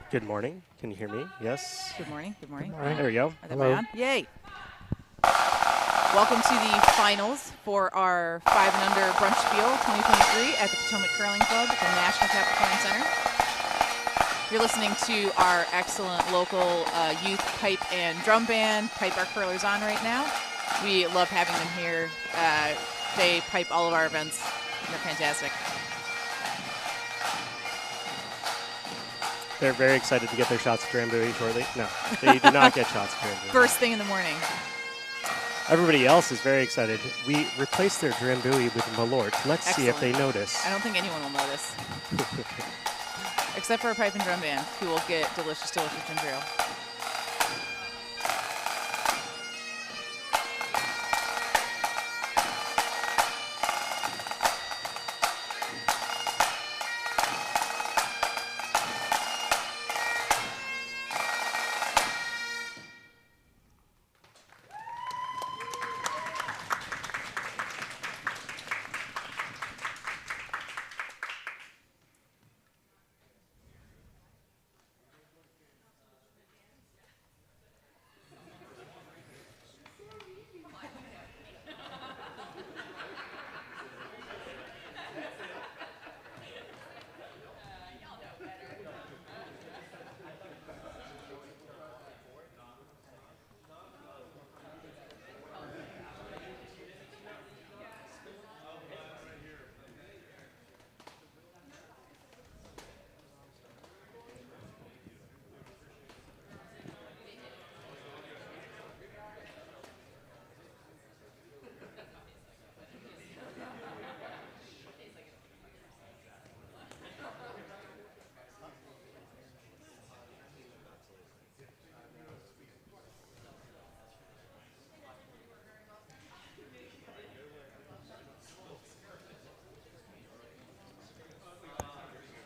Good morning. Can you hear me? Yes. Good morning. Good morning. All right, there we go. Am I on? Yay. Welcome to the finals for our 5 and Under Brunch Spiel 2023 at the Potomac Curling Club at the National Capital Curling Center. You're listening to our excellent local youth pipe and drum band, Pipe Our Curlers On right now. We love having them here. They pipe all of our events, and they're fantastic. They're very excited to get their shots at Drambuie shortly. No, they do not get shots at Drambuie. First thing in the morning. Everybody else is very excited. We replaced their Drambuie with Malort. Let's see if they notice. I don't think anyone will notice. Except for a pipe and drum band, who will get delicious, delicious ginger ale.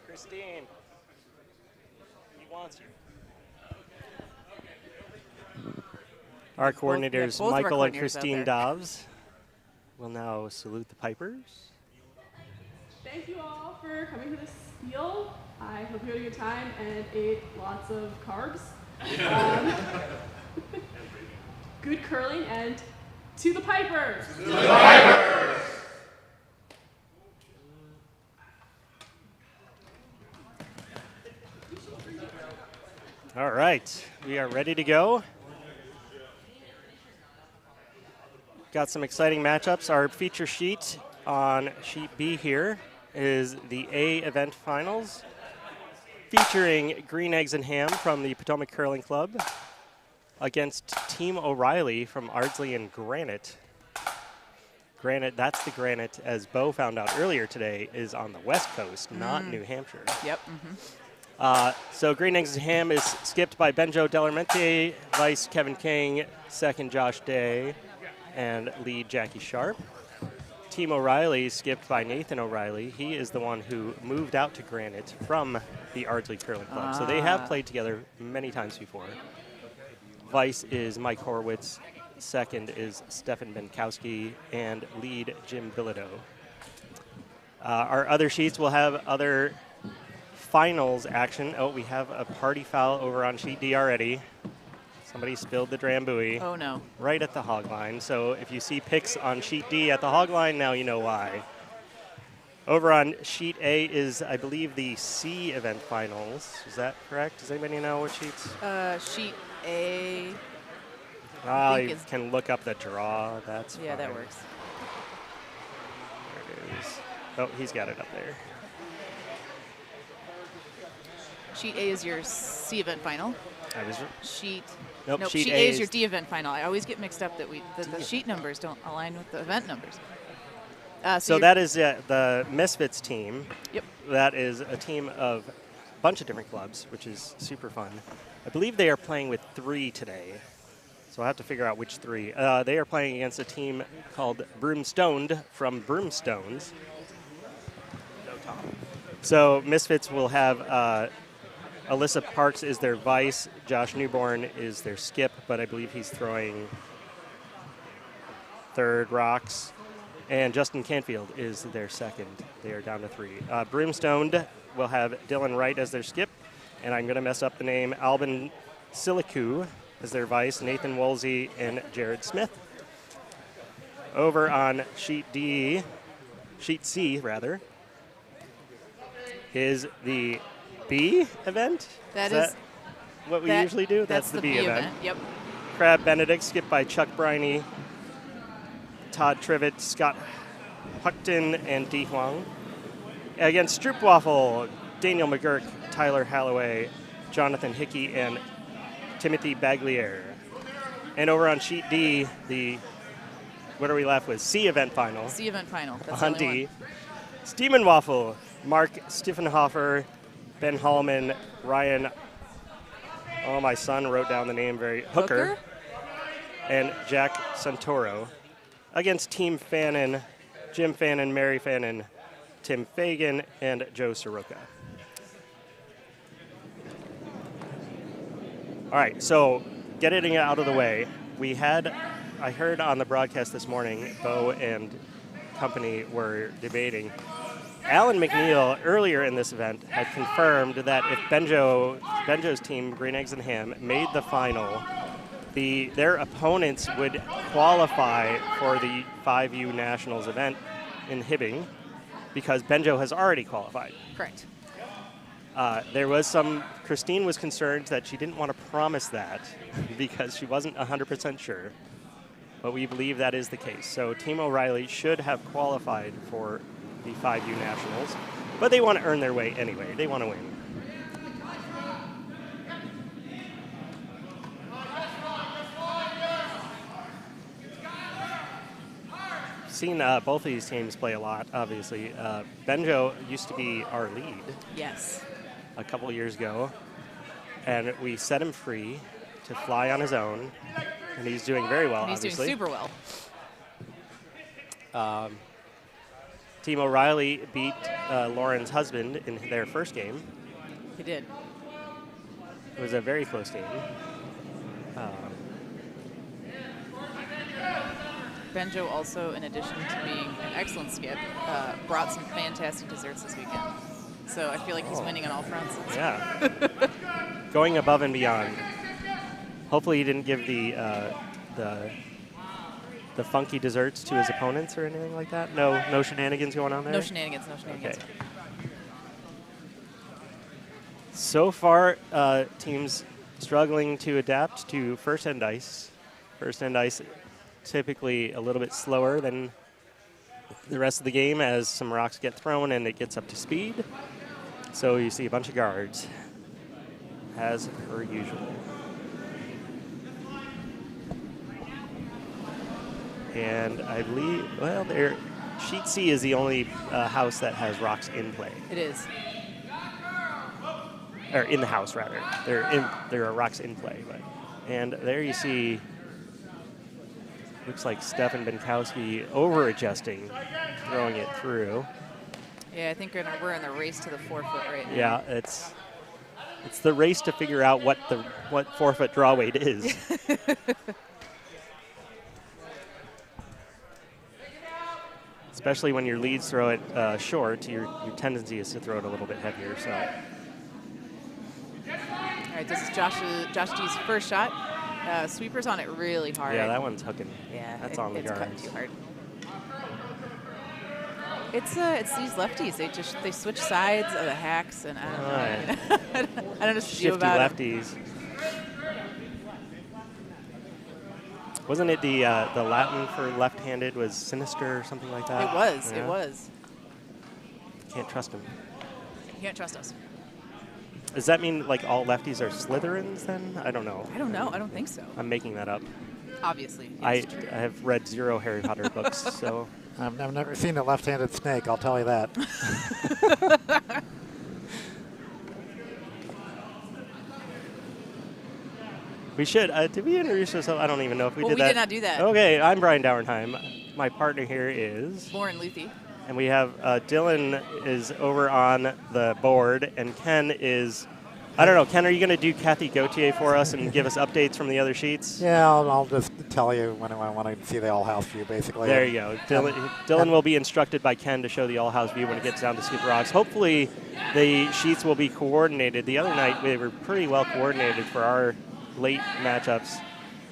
Christine, he wants you. Our coordinators, Michael and Christine Dobbs, will now salute the pipers. Thank you all for coming to this Spiel. I hope you had a good time and ate lots of carbs. Good curling, and to the pipers! To the pipers! All right, we are ready to go. Got some exciting matchups. Our feature sheet on sheet B here is the A event finals, featuring Green Eggs and Ham from the Potomac Curling Club against Team O'Reilly from Ardsley and Granite. Granite, that's the Granite, as Bo found out earlier today, is on the West Coast, not New Hampshire. Yep. So Green Eggs and Ham is skipped by Benjo, Delarmente, vice Kevin King, second Josh Day, and lead Jackie Sharp. Team O'Reilly skipped by Nathan O'Reilly. He is the one who moved out to Granite from the Ardsley Curling Club. So they have played together many times before. Vice is Mike Horowitz. Second is Stefan Benkowski, and lead Jim Bilodeau. Our other sheets will have other finals action. Oh, we have a party foul over on sheet D already. Somebody spilled the Drambuie. Oh, no. Right at the hog line. So if you see picks on sheet D at the hog line, now you know why. Over on sheet A is, I believe, the C event finals. Is that correct? Does anybody know what sheets? Sheet A. You can look up the draw. That's yeah, fine. that works. There it is. Oh, he's got it up there. Sheet A is your C event final. Sheet A is your D event final. I always get mixed up that the sheet numbers don't align with the event numbers. So that is the Misfits team. Yep. That is a team of a bunch of different clubs, which is super fun. I believe they are playing with 3 today. So I'll have to figure out which 3. They are playing against a team called Broomstone'd from Broomstones. No Tom. So Misfits will have Alyssa Parks is their vice. Josh Newborn is their skip, but I believe he's throwing third rocks. And Justin Canfield is their second. They are down to 3. Broomstone'd will have Dylan Wright as their skip. and I'm going to mess up the name, Albin Silicu as their vice, Nathan Woolsey, and Jared Smith. Over on sheet C, rather, is the B event. That is is what we usually do? That's the B event. Yep. Crab Benedicts, skipped by Chuck Briney, Todd Trivett, Scott Huckton, and D. Huang. Against Stroopwafel, Daniel McGurk, Tyler Halloway, Jonathan Hickey, and Timothy Basiliere. And over on sheet D, what are we left with? C event final. C event final. That's On the only D, one. Stiemmenwafle, Mark Stieffenhofer, Ben Hallman, Ryan, my son wrote down the name Hooker, and Jack Santoro. Against Team Fannon, Jim Fannon, Mary Fannon, Tim Fagan, and Joe Soroka. All right, so getting it out of the way, I heard on the broadcast this morning, Bo and company were debating. Alan McNeil, earlier in this event, had confirmed that if Benjo's team, Green Eggs and Ham, made the final, their opponents would qualify for the 5U Nationals event in Hibbing because Benjo has already qualified. Correct. Christine was concerned that she didn't want to promise that because she wasn't 100% sure, but we believe that is the case. So Team O'Reilly should have qualified for the 5U Nationals, but they want to earn their way anyway. They want to win. Seen both of these teams play a lot, obviously. Benjo used to be our lead. Yes. A couple of years ago, and we set him free to fly on his own, and he's doing very well, He's obviously. doing super well. Team O'Reilly beat Lauren's husband in their first game. He did. It was a very close game. Benjo also, in addition to being an excellent skip, brought some fantastic desserts this weekend. So I feel like he's winning on all fronts. Yeah. Going above and beyond. Hopefully he didn't give the funky desserts to his opponents or anything like that. No shenanigans going on there? No shenanigans, no shenanigans. Okay. So far, teams struggling to adapt to first end ice. First end ice typically a little bit slower than the rest of the game as some rocks get thrown and it gets up to speed. So you see a bunch of guards, as per usual. And I believe, sheet C is the only house that has rocks in play. It is. Or in the house, rather. There are rocks in play. And there you see, looks like Stefan Benkowski over-adjusting, throwing it through. Yeah, I think we're in the race to the 4 foot right now. Yeah, it's the race to figure out what 4 foot draw weight is. Especially when your leads throw it short, your tendency is to throw it a little bit heavier. So. All right, this is Josh G's first shot. Sweeper's on it really hard. Yeah, that one's hooking. Yeah, that's on the it's guards. cutting too hard. It's these lefties. They switch sides of the hacks, and I don't know. I don't know what to do about lefties. Wasn't it the Latin for left-handed was sinister or something like that? It was. Yeah. It was. Can't trust him. You can't trust us. Does that mean like all lefties are Slytherins then? I don't know. I don't know. I don't think so. I'm making that up. Obviously. I have read 0 Harry Potter books, so. I've never seen a left-handed snake, I'll tell you that. We should. Did we introduce ourselves? I don't even know if we did that. We did not do that. Okay, I'm Brian Dauernheim. My partner here is Lauren Luthi. And we have Dylan is over on the board, and Ken is I don't know, Ken, are you going to do Kathy Gauthier for us and give us updates from the other sheets? Yeah, I'll just tell you when I want to see the all-house view, basically. There you go. Dylan will be instructed by Ken to show the all-house view when it gets down to Skip Rocks. Hopefully the sheets will be coordinated. The other night they were pretty well coordinated for our late matchups.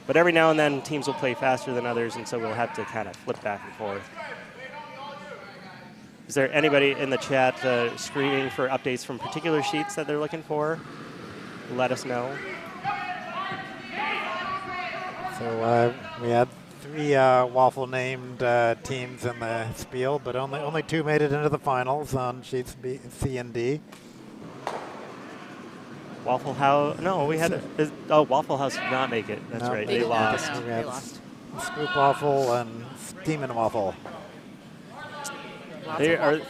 But every now and then teams will play faster than others, and so we'll have to kind of flip back and forth. Is there anybody in the chat screaming for updates from particular sheets that they're looking for? Let us know. So we had 3 waffle-named teams in the Spiel, but only 2 made it into the finals on sheets B, C, and D. Waffle House? No, we had. Waffle House did not make it. That's right. They lost. No, they lost. Stroopwafel and Stiemmenwafle.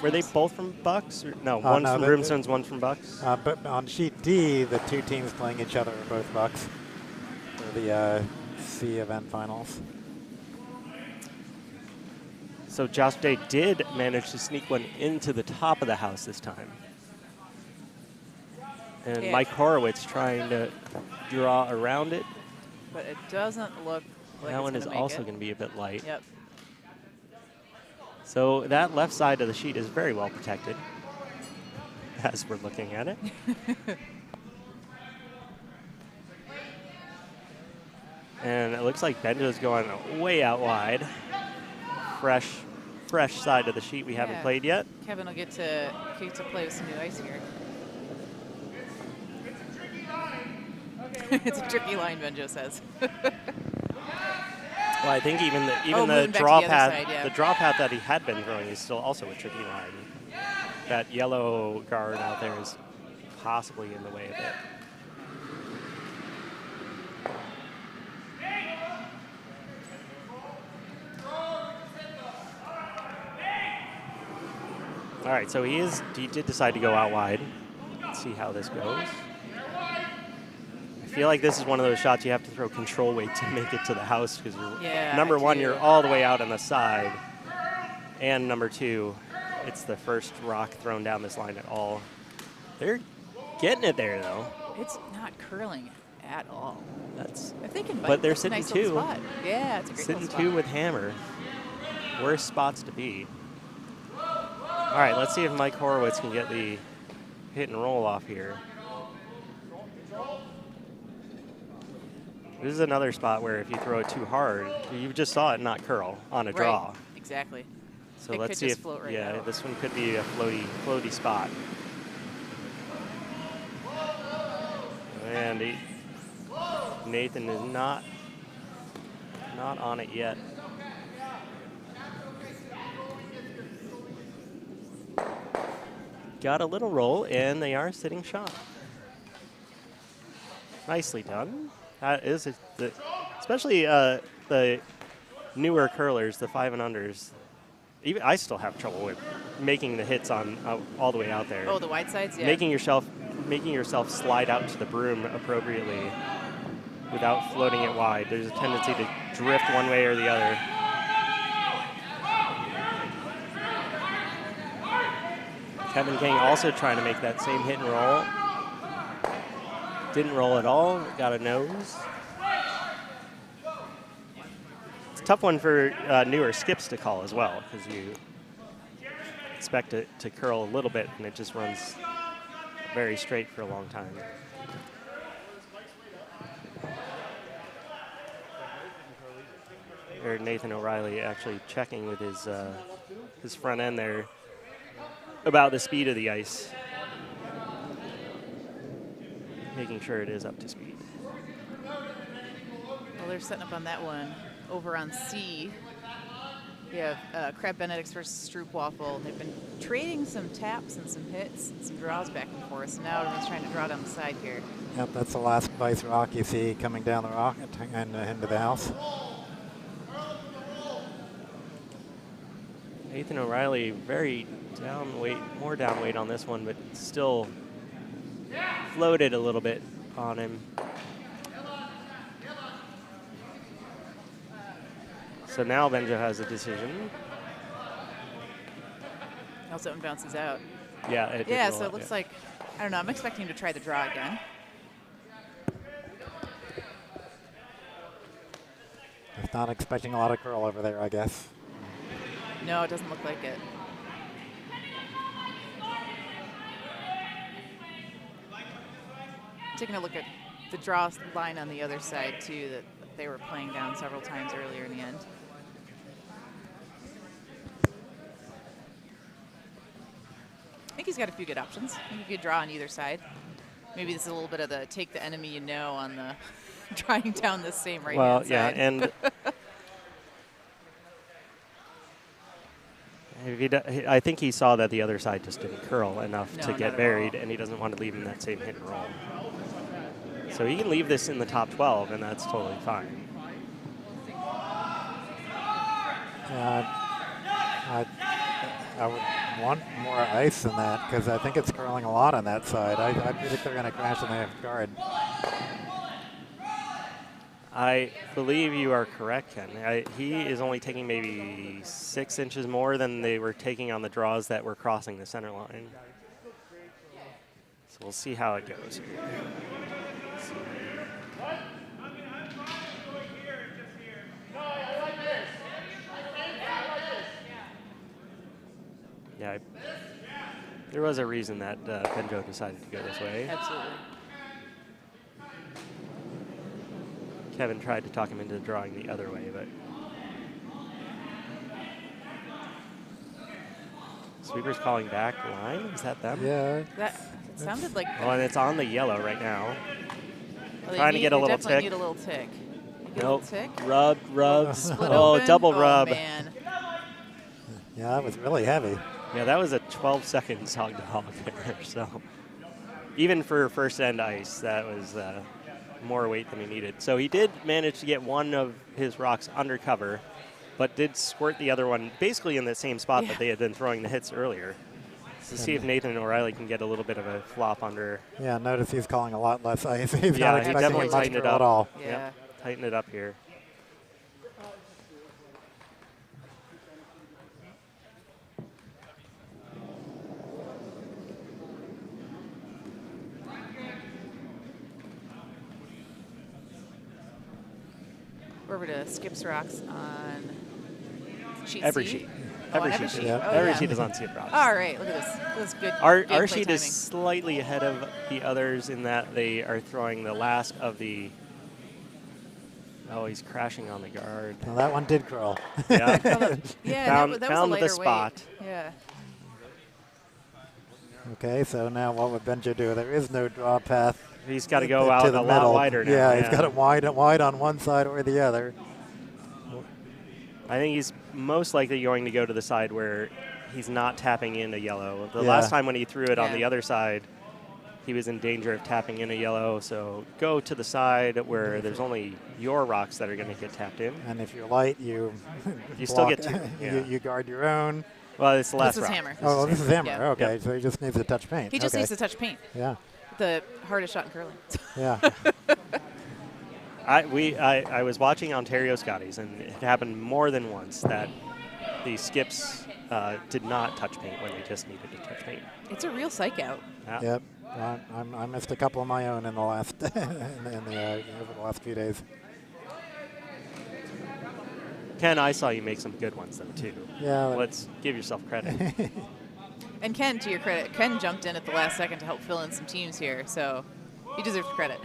Were they both from Bucks? Or, no, one's from Broomstone'd, one's from Bucks. But on sheet D, the 2 teams playing each other are both Bucks for the C event finals. So Josh Day did manage to sneak one into the top of the house this time. And Mike Horowitz trying to draw around it. But it doesn't look like that one is also it. going to be a bit light. Yep. So that left side of the sheet is very well protected as we're looking at it. And it looks like Benjo's going way out wide. Fresh side of the sheet we haven't played yet. Kevin will get to play with some new ice here. It's a tricky line, Benjo says. Well, I think even the draw path, the draw path that he had been throwing is still also a tricky line. That yellow guard out there is possibly in the way of it. All right, so he did decide to go out wide. Let's see how this goes. I feel like this is one of those shots you have to throw control weight to make it to the house because number one, you're all the way out on the side, and number 2, it's the first rock thrown down this line at all. They're getting it there though. It's not curling at all. That's if they can bite, but they're that's sitting a nice 2. Spot. Yeah, it's a great sitting spot. 2 with hammer. Worst spots to be. All right, let's see if Mike Horowitz can get the hit and roll off here. This is another spot where if you throw it too hard, you just saw it not curl on a draw. Right, exactly. So it let's see if float right out. this one could be a floaty spot. And Nathan is not on it yet. Got a little roll, and they are sitting shot. Nicely done. That is especially the newer curlers, the 5 and unders. Even I still have trouble with making the hits on all the way out there. Oh, the wide sides, yeah. Making yourself slide out to the broom appropriately without floating it wide. There's a tendency to drift one way or the other. Kevin King also trying to make that same hit and roll. Didn't roll at all, got a nose. It's a tough one for newer skips to call as well, because you expect it to curl a little bit, and it just runs very straight for a long time. There's Nathan O'Reilly actually checking with his front end there about the speed of the ice. Making sure it is up to speed. Well, they're setting up on that one. Over on C, we have Crab Benedicts versus Stroopwafel. They've been trading some taps and some hits and some draws back and forth. So now everyone's trying to draw down the side here. Yep, that's the last vice rock you see coming down the rock and into the house. Nathan O'Reilly very more down weight on this one, but still floated a little bit on him. So now Benjo has a decision. Also, it bounces out. Yeah, so it looks like I don't know. I'm expecting him to try the draw again. Just not expecting a lot of curl over there, I guess. No, it doesn't look like it. Taking a look at the draw line on the other side, too, that they were playing down several times earlier in the end. I think he's got a few good options. I think he could draw on either side. Maybe this is a little bit of the take the enemy you know on the drawing down the same right-hand side. Well, yeah, and I think he saw that the other side just didn't curl enough to get buried, and he doesn't want to leave him that same hit and roll. So he can leave this in the top 12, and that's totally fine. I would want more ice than that because I think it's curling a lot on that side. I predict they're going to crash on the half guard. I believe you are correct, Ken. He is only taking maybe 6 inches more than they were taking on the draws that were crossing the center line. So we'll see how it goes. Yeah, there was a reason that Benjo decided to go this way. Absolutely. Kevin tried to talk him into drawing the other way, but Sweeper's calling back line. Is that them? Yeah. That it sounded like. Oh, and it's on the yellow right now. Well, Trying to get a little tick. Definitely need a little tick. You get a Nope. little tick. Rubs. Split Oh, open. double Oh, rub. Man. Yeah, that was really heavy. Yeah, that was a 12 seconds hog to hog there. So even for first end ice, that was more weight than he needed. So he did manage to get one of his rocks under cover, but did squirt the other one basically in the same spot that they had been throwing the hits earlier. So see if Nathan O'Reilly can get a little bit of a flop under. Yeah, notice he's calling a lot less ice. He's Yeah, not he expecting definitely much tightened it curl up at all. Yeah. Yep, tighten it up here. We're over to Skip's rocks on sheet Every C. sheet. Oh, Every on sheet. Yeah. Oh, Every yeah. sheet is on Skip rocks. All right, look at this. This is good. Our gameplay sheet timing. is slightly ahead of the others in that they are throwing the last of the. Oh, he's crashing on the guard. Well, that one did curl. Yeah. Yeah, Found- that was found a the lighter spot. weight. Yeah. Okay, so now what would Benjo do? There is no draw path. He's got to go out to a the lot middle. wider now. Yeah, he's got it wide on one side or the other. I think he's most likely going to go to the side where he's not tapping in a yellow. The Yeah. last time when he threw it on Yeah. the other side, he was in danger of tapping in a yellow. So go to the side where there's only your rocks that are going to get tapped in. And if you're light, you still block- get two, yeah. you guard your own. Well, it's the last This is rock. hammer. Oh, this is hammer. Yeah. Okay, Yep. so he just needs to touch paint. He just okay. needs to touch paint. Yeah, The hardest shot in curling. yeah. I was watching Ontario Scotties, and it happened more than once that the skips did not touch paint when they just needed to touch paint. It's a real psych out. Yeah. Yep. I missed a couple of my own in the last over the last few days. Ken, I saw you make some good ones, though, too. Yeah. Let's give yourself credit. And Ken, to your credit, Ken jumped in at the last second to help fill in some teams here, so he deserves credit.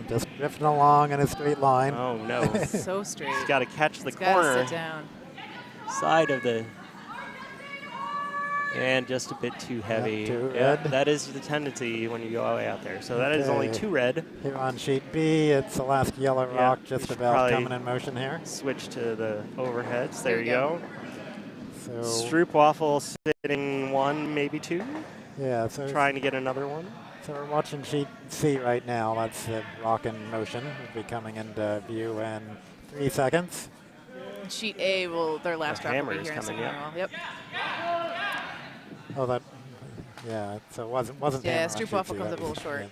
Just drifting along in a straight line. Oh, no. So straight. He's got to catch the He's gotta corner sit down. side of the. And just a bit too heavy. too Yeah, red. that is the tendency when you go all the way out there. So that is only Okay. 2 red. Here on sheet B, it's the last yellow Yeah, rock we just should about probably coming in motion here. Switch to the overheads. There There you you go. go. So Stroopwafel sitting 1, maybe 2. yeah, so Trying to get another one. So we're watching sheet C right now. That's the rock in motion. Will be coming into view in 3 seconds. And sheet A will their last The drop will hammer be is here in a coming, second. yeah. Yep. Oh, that. Yeah, so it wasn't. Yeah, hammer on sheet Stroopwafel C, comes that up a was- little short.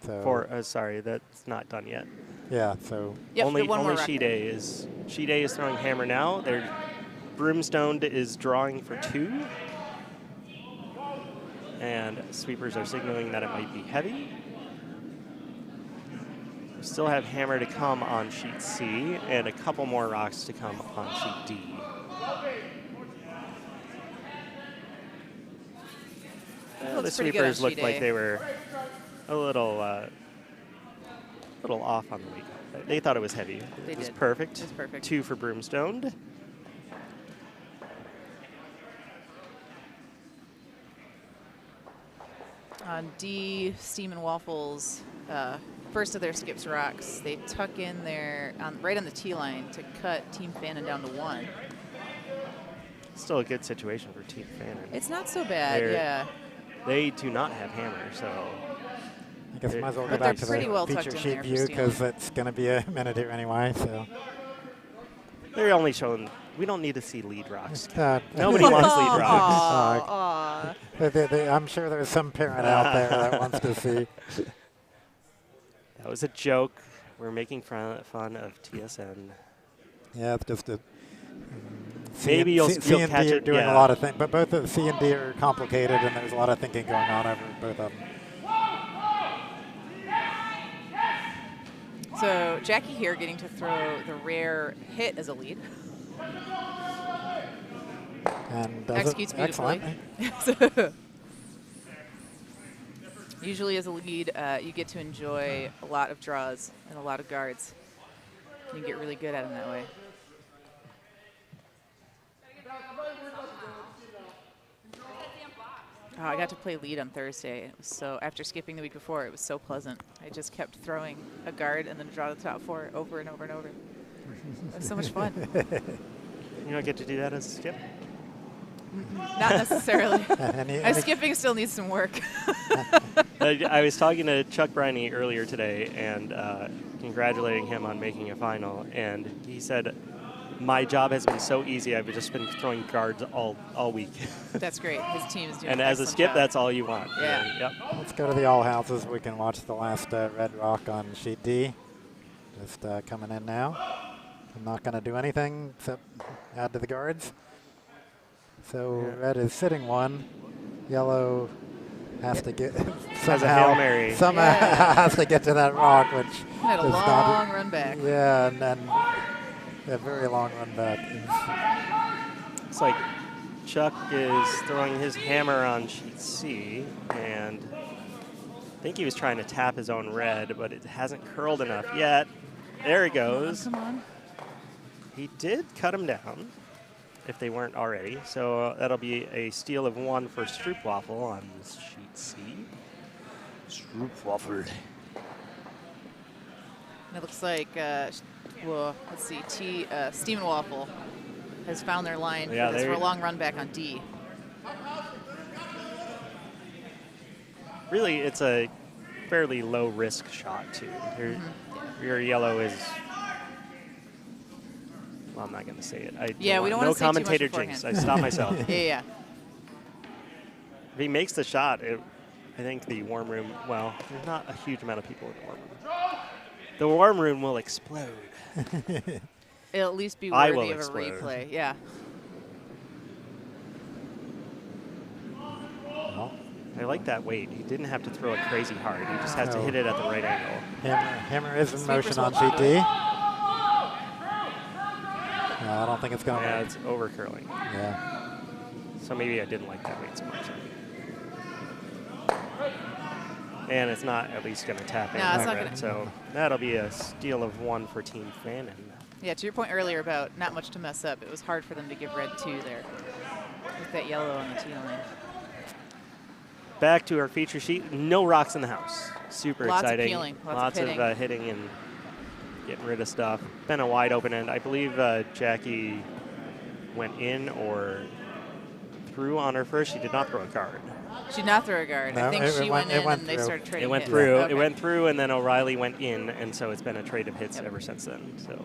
yeah. So Sorry, that's not done yet. yeah, so Yep, only one more rock. sheet A is throwing hammer now. They're Broomstone'd is drawing for 2. And sweepers are signaling that it might be heavy. We still have hammer to come on sheet C and a couple more rocks to come on sheet D. The sweepers looked like they were a little off on the weight. They thought it was heavy. It was perfect. It was perfect. 2 for Broomstone'd. On D, Stiemmenwafle's first of their skips rocks, they tuck in there right on the T line to cut Team Fannon down to 1. Still a good situation for Team Fannon. It's not so bad, yeah. They do not have hammer, so I guess I might as well go But back to they're pretty the well feature tucked in sheet there for view because stealing. it's going to be a minute here anyway. So they're only showing. We don't need to see lead rocks. uh, Nobody wants lead rocks. Aw. I'm sure there's some parent out there that wants to see. That was a joke. We're making fun of TSN. Yeah, it's just a. Maybe you'll C and catch D are it. doing Yeah. a lot of things, but both of C and D are complicated, and there's a lot of thinking going on over both of them. So Jackie here getting to throw the rare hit as a lead. And does Executes it beautifully. excellent. Usually as a lead, you get to enjoy a lot of draws and a lot of guards. You can get really good at them that way. Oh, I got to play lead on Thursday. It was so, after skipping the week before, it was so pleasant. I just kept throwing a guard and then draw the top 4 over and over and over. It was so much fun. You don't get to do that as a skip? Not necessarily. Any- Skipping still needs some work. I was talking to Chuck Briney earlier today and congratulating him on making a final, and he said, my job has been so easy. I've just been throwing guards all week. That's great. His team is doing And an as a excellent skip, job. that's all you want. Yeah. Really. Yep. Let's go to the all houses. We can watch the last red rock on sheet D. Just coming in now. I'm not going to do anything except add to the guards. So Yeah. red is sitting 1. Yellow has to get Has a Hail Mary. somehow Yeah. has to get to that rock, which Had a is long run back. Yeah, and then a very long run back. It's like Chuck is throwing his hammer on sheet C, and I think he was trying to tap his own red, but it hasn't curled enough yet. There he goes. Come on. He did cut him down, if they weren't already. So that'll be a steal of 1 for Stroopwafel on sheet C. Stroopwafel. It looks like, well, let's see, Stiemmenwafle has found their line Yeah, for this they're- long run back on D. Really, it's a fairly low risk shot too. Your yellow is. Well, I'm not going to say it. Yeah, we don't no wanna say too much commentator jinx. I beforehand. stopped myself. Yeah. If he makes the shot, I think the warm room. Well, there's not a huge amount of people in the warm room. The warm room will explode. It'll at least be I will worthy of a explode. replay. Yeah. Well, I like that weight. He didn't have to throw it crazy hard. He just has to hit it at the right angle. hammer is in Sweepers motion on hold sheet D. No, I don't think it's going to Yeah, work. it's over curling. Yeah. So maybe I didn't like that weight so much. And it's not at least going to tap in. No, it's not red, gonna- So that'll be a steal of 1 for Team Fannon. Yeah, to your point earlier about not much to mess up, it was hard for them to give red 2 there with that yellow on the T line. Back to our feature sheet. No rocks in the house. Super Lots of exciting. peeling, lots of Lots of hitting. hitting and getting rid of stuff. Been a wide open end. I believe Jackie went in or through on her first. She did not throw a guard. She did not throw a guard. No, I think it she went- went it in went and they through. started trading It went hits. through. Okay. It went through, and then O'Reilly went in, and so it's been a trade of hits Yep. ever since then. So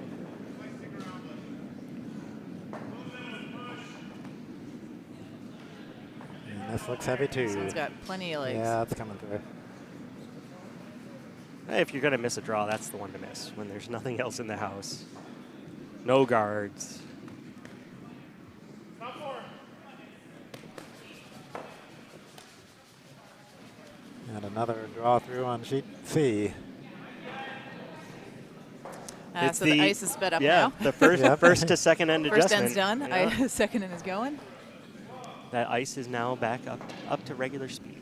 And this looks heavy too. This one's got plenty of legs. Yeah, it's coming through. if you're going to miss a draw, that's the one to miss when there's nothing else in the house. No guards. Another draw through on sheet C. So the ice is sped up now. Yeah, the first to second end First adjustment. end's done. Yeah. Second end is going. That ice is now back up to regular speed.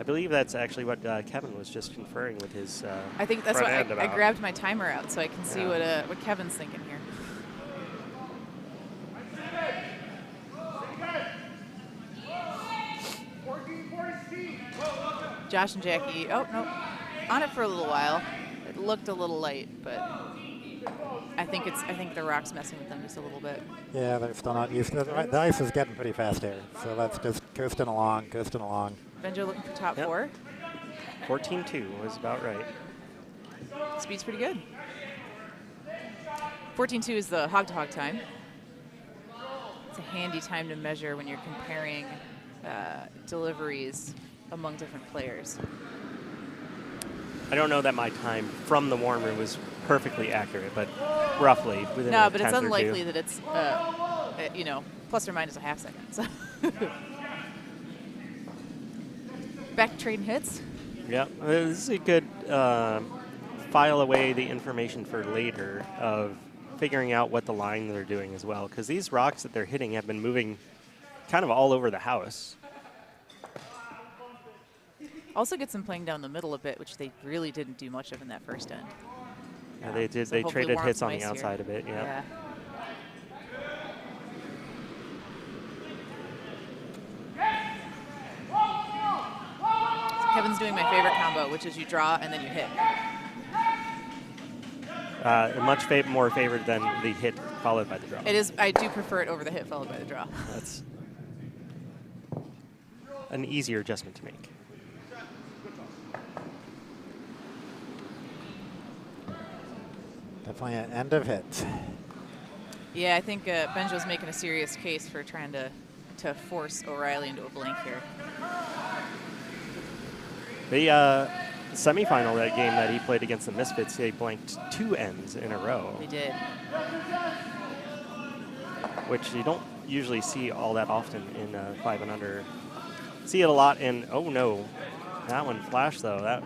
I believe that's actually what Kevin was just conferring with his I think that's front why end I about. grabbed my timer out so I can see what Kevin's thinking here. Josh and Jackie, oh, no, on it for a little while. It looked a little light, but I think the rock's messing with them just a little bit. Yeah, they're still not used to it. The ice is getting pretty fast here, so that's just coasting along. Benjo looking for top 4. 14-2 was about right. Speed's pretty good. 14-2 is the hog-to-hog time. It's a handy time to measure when you're comparing deliveries among different players. I don't know that my time from the warm room was perfectly accurate, but roughly within No, a but it's tenth or unlikely two. that it's, plus or minus a half second. So. Back to trading hits. Yeah, this is a good file away the information for later of figuring out what the line they're doing as well, because these rocks that they're hitting have been moving kind of all over the house. Also gets them playing down the middle a bit, which they really didn't do much of in that first end. Yeah, they did. So they hopefully traded warm hits some on the ice outside here. of it. Yeah. Kevin's doing my favorite combo, which is you draw and then you hit. Much more favored than the hit followed by the draw. It is. I do prefer it over the hit followed by the draw. That's an easier adjustment to make. Definitely an end of hit. Yeah, I think Benjo's making a serious case for trying to force O'Reilly into a blank here. The semifinal that game that he played against the Misfits, they blanked 2 ends in a row. They did. Which you don't usually see all that often in 5 and under. See it a lot in, oh no, that one flashed though.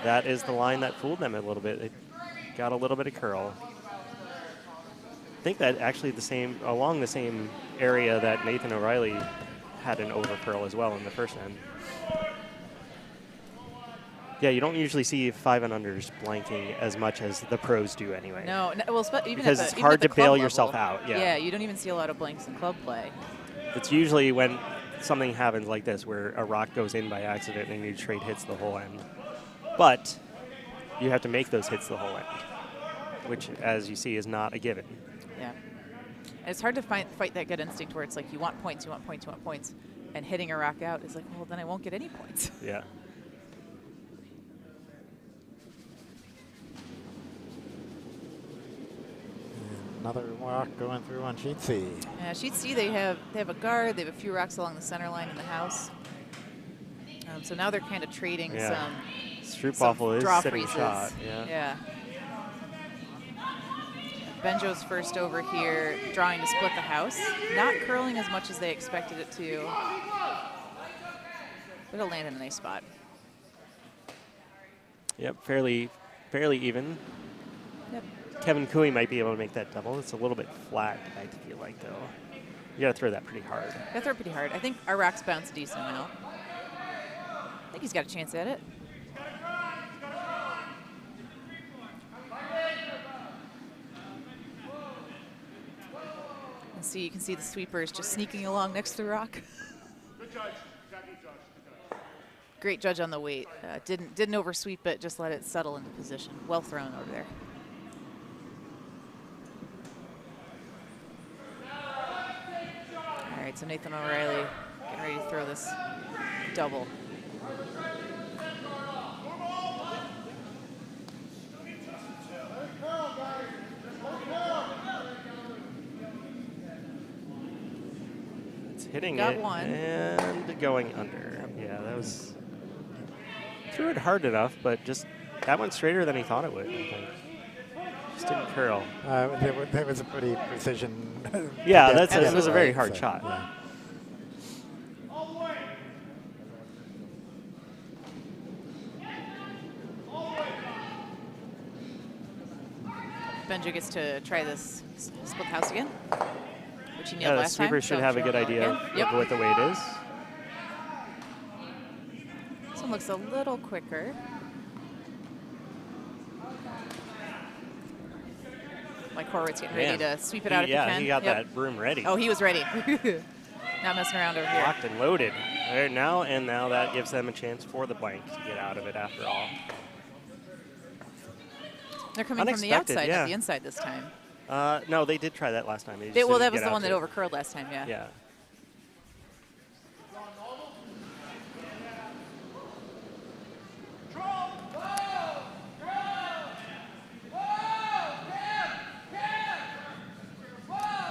That is the line that fooled them a little bit. They got a little bit of curl. I think that actually along the same area that Nathan O'Reilly had an over curl as well in the first end. Yeah, you don't usually see 5 and unders blanking as much as the pros do anyway. No, well, even because at it's even hard at the to bail club yourself level. out. Yeah. Yeah, you don't even see a lot of blanks in club play. It's usually when something happens like this where a rock goes in by accident and you trade hits the whole end. But you have to make those hits the whole end, which, as you see, is not a given. Yeah. And it's hard to fight that gut instinct where it's like you want points, you want points, you want points, and hitting a rock out is like, well, then I won't get any points. Yeah. Another rock going through on sheet C. Yeah, sheet C, they have a guard, they have a few rocks along the center line in the house. So now they're kind of trading some Stroopwafel is draw sitting freezes. shot. Yeah. Benjo's first over here, drawing to split the house. Not curling as much as they expected it to. But it'll land in a nice spot. Yep, fairly even. Yep. Kevin Cooey might be able to make that double. It's a little bit flat, I feel like, though. You got to throw that pretty hard. Gotta throw it pretty hard. I think our rocks bounce a decent amount. I think he's got a chance at it. And see, you can see the sweepers just sneaking along next to the rock. Good judge. Great judge on the weight. Didn't oversweep it, just let it settle into position. Well thrown over there. All right, so Nathan O'Reilly getting ready to throw this double. It's hitting Got it one. and going under. Yeah, that was... Threw it hard enough, but just that went straighter than he thought it would, I think. Just didn't curl. That was a pretty precision. Yeah, that was a Absolutely. very hard So, shot. yeah. Benjo gets to try this split house again, which he nailed Yeah, the last time. sweeper should have a good idea of what the weight is. This one looks a little quicker. Like Horowitz getting ready to sweep it out if he can. Yeah, he got that broom ready. Oh, he was ready. Not messing around over here. Locked and loaded. There now, and now that gives them a chance for the blank to get out of it after all. They're coming from the outside, not the inside this time. No, they did try that last time. Well, that was the one that overcurled last time, yeah. Yeah.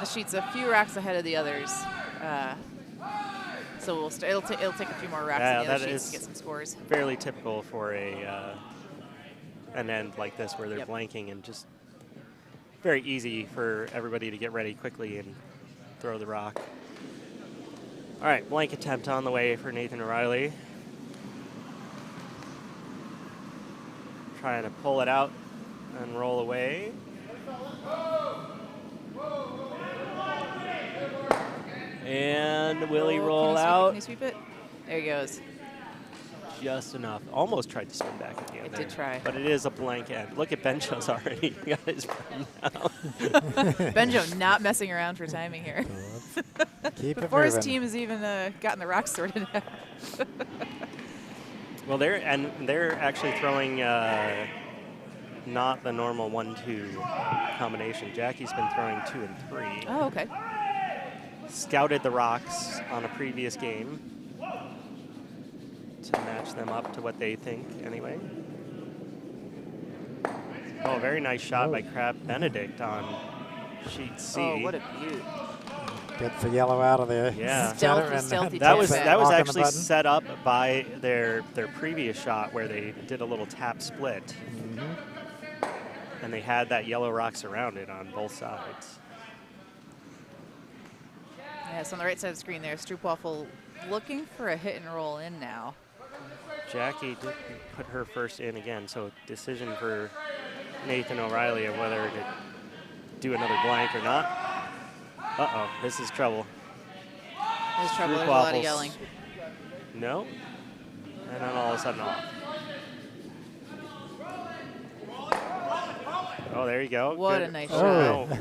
The sheet's a few rocks ahead of the others. So it'll take a few more rocks in the other sheets to get some scores. Fairly typical for an end like this where they're blanking, and just very easy for everybody to get ready quickly and throw the rock. All right, blank attempt on the way for Nathan O'Reilly. Trying to pull it out and roll away. And will he roll out? Can he sweep it? There he goes. Just enough. Almost tried to spin back at the end. It did try. But it is a blank end. Look at Benjo's already. He got his friend now. Benjo not messing around for timing here. Before his team has even gotten the rocks sorted out. Well, they're actually throwing not the normal 1-2 combination. Jackie's been throwing 2 and 3. Oh, okay. Scouted the rocks on a previous game to match them up to what they think anyway. Oh, very nice shot by Crab Benedict on sheet C. Oh, what a beaut. Gets the yellow out of there. Yeah. Stealthy that was actually set up by their previous shot where they did a little tap split. And they had that yellow rock surrounded on both sides. Yeah, so on the right side of the screen there, Stroopwafel looking for a hit and roll in now. Jackie did put her first in again, so decision for Nathan O'Reilly of whether to do another blank or not. Uh-oh, this is trouble. There's trouble, there's a lot of yelling. No, and then all of a sudden off. Oh, there you go. What Good. a nice shot. shot.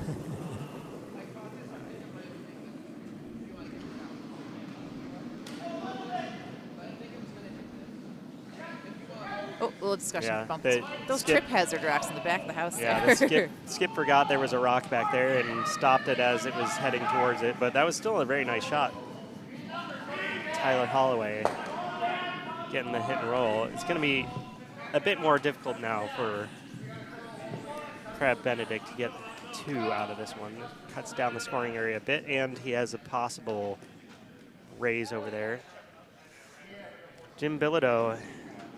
Oh, a little discussion. Yeah, those trip hazard rocks in the back of the house. Yeah, the skip forgot there was a rock back there and stopped it as it was heading towards it, but that was still a very nice shot. Tyler Holloway getting the hit and roll. It's going to be a bit more difficult now for Crab Benedict to get 2 out of this one. Cuts down the scoring area a bit, and he has a possible raise over there. Jim Bilodeau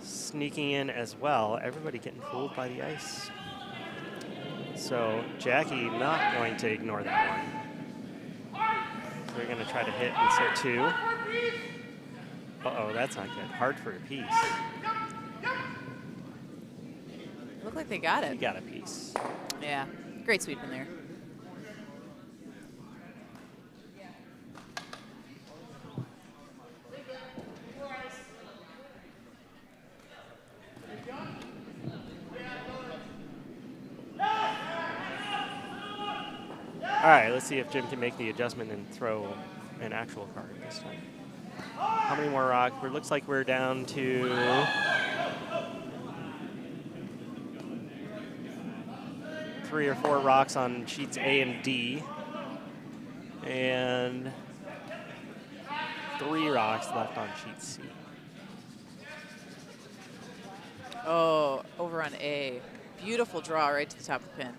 sneaking in as well. Everybody getting fooled by the ice. So Jackie not going to ignore that one. They're going to try to hit in set 2. Uh-oh, that's not good. Hard for a piece. Looked like they got it. You got a piece. Yeah, great sweep in there. All right, let's see if Jim can make the adjustment and throw an actual card this time. How many more rocks? It looks like we're down to 3 or 4 rocks on sheets A and D, and 3 rocks left on sheet C. Oh, over on A. Beautiful draw right to the top of the pin.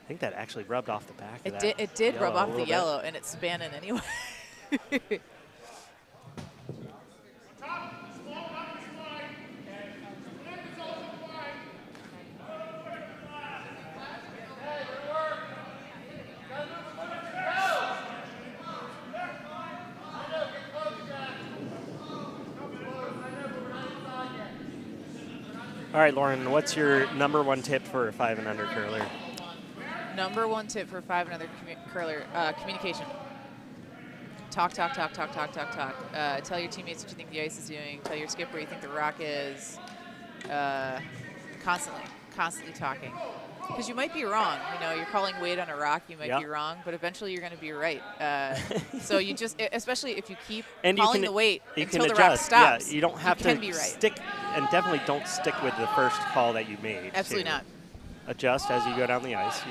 I think that actually rubbed off the back of that. It did rub off the yellow, bit. and it span in anyway. All right, Lauren, what's your #1 tip for a 5 and under curler? #1 tip for 5 and under curler, communication. Talk. Tell your teammates what you think the ice is doing. Tell your skipper you think the rock is. Constantly talking. Because you might be wrong. You know, you're calling weight on a rock, you might be wrong, but eventually you're going to be right. So you just, especially if you keep calling the weight until the rock stops. Yeah, you don't have to stick, and definitely don't stick with the first call that you made. Absolutely not. Adjust as you go down the ice.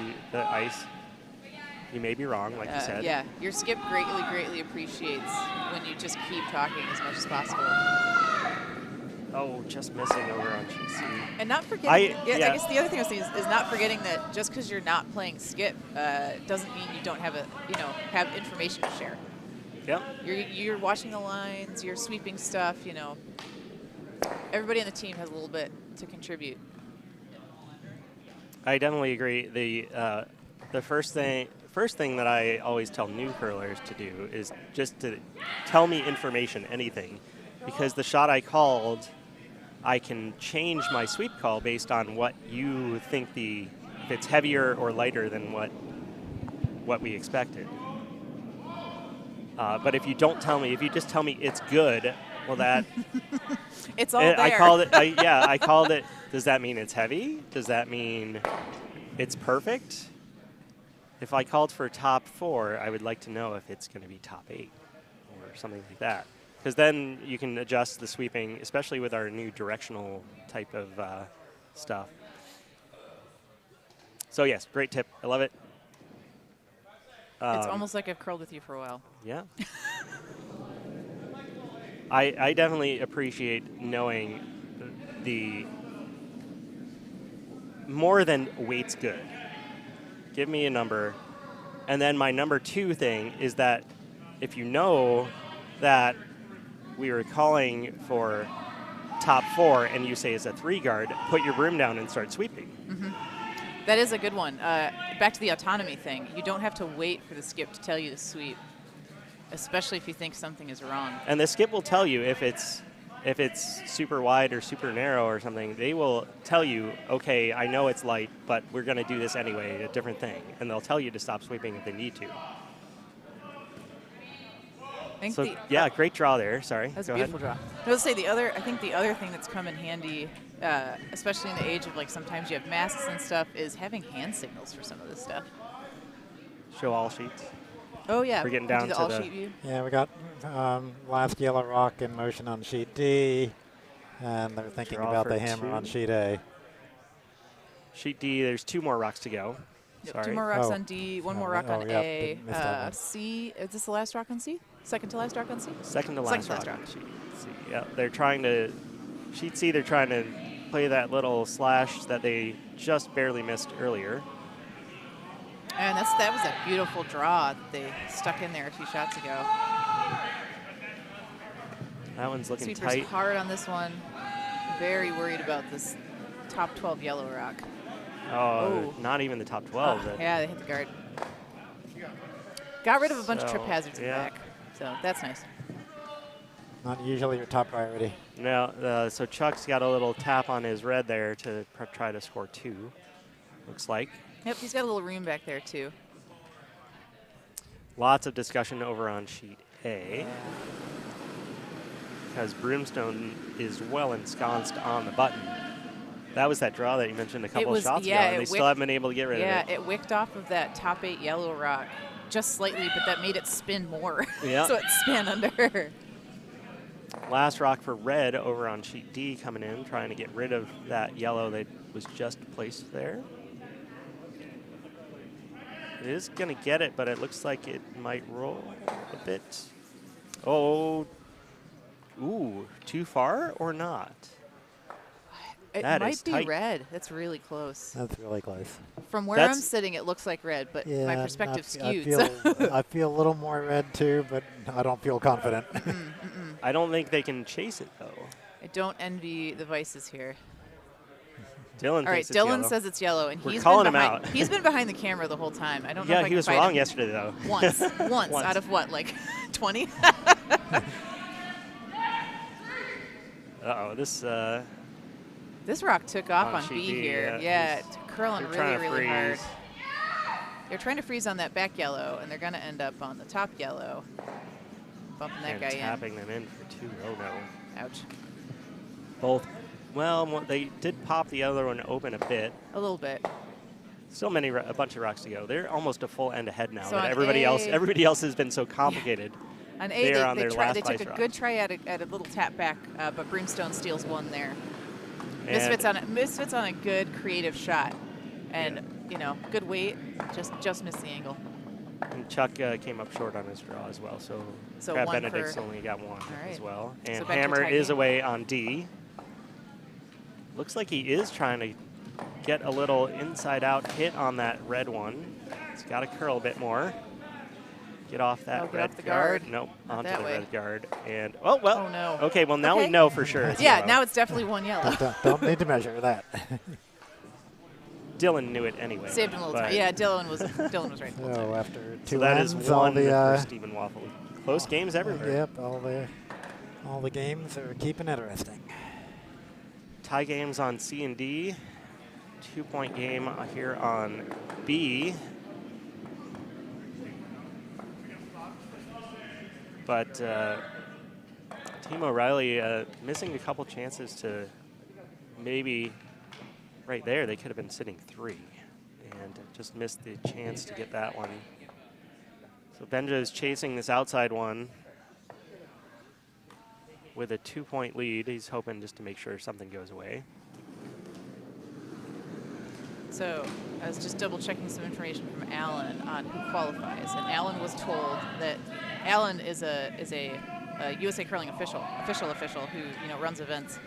You may be wrong, like you said. Yeah, your skip greatly appreciates when you just keep talking as much as possible. Oh, just missing over on GC. And not forgetting, I guess the other thing I was saying is not forgetting that just because you're not playing skip doesn't mean you don't have have information to share. Yeah. You're watching the lines, you're sweeping stuff, you know. Everybody on the team has a little bit to contribute. I definitely agree. The first thing that I always tell new curlers to do is just to tell me information, anything, because the shot I called, I can change my sweep call based on what you think if it's heavier or lighter than what we expected. But if you don't tell me, if you just tell me it's good, well, that it's all there. I called it. I called it. Does that mean it's heavy? Does that mean it's perfect? If I called for top 4, I would like to know if it's going to be top 8 or something like that. Because then you can adjust the sweeping, especially with our new directional type of stuff. So yes, great tip. I love it. It's almost like I've curled with you for a while. Yeah. I definitely appreciate knowing the more than weight's good. Give me a number. And then my number 2 thing is that if you know that we were calling for top 4 and you say it's a 3 guard, put your broom down and start sweeping. Mm-hmm. That is a good one. Back to the autonomy thing. You don't have to wait for the skip to tell you to sweep, especially if you think something is wrong. And the skip will tell you if it's super wide or super narrow or something. They will tell you, okay, I know it's light, but we're going to do this anyway, a different thing. And they'll tell you to stop sweeping if they need to. So, yeah, great draw there. Sorry. That's a beautiful draw. I was going to say, I think the other thing that's come in handy, especially in the age of, like, sometimes you have masks and stuff, is having hand signals for some of this stuff. Show all sheets. Oh, yeah. We're getting down to all sheet view. Yeah, we got last yellow rock in motion on sheet D, and they're thinking about the hammer on sheet A. Sheet D, there's 2 more rocks to go. Yep, Sorry. 2 more rocks on D, 1 more rock on A. C, is this the last rock on C? Second to last rock on C? Second to last rock on sheet C. Yeah, they're trying to, sheet C, they're trying to play that little slash that they just barely missed earlier. And that was a beautiful draw that they stuck in there a few shots ago. That one's looking Sweeper's tight. Hard on this one. Very worried about this top 12 yellow rock. Oh, not even the top 12. Yeah, they hit the guard. Got rid of a bunch of trip hazards in the back. So that's nice. Not usually your top priority. No, so Chuck's got a little tap on his red there to try to score 2, looks like. Yep, he's got a little room back there, too. Lots of discussion over on sheet A. Because Broomstone is well ensconced on the button. That was that draw that you mentioned a couple of shots ago, and they still haven't been able to get rid of it. Yeah, it wicked off of that top 8 yellow rock just slightly, but that made it spin more. Yeah. So it spun under. Last rock for red over on sheet D coming in, trying to get rid of that yellow that was just placed there. It is going to get it, but it looks like it might roll a bit. Oh, ooh, too far or not? It that might be tight. Red. That's really close. That's really close. From where I'm sitting, it looks like red, but my perspective skewed. I feel a little more red too, but I don't feel confident. I don't think they can chase it, though. I don't envy the vices here. Dylan All right, thinks it's Dylan yellow. says it's yellow, and We're calling him out. He's been behind the camera the whole time. I don't know if I Yeah, he can was fight wrong him. yesterday, though. Once out of what, like 20? Uh-oh, This rock took off on sheet B D, here. yeah. It's curling They're trying really, to really hard. freeze. They're trying to freeze on that back yellow, and they're going to end up on the top yellow. Bumping that And guy tapping them in for 2. Oh, no. Ouch. Both. Well, they did pop the other one open a bit. A little bit. Still a bunch of rocks to go. They're almost a full end ahead now. So But on everybody A- else has been so complicated. On They are on their last they took ice a rock. good try at a little tap back, but Broomstone steals one there. And Misfits on a good creative shot, and you know, good weight, just missed the angle. And Chuck came up short on his draw as well, so one Benedicts for- only got 1 right. as well. And So back to Hammer tie is game. away on D. Looks like he is trying to get a little inside-out hit on that red one. He's got to curl a bit more. Get off that Get red off the guard. Nope, Not onto that the way. red guard. And, oh, well. Oh, no. Okay, well, now we Okay. know for sure. It's Yeah, yellow. now it's definitely 1 yellow. Don't need to measure that. Dylan knew it anyway. Saved him a little but- time. Yeah, Dylan was right. the whole So time. after So 2 that is ends, all 1 the for Stiemmenwafle. Close games everywhere. yep, all the games are keeping interesting. Tie games on C and D. 2-point game here on B. But Team O'Reilly missing a couple chances to maybe right there. They could have been sitting 3 and just missed the chance to get that one. So Benjo is chasing this outside one with a 2-point lead. He's hoping just to make sure something goes away. So I was just double checking some information from Alan on who qualifies, and Alan was told that Alan is a USA curling official who runs events.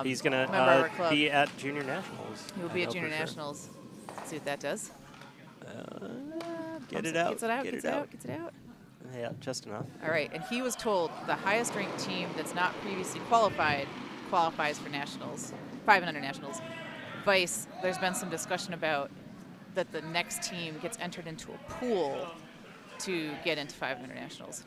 He's member of gonna our club. be at Junior Nationals. He will I be at know Junior for sure. Nationals. Let's see what that does. Get it out. Gets it out. Get Gets it it out. out. Gets it out. Yeah, just enough. All right, and he was told the highest ranked team that's not previously qualified qualifies for nationals, 500 nationals. Vice, there's been some discussion about that the next team gets entered into a pool to get into 500 nationals.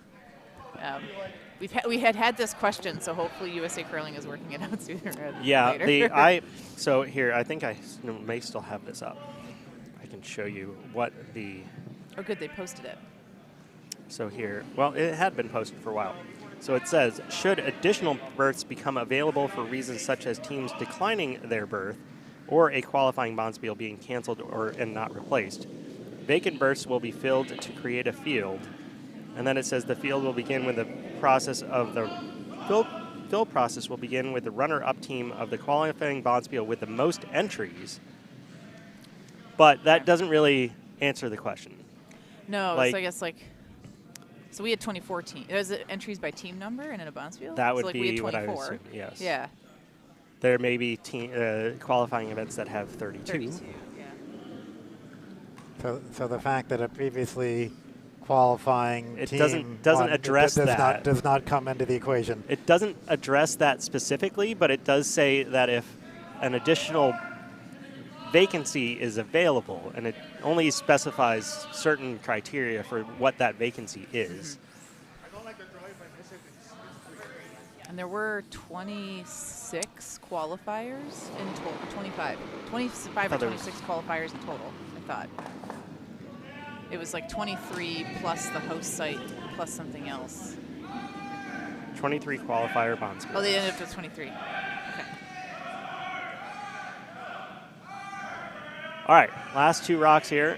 We had this question, so hopefully USA Curling is working it out sooner rather than Yeah, later. so here I think I may still have this up. I can show you what the. Oh, good, they posted it. So here, well, it had been posted for a while. So it says, should additional berths become available for reasons such as teams declining their berth or a qualifying bonspiel being canceled and not replaced, vacant berths will be filled to create a field. And then it says the field will begin with the process of the fill process will begin with the runner-up team of the qualifying bonspiel with the most entries. But that doesn't really answer the question. No, Like- so I guess so we had 2014. Is it entries by team number and in a bonspiel? That would so be we had what I 24. would assume, yes. Yeah. There may be qualifying events that have 32. 32. Yeah. So the fact that a previously qualifying It team doesn't address that. does not come into the equation. It doesn't address that specifically, but it does say that if an additional vacancy is available, and it only specifies certain criteria for what that vacancy is. And there were 26 qualifiers in total. 25 or 26 qualifiers in total, I thought. It was like 23 plus the host site plus something else. 23 qualifier bonds. Oh, they ended up with 23. Okay. All right, last 2 rocks here.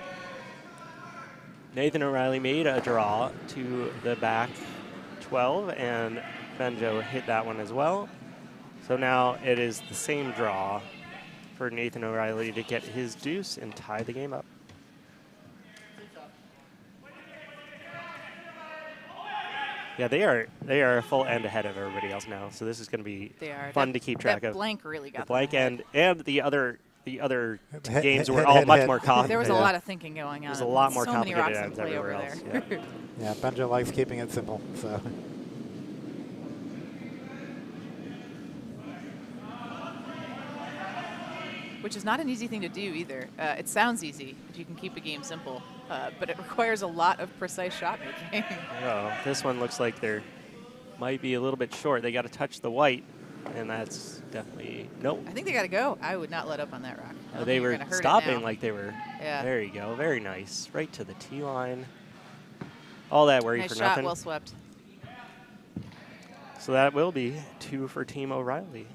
Nathan O'Reilly made a draw to the back 12, and Benjo hit that one as well. So now it is the same draw for Nathan O'Reilly to get his deuce and tie the game up. Yeah, they are a full end ahead of everybody else now, so this is going to be fun to keep track that of. Blank really got The blank them ahead. end and the other games were all much more complicated. There was a lot of thinking going on. There was a lot more so many complicated rocks in ends play over everywhere there. else. Yeah. Yeah, Benjo likes keeping it simple. So Which is not an easy thing to do either. It sounds easy if you can keep a game simple, but it requires a lot of precise shot making. Oh, this one looks like they're might be a little bit short. They got to touch the white. And that's definitely, nope. I think they got to go. I would not let up on that rock. I don't They think you're were gonna hurt it stopping now. like they were. Yeah. There you go. Very nice. Right to the tee line. All that worry Nice for shot, nothing. well swept. So that will be 2 for Team O'Reilly.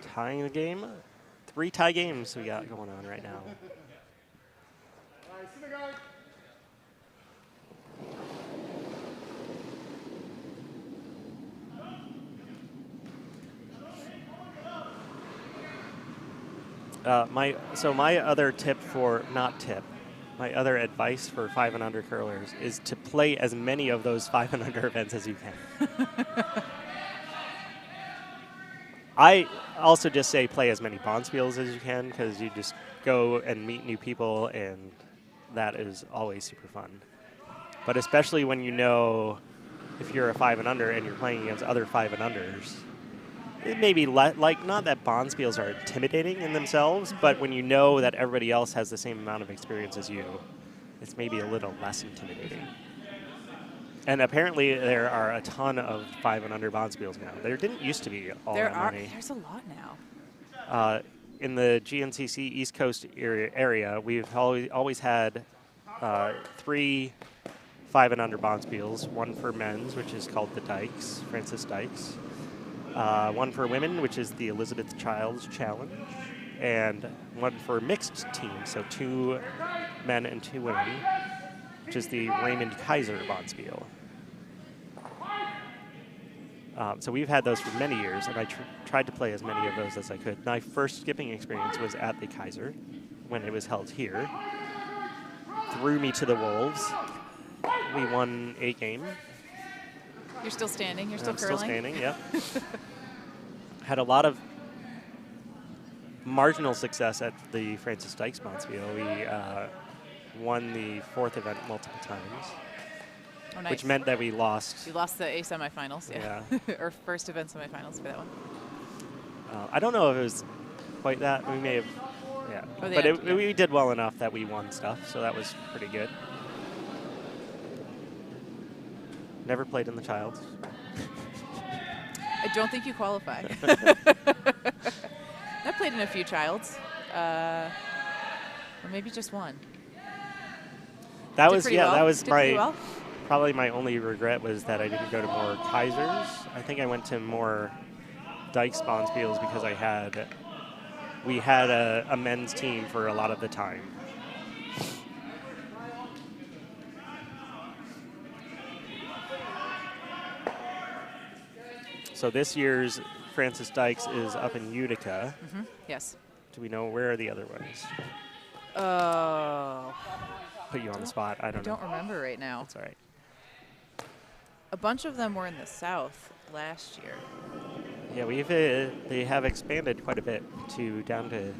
Tying the game. 3 tie games we got going on right now. My other tip for, not tip, my other advice for 5 and under curlers is to play as many of those 5 and under events as you can. I also just say play as many bonspiels as you can, because you just go and meet new people, and that is always super fun. But especially when you know if you're a 5 and under and you're playing against other 5 and unders, it may be like, not that bonspiels are intimidating in themselves, but when you know that everybody else has the same amount of experience as you, it's maybe a little less intimidating. And apparently there are a ton of 5 and under bonspiels now. There didn't used to be all that many. There's a lot now. In the GNCC East Coast area, we've always had 3 5 and under bonspiels, one for men's, which is called the Dykes, Francis Dykes, one for women, which is the Elizabeth Childs Challenge, and one for mixed teams, so 2 men and 2 women, which is the Raymond Kaiser bonspiel. So we've had those for many years, and I tried to play as many of those as I could. My first skipping experience was at the Kaiser when it was held here. Threw me to the wolves. We won 8 games. You're still standing. You're still I'm curling. still standing, yep. Had a lot of marginal success at the Francis Dykes bonspiel. We won the 4th event multiple times. Oh, nice. Which meant that we lost. You lost the A semifinals, yeah. Or first event semifinals for that one. I don't know if it was quite that. We may have, yeah. Oh, But we did well enough that we won stuff, so that was pretty good. Never played in the Childs. I don't think you qualify. I played in a few Childs, or maybe just one. That Did was pretty well. That was Did pretty well. probably my only regret was that I didn't go to more Kaisers. I think I went to more Dykes bonspiels because we had a men's team for a lot of the time. So this year's Francis Dykes is up in Utica. Mm-hmm. Yes. Do we know where are the other ones? Oh. Put you on the spot. I don't know. I don't remember right now. That's all right. A bunch of them were in the South last year. Yeah, they have expanded quite a bit down to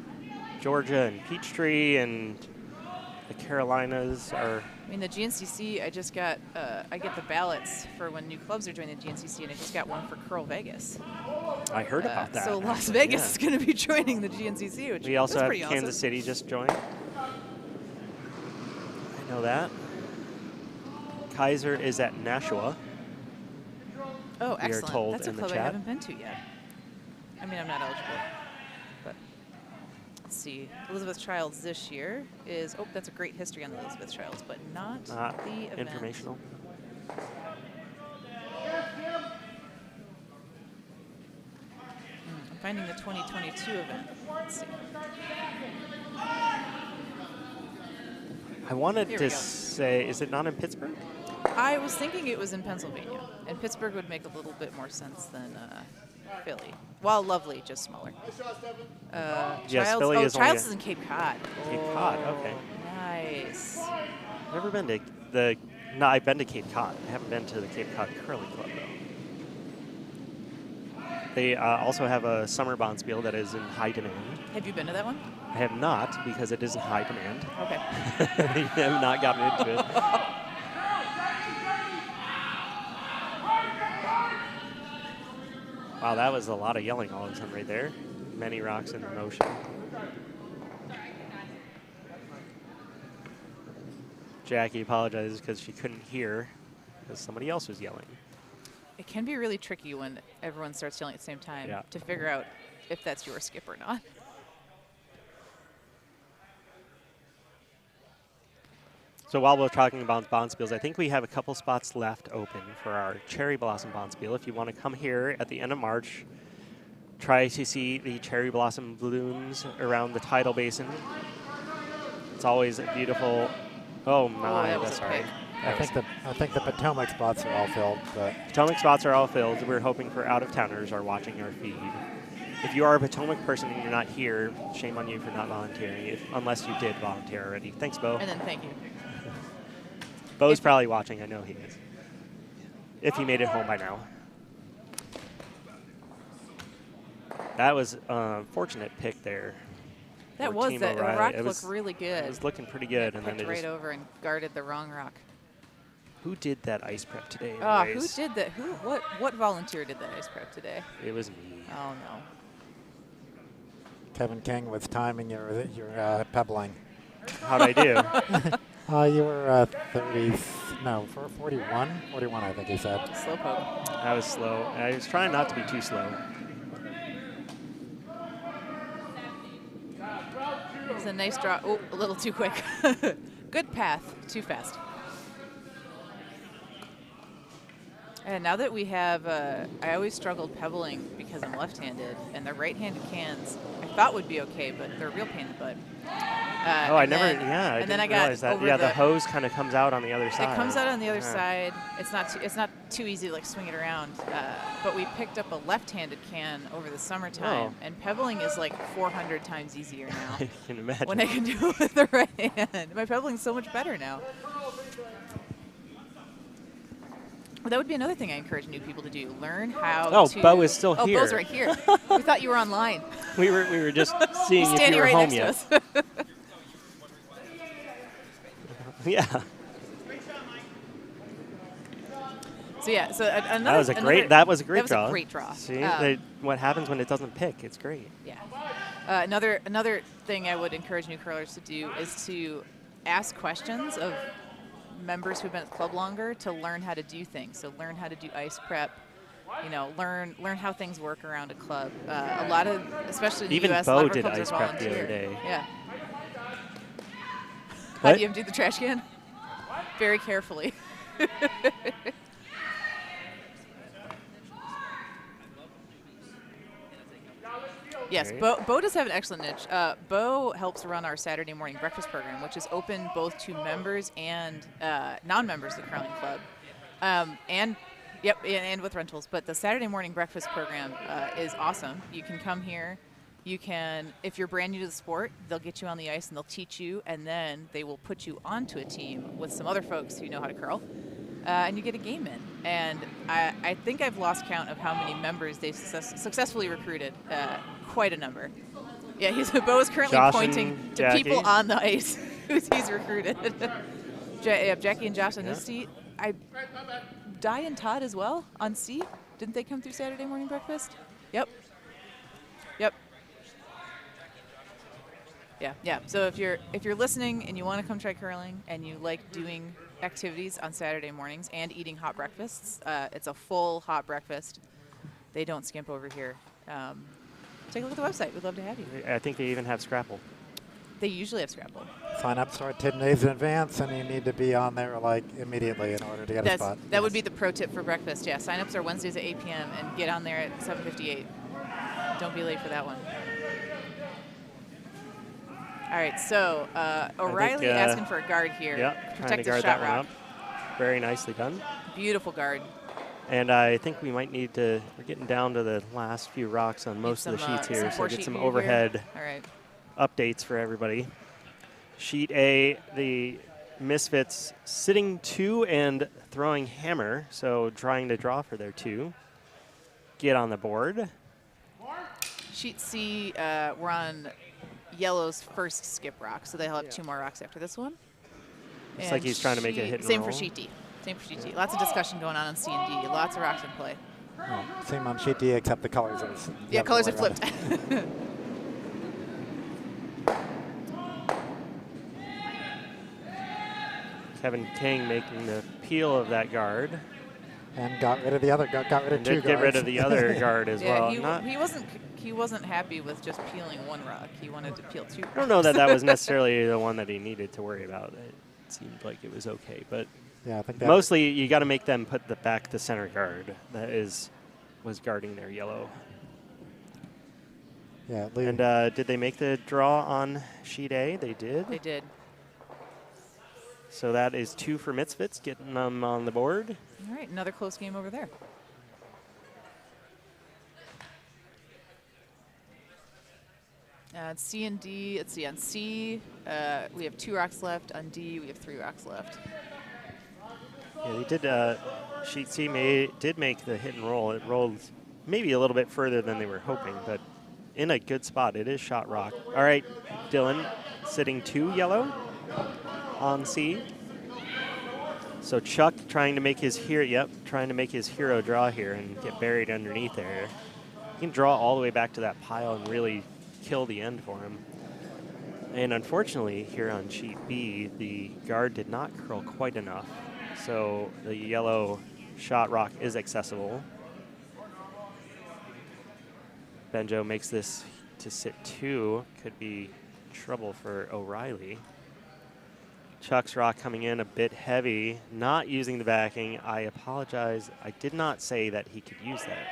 Georgia and Peachtree, and the Carolinas are. I mean, the GNCC, I get the ballots for when new clubs are joining the GNCC, and I just got one for Curl Vegas. I heard about that. So Las actually, Vegas yeah. is going to be joining the GNCC, which We also is have pretty Kansas awesome. City just joined. I know that. Kaiser is at Nashua. Oh, We are excellent. told That's a in the club I chat. haven't been to yet. I mean, I'm not eligible. But let's see. Elizabeth Childs this year is, that's a great history on the Elizabeth Childs, but not the event. Informational. I'm finding the 2022 event. Let's see. I wanted Here to we go. say, is it not in Pittsburgh? I was thinking it was in Pennsylvania, and Pittsburgh would make a little bit more sense than Philly. While lovely, just smaller. Yes, Childs, Philly is only Childs is in Cape Cod. Cape Cod, okay. Nice. Never been to no, I've been to Cape Cod. I haven't been to the Cape Cod Curling Club, though. They also have a summer bonspiel that is in high demand. Have you been to that one? I have not, because it is in high demand. Okay. I have not gotten into it. Wow, that was a lot of yelling all of a sudden right there. Many rocks in motion. Jackie apologizes because she couldn't hear because somebody else was yelling. It can be really tricky when everyone starts yelling at the same time Yeah. to figure out if that's your skip or not. So while we're talking about Bonspiels, I think we have a couple spots left open for our Cherry Blossom Bonspiel. If you want to come here at the end of March, try to see the cherry blossom blooms around the tidal basin. It's always a beautiful. Oh my, that was that's a all right. pick. I think the Potomac spots are all filled, but Potomac spots are all filled. We're hoping for out-of-towners are watching our feed. If you are a Potomac person and you're not here, shame on you for not volunteering, unless you did volunteer already. Thanks, Bo. And then thank you. Bo's probably watching. I know he is. If he made it home by now. That was a fortunate pick there. That for was Team that. The O'Reilly. rock It looked really good. It was looking pretty good. And then Picked it right just, over and guarded the wrong rock. who did that ice prep today? Oh, who anyways? did that? What volunteer did that ice prep today? It was me. Oh no. Kevin King was timing your pebbling. How'd I do? You were 41? 41, I think he said. Slowpoke. I was slow. I was trying not to be too slow. It was a nice draw. Oh, a little too quick. Good path. Too fast. And now that we have, I always struggled pebbling because I'm left-handed, and the right-handed cans I thought would be okay, but they're a real pain in the butt. I didn't realize that. over Yeah, the hose kind of comes out on the other side. It comes out on the other side. It's not too easy to like swing it around. But we picked up a left-handed can over the summertime, and pebbling is like 400 times easier now. I can imagine. When I can do it with the right hand. My pebbling's so much better now. Well, that would be another thing I encourage new people to do. Learn how to... Oh, Bo is still here. Oh, Bo's right here. We thought you were online. We were just seeing He's if you standing were right home next yet. to us. Yeah. So yeah, so another. That was a great draw. That was a great draw. See, what happens when it doesn't pick? It's great. Yeah. Another thing I would encourage new curlers to do is to ask questions of members who've been at the club longer to learn how to do things. So learn how to do ice prep. You know, learn how things work around a club. A lot of, especially in the Even U.S., Bo a lot of our did clubs ice are prep volunteer. the other day. Yeah. What? How do you empty the trash can? Very carefully. Yes, Bo does have an excellent niche. Bo helps run our Saturday morning breakfast program, which is open both to members and non-members of the curling club, and with rentals. But the Saturday morning breakfast program is awesome. You can come here. You can, if you're brand new to the sport, they'll get you on the ice and they'll teach you, and then they will put you onto a team with some other folks who know how to curl, and you get a game in. And I think I've lost count of how many members they've successfully recruited. Quite a number. Yeah, Bo is currently Josh pointing to Jackie. people on the ice who's he's recruited. Jackie and Josh on this seat. Di and Todd as well on C. Didn't they come through Saturday morning breakfast? Yep. Yeah. So if you're listening and you want to come try curling and you like doing activities on Saturday mornings and eating hot breakfasts, it's a full hot breakfast. They don't skimp over here. Take a look at the website. We'd love to have you. I think they even have Scrapple. They usually have Scrapple. Sign-ups are 10 days in advance, and you need to be on there like immediately in order to get a spot. That would be the pro tip for breakfast. Yeah, sign-ups are Wednesdays at 8 p.m. and get on there at 7:58. Don't be late for that one. All right, so O'Reilly asking for a guard here. Yep, trying to Protect guard his that shot one rock. up. Very nicely done. Beautiful guard. And I think we might need to, we're getting down to the last few rocks on most of the sheets here, so get some overhead updates for everybody. Sheet A, the Misfits sitting 2 and throwing hammer, so trying to draw for their 2. Get on the board. Sheet C, we're on Yellow's first skip rock, so they'll have 2 more rocks after this one. Looks like he's trying to make it hit and Same roll. for Sheet D. Same for Sheet D. Lots of discussion going on C and D. Lots of rocks in play. Oh, same on sheet D, except the colors are. Yeah, colors are flipped. Kevin King making the peel of that guard. And got rid of the other, got rid of And two did guards. get rid of the other guard as well. He wasn't happy with just peeling one rock. He wanted to peel two. I don't know that that was necessarily the one that he needed to worry about. It seemed like it was okay, but yeah, I think that mostly you got to make them put the center guard that was guarding their yellow. Yeah. And did they make the draw on sheet A? They did. They did. So that is 2 for Misfits, getting them on the board. All right, another close game over there. C and D, let's see, on C, we have 2 rocks left. On D, we have 3 rocks left. Yeah, they did, sheet C did make the hit and roll. It rolled maybe a little bit further than they were hoping, but in a good spot. It is shot rock. All right, Dylan sitting 2 yellow on C. So Chuck trying to make his hero draw here and get buried underneath there. He can draw all the way back to that pile and really kill the end for him. And unfortunately, here on sheet B, the guard did not curl quite enough. So the yellow shot rock is accessible. Benjo makes this to sit 2. Could be trouble for O'Reilly. Chuck's rock coming in a bit heavy, not using the backing. I apologize. I did not say that he could use that.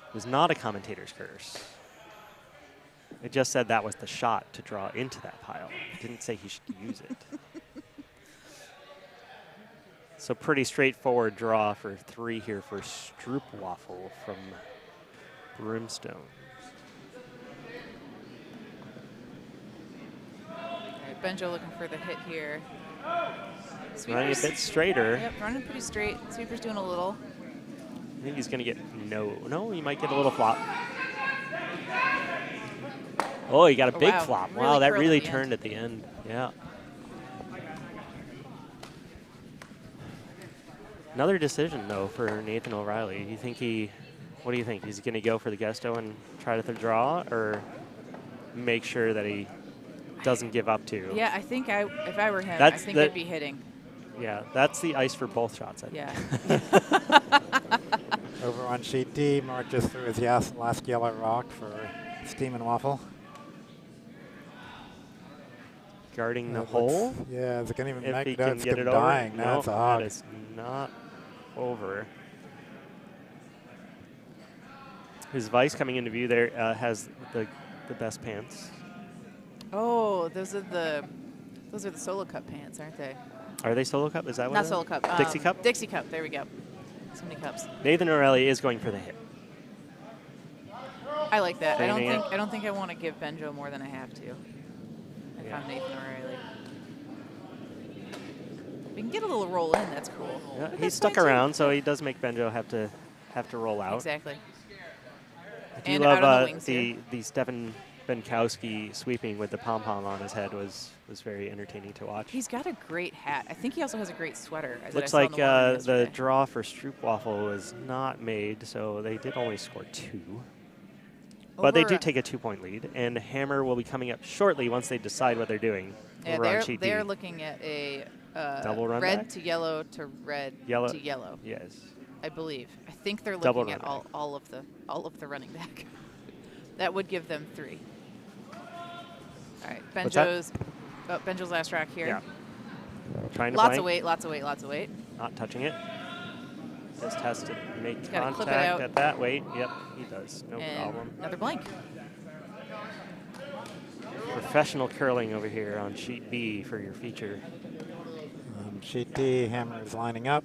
It was not a commentator's curse. It just said that was the shot to draw into that pile. It didn't say he should use it. So pretty straightforward draw for 3 here for Stroopwafel from Broomstone. Benjo looking for the hit here. Running a bit straighter. Yep, running pretty straight. Sweeper's doing a little. I think he's going to get no, he might get a little flop. Oh, he got a big wow. flop. Really Wow, that curled really at the turned end. at the end. Yeah. Another decision, though, for Nathan O'Reilly. What do you think? Is he going to go for the gusto and try to draw, or make sure that he doesn't give up to? Yeah, I think if I were him, I think I'd be hitting. Yeah, that's the ice for both shots, I think. Yeah. over on sheet D, marches through his last yellow rock for Stiemmenwafle. Guarding the hole. Yeah, is it going to even If make he it? can It's get it dying. over. That's a hog. That is not over. His vice coming into view there has the best pants. Oh, those are the Solo Cup pants, aren't they? Are they Solo Cup? Is that what Not it is? Solo Cup. Dixie Cup? Dixie Cup. There we go. So many cups. Nathan O'Reilly is going for the hit. I like that. I Feigning don't think I want to give Benjo more than I have to. If I'm Nathan O'Reilly. We can get a little roll in. That's cool. Yeah, But he's that's stuck fine, too. around, so he does make Benjo have to roll out. Exactly. I do And love out on the wings here. the Stefan Benkowski sweeping with the pom-pom on his head was very entertaining to watch. He's got a great hat. I think he also has a great sweater. that I Looks saw in like the warm-up the yesterday. draw for Stroopwafel was not made, so they did only score 2. But they do take a 2-point lead, and Hammer will be coming up shortly once they decide what they're doing. Yeah, over on sheet D. they're looking at a Double run red back? to yellow to red Yellow. to yellow. Yes. I believe. I think they're Double looking at run back. all of the running back. That would give them 3. All right, What's that? Benjo's last rack here. Yeah. Trying to Lots blank, of weight, lots of weight, lots of weight. not touching it. Just has to make gotta clip it contact out. at that weight. Yep, he does. No And problem. another blank. Professional curling over here on sheet B for your feature. On sheet D, Hammer is lining up.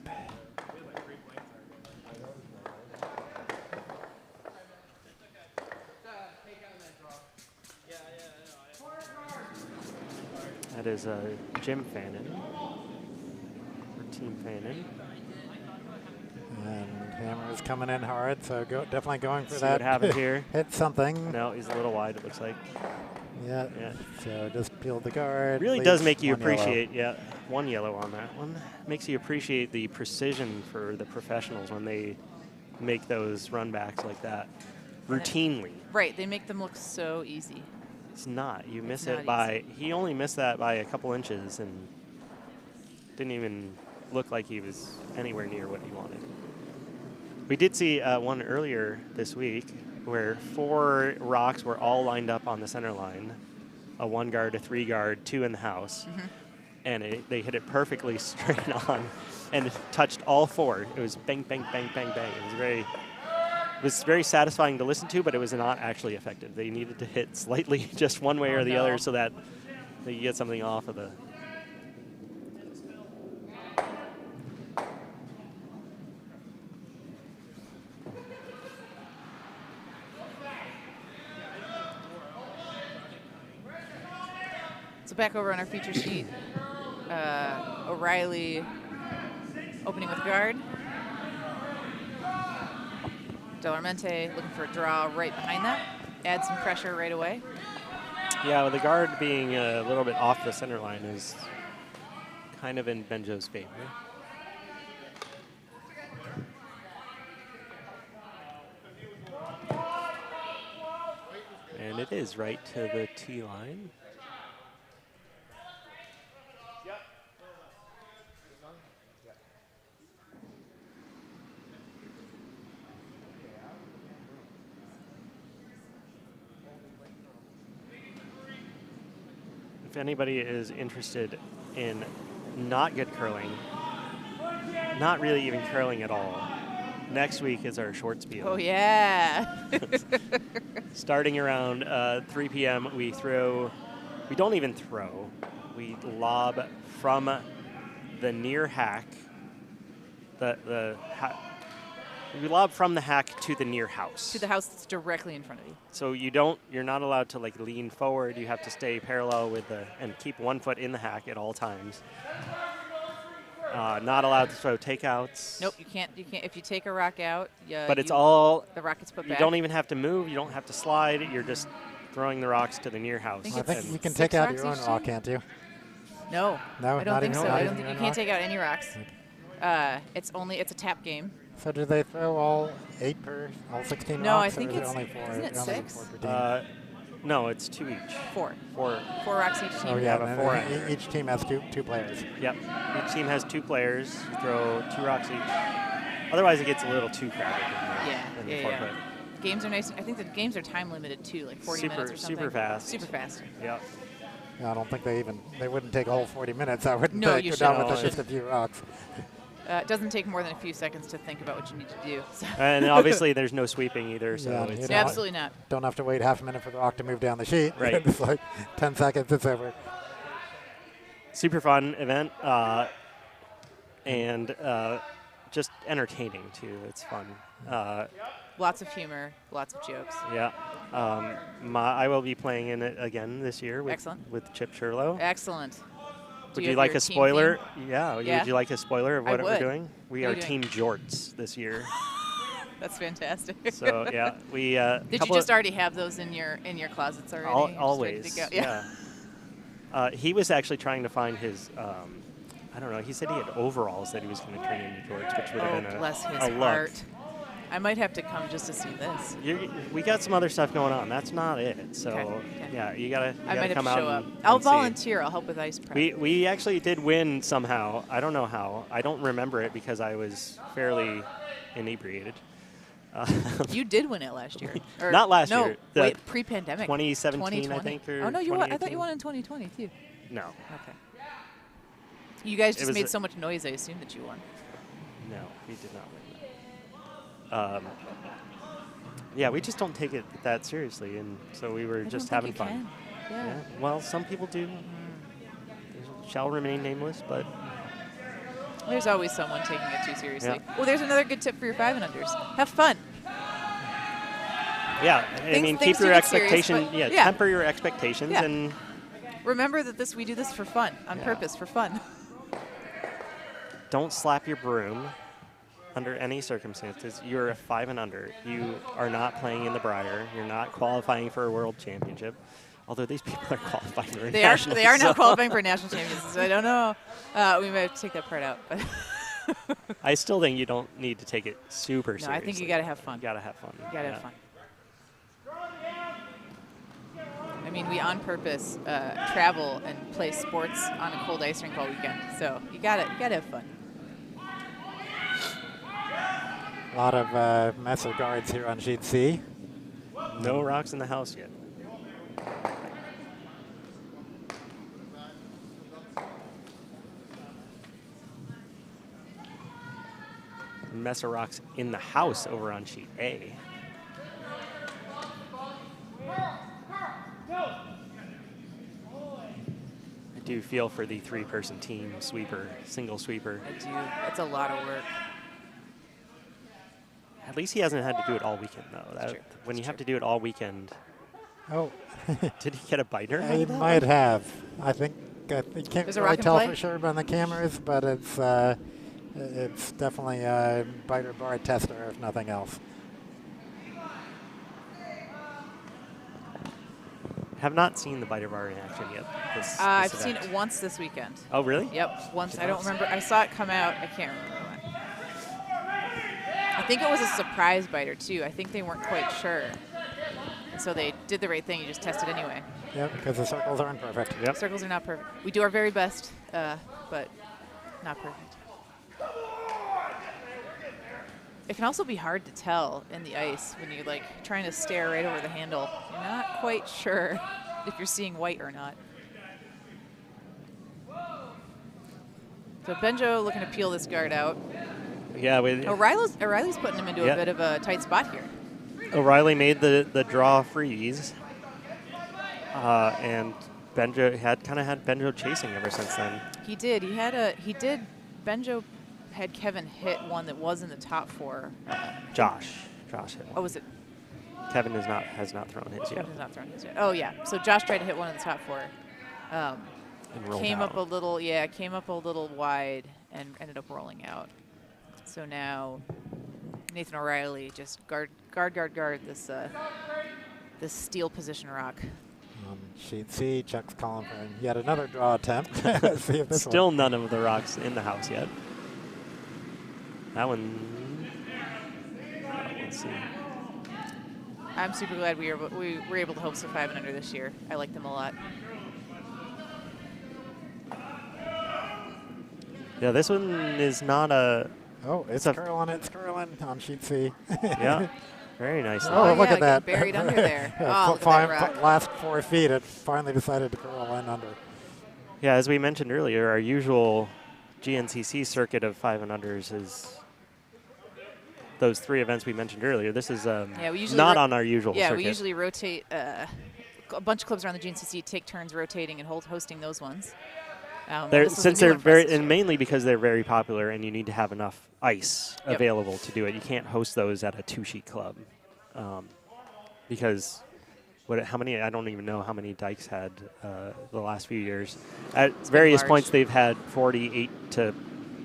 That is Jim Fannon, or Team Fannon. And Hammer is coming in hard, so definitely going for See that. what happens here. Hit something. No, he's a little wide, it looks like. Yeah. Yeah. So just peel the guard. Really leaves does make you 1 yellow. appreciate, yeah, 1 yellow on that one. Makes you appreciate the precision for the professionals when they make those run backs like that routinely. Right, they make them look so easy. It's not. You miss not it by, he only missed that by a couple inches, and didn't even look like he was anywhere near what he wanted. We did see one earlier this week where 4 rocks were all lined up on the center line, a 1 guard, a 3 guard, 2 in the house, and they hit it perfectly straight on and it touched all 4. It was bang, bang, bang, bang, bang. It was very satisfying to listen to, but it was not actually effective. They needed to hit slightly just one way or the other so that they could get something off of the... So back over on our feature sheet, O'Reilly opening with guard. Delarmente looking for a draw right behind that. Add some pressure right away. Yeah, well, the guard being a little bit off the center line is kind of in Benjo's favor. And it is right to the tee line. If anybody is interested in not good curling, not really even curling at all, next week is our short spiel. Oh, yeah. Starting around 3 p.m., we don't even throw, we lob from the near hack, we lob from the hack to the near house. To the house that's directly in front of you. So you're not allowed to like lean forward. You have to stay parallel with and keep 1 foot in the hack at all times. Not allowed to throw takeouts. Nope, you can't. If you take a rock out, but it's all the rock gets put you back. You don't even have to move. You don't have to slide. You're just throwing the rocks to the near house. I think you can take out your own rock, can't you? No, no, I don't think so. I don't think you can't take out any rocks. It's a tap game. So do they throw all 8 per, all 16 rocks? No, I think it's only 4. Isn't it 6? No, it's 2 each. 4. 4 rocks each team. Oh yeah, have a 4. Each team has two players. Yep, each team has 2 players. You throw 2 rocks each. Otherwise, it gets a little too crowded. In the forefoot. Games are nice. I think the games are time limited too, like 40 minutes or something. Super fast. Super fast. Yep. Yeah, I don't think they wouldn't take a whole 40 minutes. I wouldn't No, take you it down shouldn't. with just a few rocks. It doesn't take more than a few seconds to think about what you need to do. So. And obviously, there's no sweeping either. So Yeah, it's absolutely not. Don't have to wait half a minute for the rock to move down the sheet. Right. It's like 10 seconds, it's over. Super fun event, and just entertaining too. It's fun. Lots of humor, lots of jokes. Yeah. I will be playing in it again this year with Chip Sherlow. Excellent. Would you like a spoiler? Yeah. Would you like a spoiler of what we're doing? We are Team Jorts this year. That's fantastic. So yeah, we. Did you just already have those in your closets already? Always. Yeah. He was actually trying to find his. I don't know. He said he had overalls that he was going to turn into Jorts, which would have been bless his a heart. look. I might have to come just to see this. We got some other stuff going on. That's not it. So okay. yeah, you gotta I might come have to show out. up. I'll volunteer. I'll help with ice prep. We actually did win somehow. I don't know how. I don't remember it because I was fairly inebriated. You did win it last year. Or not last year. No, wait, pre-pandemic. 2017, I think. Or oh no, you won. I thought you won in 2020 too. No. Okay. You guys just made so much noise. I assumed that you won. No, we did not win. Yeah, we just don't take it that seriously, and so we were just having fun. Yeah. Well, some people do. They shall remain nameless, but there's always someone taking it too seriously. Yeah. Well, there's another good tip for your 5 and unders. Have fun. Yeah, I mean, keep your expectations. Temper your expectations, and remember that we do this for fun, on purpose, for fun. Don't slap your broom. Under any circumstances, you're a 5 and under. You are not playing in the Briar. You're not qualifying for a world championship. Although these people are qualifying for a national. They are now qualifying for a national championship. So I don't know. We might have to take that part out. But I still think you don't need to take it super seriously. No, I think you got to have fun. You got to have fun. You got to have fun. I mean, mean, we on purpose travel and play sports on a cold ice rink all weekend. So you gotta have fun. A lot of Messer guards here on sheet C. No rocks in the house yet. Messer rocks in the house over on sheet A. I do feel for the 3-person team sweeper, single sweeper. I do. It's a lot of work. At least he hasn't had to do it all weekend, though. That's true. When That's you have true. to do it all weekend, Oh, did he get a biter? he might have. I think you can't There's a really rock in tell play? for sure on the cameras, but it's definitely a biter bar tester, if nothing else. Have not seen the biter bar in action yet. This I've event. seen it once this weekend. Oh, really? Yep, once. I don't remember. I saw it come out. I can't remember when. I think it was a surprise biter, too. I think they weren't quite sure. And so they did the right thing. You just tested anyway. Yep, because the circles aren't perfect. Yep. Circles are not perfect. We do our very best, but not perfect. It can also be hard to tell in the ice when you're like trying to stare right over the handle. You're not quite sure if you're seeing white or not. So Benjo looking to peel this guard out. Yeah, O'Reilly's putting him into a bit of a tight spot here. O'Reilly made the draw freeze, and Benjo had Benjo chasing ever since then. He did. Benjo had Kevin hit one that was in the top 4. Josh hit one. Oh, was it? Kevin has not thrown his yet. Kevin has not thrown his yet. Oh yeah. So Josh tried to hit one in the top 4. And rolled Came up out. a little wide and ended up rolling out. So now Nathan O'Reilly just guard this this steel position rock. Sheet C, Chuck's calling for yet another draw attempt. See if this Still one. none of the rocks in the house yet. That one. Let's see. I'm super glad we were able to host a 5 and under this year. I like them a lot. Yeah, this one is not a. Oh, it's curling on sheet C. Yeah, very nice. Oh, look yeah, at that. buried under there. Oh, look at that rock. Last 4 feet, it finally decided to curl in under. Yeah, as we mentioned earlier, our usual GNCC circuit of 5 and unders is those 3 events we mentioned earlier. This is we usually not on our usual circuit. Yeah, we usually rotate. A bunch of clubs around the GNCC take turns rotating and hosting those ones. Since they're very, and mainly because they're very popular, and you need to have enough ice available to do it. You can't host those at a 2-sheet club, because how many? I don't even know how many Dykes had the last few years. At various points, they've had 48 to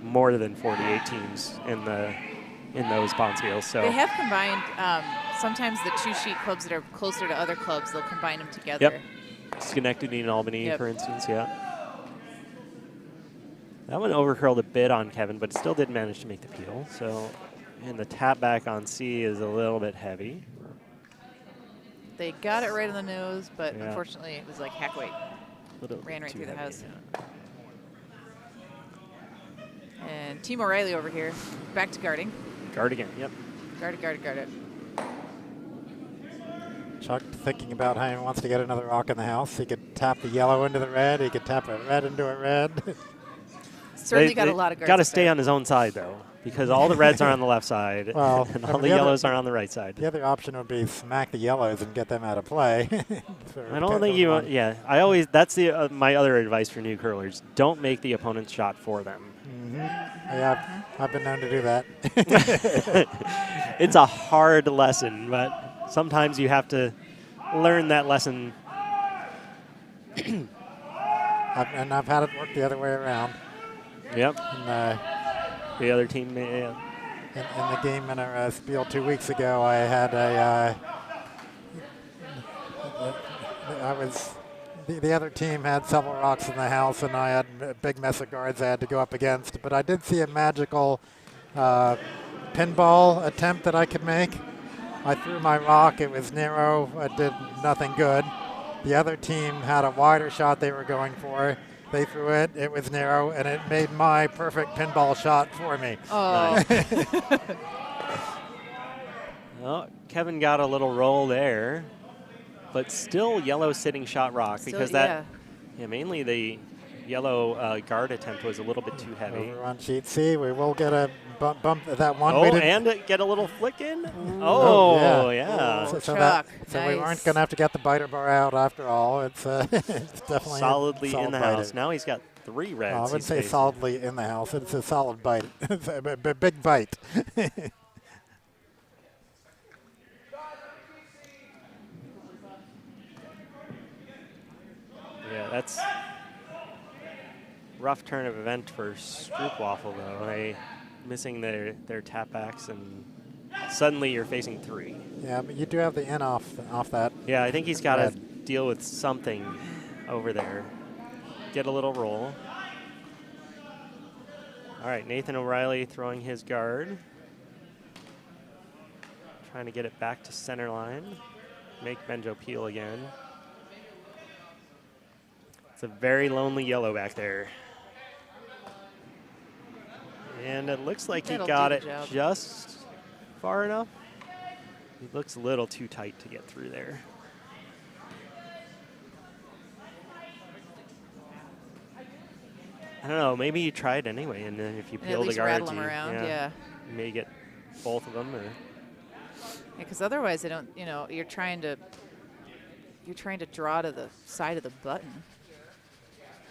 more than 48 teams in those bonspiels. So they have combined. Sometimes the 2-sheet clubs that are closer to other clubs, they'll combine them together. Yep. Schenectady and Albany, for instance. Yeah. That one overcurled a bit on Kevin, but still did manage to make the peel. So, and the tap back on C is a little bit heavy. They got it right on the nose, but unfortunately it was like hack weight. Ran right through the house. Yeah. And Team O'Reilly over here, back to guarding. Guard again, yep. Guard it. Chuck thinking about how he wants to get another rock in the house. He could tap the yellow into the red. He could tap a red into a red. Certainly got a lot of guards. Got to stay on his own side, though, because all the reds are on the left side, and all the yellows are on the right side. The other option would be smack the yellows and get them out of play. I don't think you want, I always, that's my other advice for new curlers. Don't make the opponent's shot for them. Mm-hmm. Yeah, I've been known to do that. It's a hard lesson, but sometimes you have to learn that lesson. And I've had it work the other way around. Yep. The other team, in the game in our Spiel 2 weeks ago, I had the other team had several rocks in the house, and I had a big mess of guards I had to go up against. But I did see a magical pinball attempt that I could make. I threw my rock. It was narrow. I did nothing good. the other team had a wider shot they were going for. They threw it. It was narrow, and it made my perfect pinball shot for me. Oh. Well, Kevin got a little roll there, but still yellow sitting shot rock because that, mainly the yellow guard attempt was a little bit too heavy. Over on sheet C, we will get a bump that one. Oh, and get a little flick in. Oh, yeah. So nice. we weren't going to have to get the biter bar out after all. It's, it's definitely solidly solid in the biter. house. Now he's got 3 reds. I wouldn't say solidly in the house. It's a solid bite. It's a big bite. Yeah, that's rough turn of event for Stroopwafel, though. They missing their tap backs, and suddenly you're facing 3. Yeah, but you do have the in off that. Yeah, I think he's got to deal with something over there. Get a little roll. All right, Nathan O'Reilly throwing his guard. Trying to get it back to center line. Make Benjo peel again. It's a very lonely yellow back there. And it looks like he got it just far enough. He looks a little too tight to get through there. I don't know, maybe you try it anyway, and then if you peel the guards, rattle them around, yeah. You may get both of them. Or because otherwise they don't, you're trying to draw to the side of the button.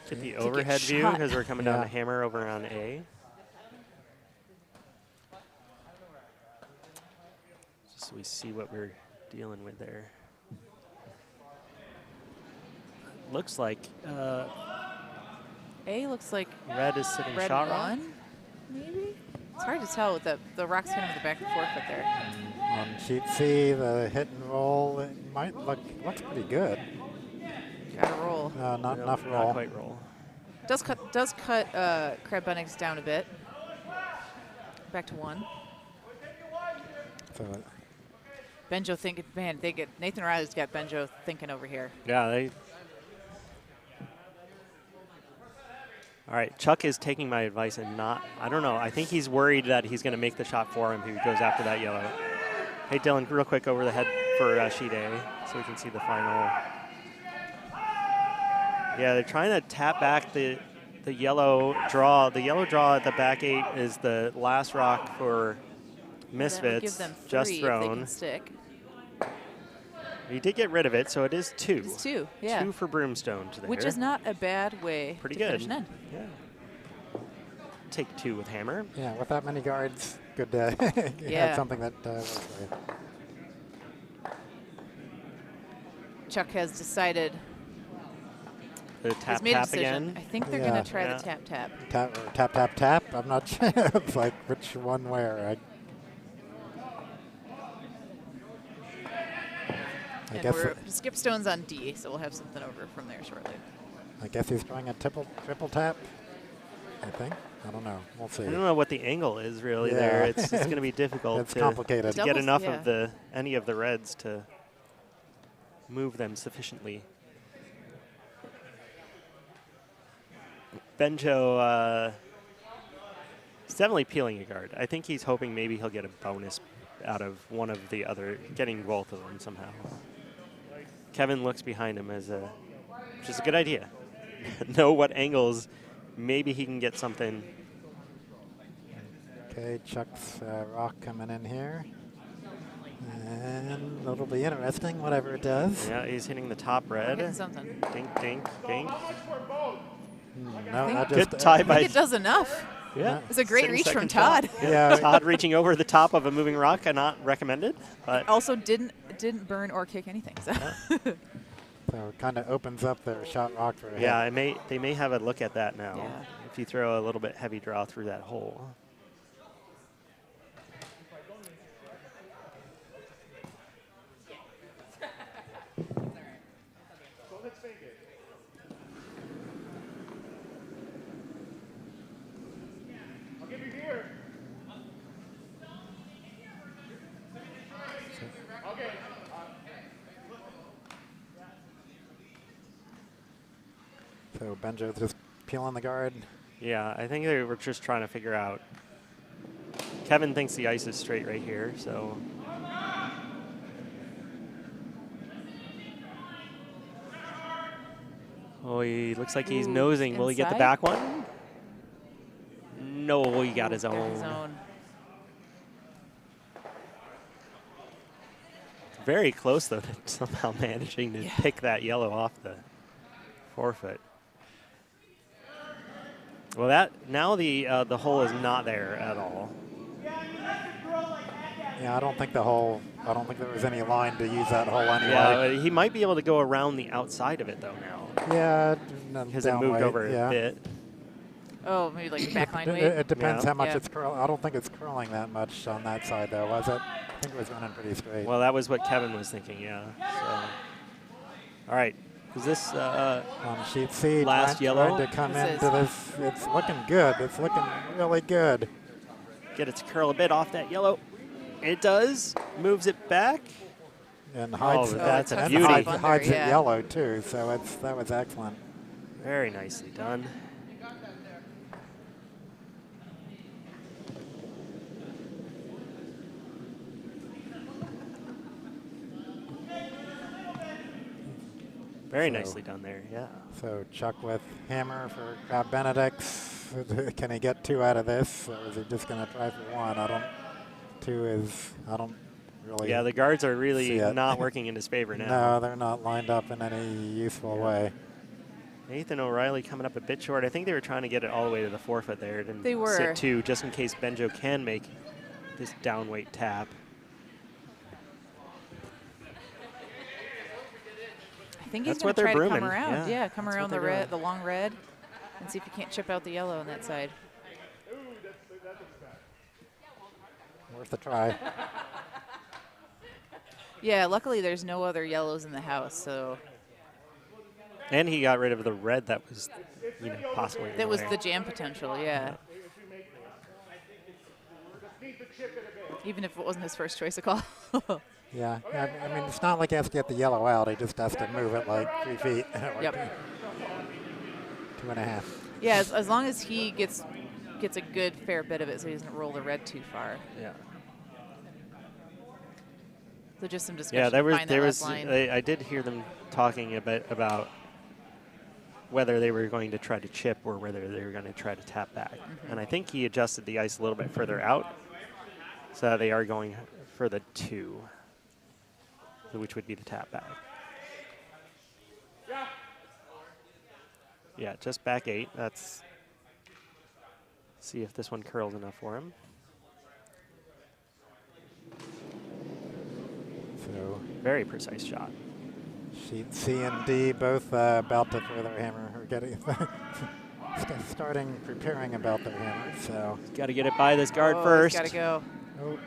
Get the overhead view because we're coming down to hammer over on A. Just so we see what we're dealing with there. Looks like A looks like red is sitting red shot rock. 1, maybe? It's hard to tell with the rock's kind of the back and forth up there. On sheet C, the hit and roll, it might looks pretty good. Got to roll. No, not enough roll. Not quite roll. Does cut Crab Benedicts down a bit. Back to 1. So, Benjo thinking, man, Nathan Riley's got Benjo thinking over here. Yeah, they. All right, Chuck is taking my advice and not, I don't know, I think he's worried that he's going to make the shot for him who goes after that yellow. Hey, Dylan, real quick over the head for sheet A so we can see the final. Yeah, they're trying to tap back the yellow draw. The yellow draw at the back 8 is the last rock for Misfits, give them 3 just thrown. If they can stick. He did get rid of it, so it is 2. It's 2, yeah. 2 for Broomstone'd there. Which is not a bad way Pretty to good. finish an end. Yeah. Take 2 with hammer. yeah, with that many guards, good to have something that works for you. Chuck has decided. The tap made a tap decision. again. I think they're going to try the tap tap. Tap. I'm not sure. It's like which one where. I guess Skipstone's on D, so we'll have something over from there shortly. I guess he's throwing a triple tap. I think. I don't know. We'll see. I don't know what the angle is really there. It's going to be difficult it's complicated. to get enough of any of the reds to move them sufficiently. Benjo is definitely peeling a guard. I think he's hoping maybe he'll get a bonus out of one of the other, getting both of them somehow. Kevin looks behind him which is a good idea. Know what angles maybe he can get something. Okay, Chuck's rock coming in here. And it'll be interesting, whatever it does. Yeah, he's hitting the top red. Getting something. Dink, dink, dink. No, Good tie by. I think it does enough. Yeah, It's a great reach from Todd. Todd. Yeah. Todd reaching over the top of a moving rock, not recommended. But Also didn't burn or kick anything. So. So it kind of opens up their shot rock for a yeah, hit. they may have a look at that now. Yeah. If you throw a little bit heavy draw through that hole. So Benjo's just peeling the guard. Yeah, I think they were just trying to figure out. Kevin thinks the ice is straight right here, so. Oh, he looks like he's nosing. Will he get the back one? No, he got his own. Very close, though, to somehow managing to pick that yellow off the forefoot. Well, that now the hole is not there at all. Yeah, I don't think there was any line to use that hole anyway. Yeah, he might be able to go around the outside of it though now. Yeah, because it moved over a bit. Oh, maybe like backline weight. It depends how much it's curling. I don't think it's curling that much on that side though, was it? I think it was running pretty straight. Well, that was what Kevin was thinking. Yeah. So, all right. Is this on sheet C, last yellow trying to come into this? It's looking good. It's looking really good. Get its curl a bit off that yellow. It does. Moves it back. And hides, that's a beauty. Hides it yellow too. So that was excellent. Very nicely done. Very nicely done there, yeah. So Chuck with hammer for Benedicts. Can he get 2 out of this, or is he just going to try for 1? I don't really. Yeah, the guards are really not working in his favor now. No, they're not lined up in any useful way. Nathan O'Reilly coming up a bit short. I think they were trying to get it all the way to the forefoot there. And they were. Sit 2 just in case Benjo can make this downweight tap. I think he's going to try to come around. Yeah, come around the long red and see if he can't chip out the yellow on that side. Worth a try. Yeah, luckily there's no other yellows in the house, so. And he got rid of the red that was, possibly. That was the jam potential, yeah. Even if it wasn't his first choice of call. Yeah, I mean, it's not like he has to get the yellow out. He just has to move it like 3 feet. Yep. 2.5. Yeah, as long as he gets a good fair bit of it so he doesn't roll the red too far. Yeah. So just some discussion. Yeah, there was I did hear them talking a bit about whether they were going to try to chip or whether they were going to try to tap back. And I think he adjusted the ice a little bit further out, so they are going for the 2. Which would be the tap back. Yeah, just back 8. Let's see if this one curls enough for him. So very precise shot. Sheet C and D both about to throw their hammer, or getting preparing about their hammer. So got to get it by this guard first. Got to go. Oh.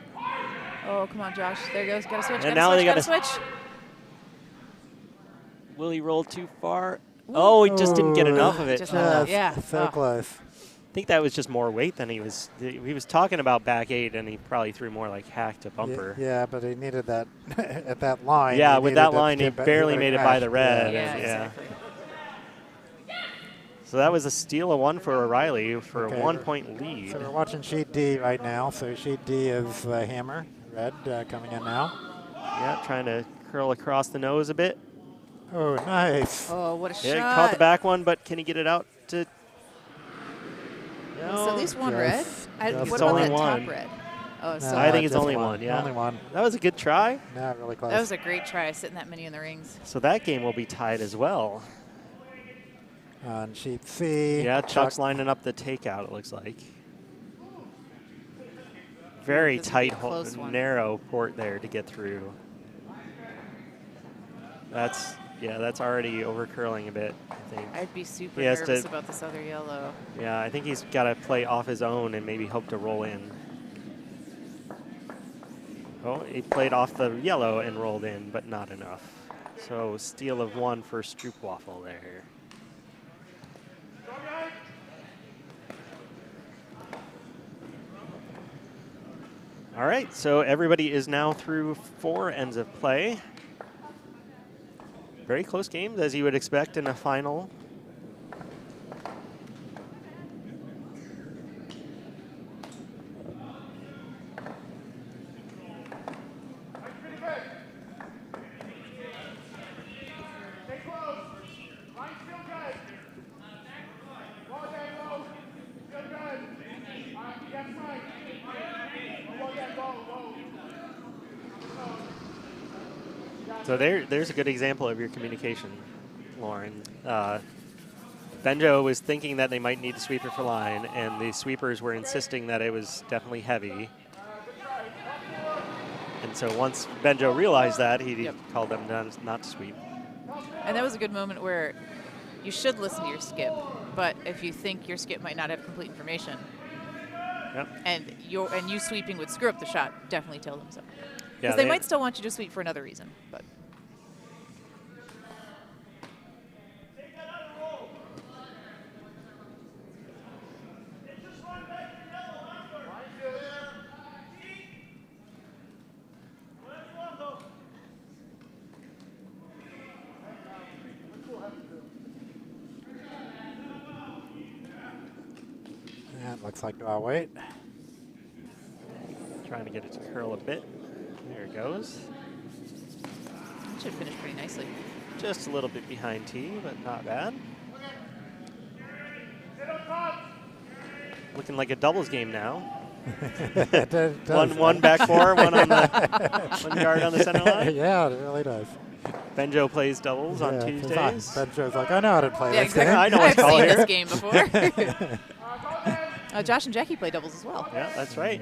Oh, come on, Josh. There goes. Got to switch. And now they got to switch. Will he roll too far? Ooh. Oh, he just didn't get enough of it. Yeah. So close. I think that was just more weight than he was. He was talking about back 8, and he probably threw more like hack to bumper. Yeah, but he needed that at that line. Yeah, with that line, he barely made it by the red. Yeah, exactly. So that was a steal of 1 for O'Reilly for a 1-point lead. So we're watching sheet D right now. So sheet D is the hammer. Red coming in now. Yeah, trying to curl across the nose a bit. Oh, nice. Oh, what a shot. Yeah, caught the back one, but can he get it out to... No. It's at least 1 red. What about that 1. top red? Oh, no, I think it's only 1, yeah. Only 1. That was a good try. Yeah, really close. That was a great try, sitting that many in the rings. So that game will be tied as well. On sheet C. Yeah, Chuck's lining up the takeout, it looks like. Very tight, narrow port there to get through. That's already over curling a bit, I think. I'd be super nervous about this other yellow. Yeah, I think he's got to play off his own and maybe hope to roll in. Oh, he played off the yellow and rolled in, but not enough. So steal of 1 for Stroopwafel there. All right, so everybody is now through 4 ends of play. Very close games, as you would expect in a final. So there's a good example of your communication, Lauren. Benjo was thinking that they might need a sweeper for line, and the sweepers were insisting that it was definitely heavy. And so once Benjo realized that, he called them not to sweep. And that was a good moment where you should listen to your skip, but if you think your skip might not have complete information, and you sweeping would screw up the shot, definitely tell them so. Because they might still want you to sweep for another reason, but. Looks like draw weight. Trying to get it to curl a bit. There it goes. It should finish pretty nicely. Just a little bit behind tee, but not bad. Looking like a doubles game now. one back four, one on the one guard on the center line. Yeah, it really does. Benjo plays doubles on Tuesdays. Benjo's like, I know how to play this exactly. game. I know I've what's seen here. this game before. Josh and Jackie play doubles as well. Yeah, that's right.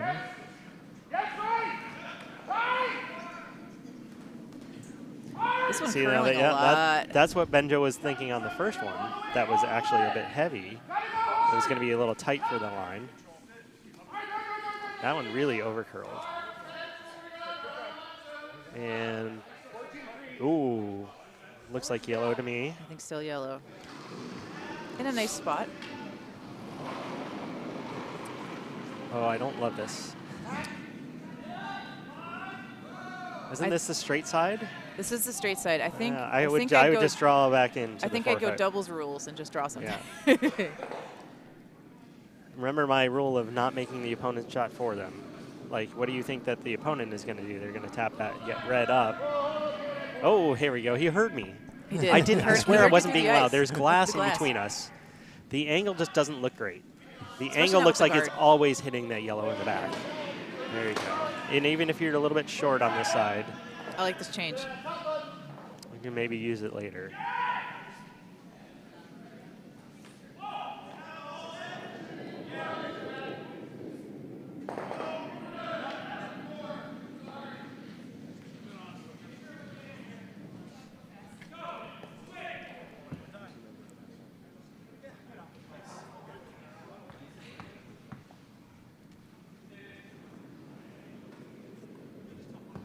This one's See, curling a lot. that's what Benjo was thinking on the first one. That was actually a bit heavy. It was going to be a little tight for the line. That one really overcurled. And, ooh, looks like yellow to me. I think still yellow. In a nice spot. Oh, I don't love this. Isn't this the straight side? This is the straight side. I think. I would just draw back in. I think I'd go doubles rules and just draw something. Yeah. Remember my rule of not making the opponent's shot for them. Like, what do you think that the opponent is going to do? They're going to tap that, get red up. Oh, here we go. He heard me. He did. I swear I wasn't being loud. Ice. There's glass The in between us. The angle just doesn't look great. The Especially angle not looks with like the it's always hitting that yellow in the back. There you go. And even if you're a little bit short on this side, I like this change. we can maybe use it later.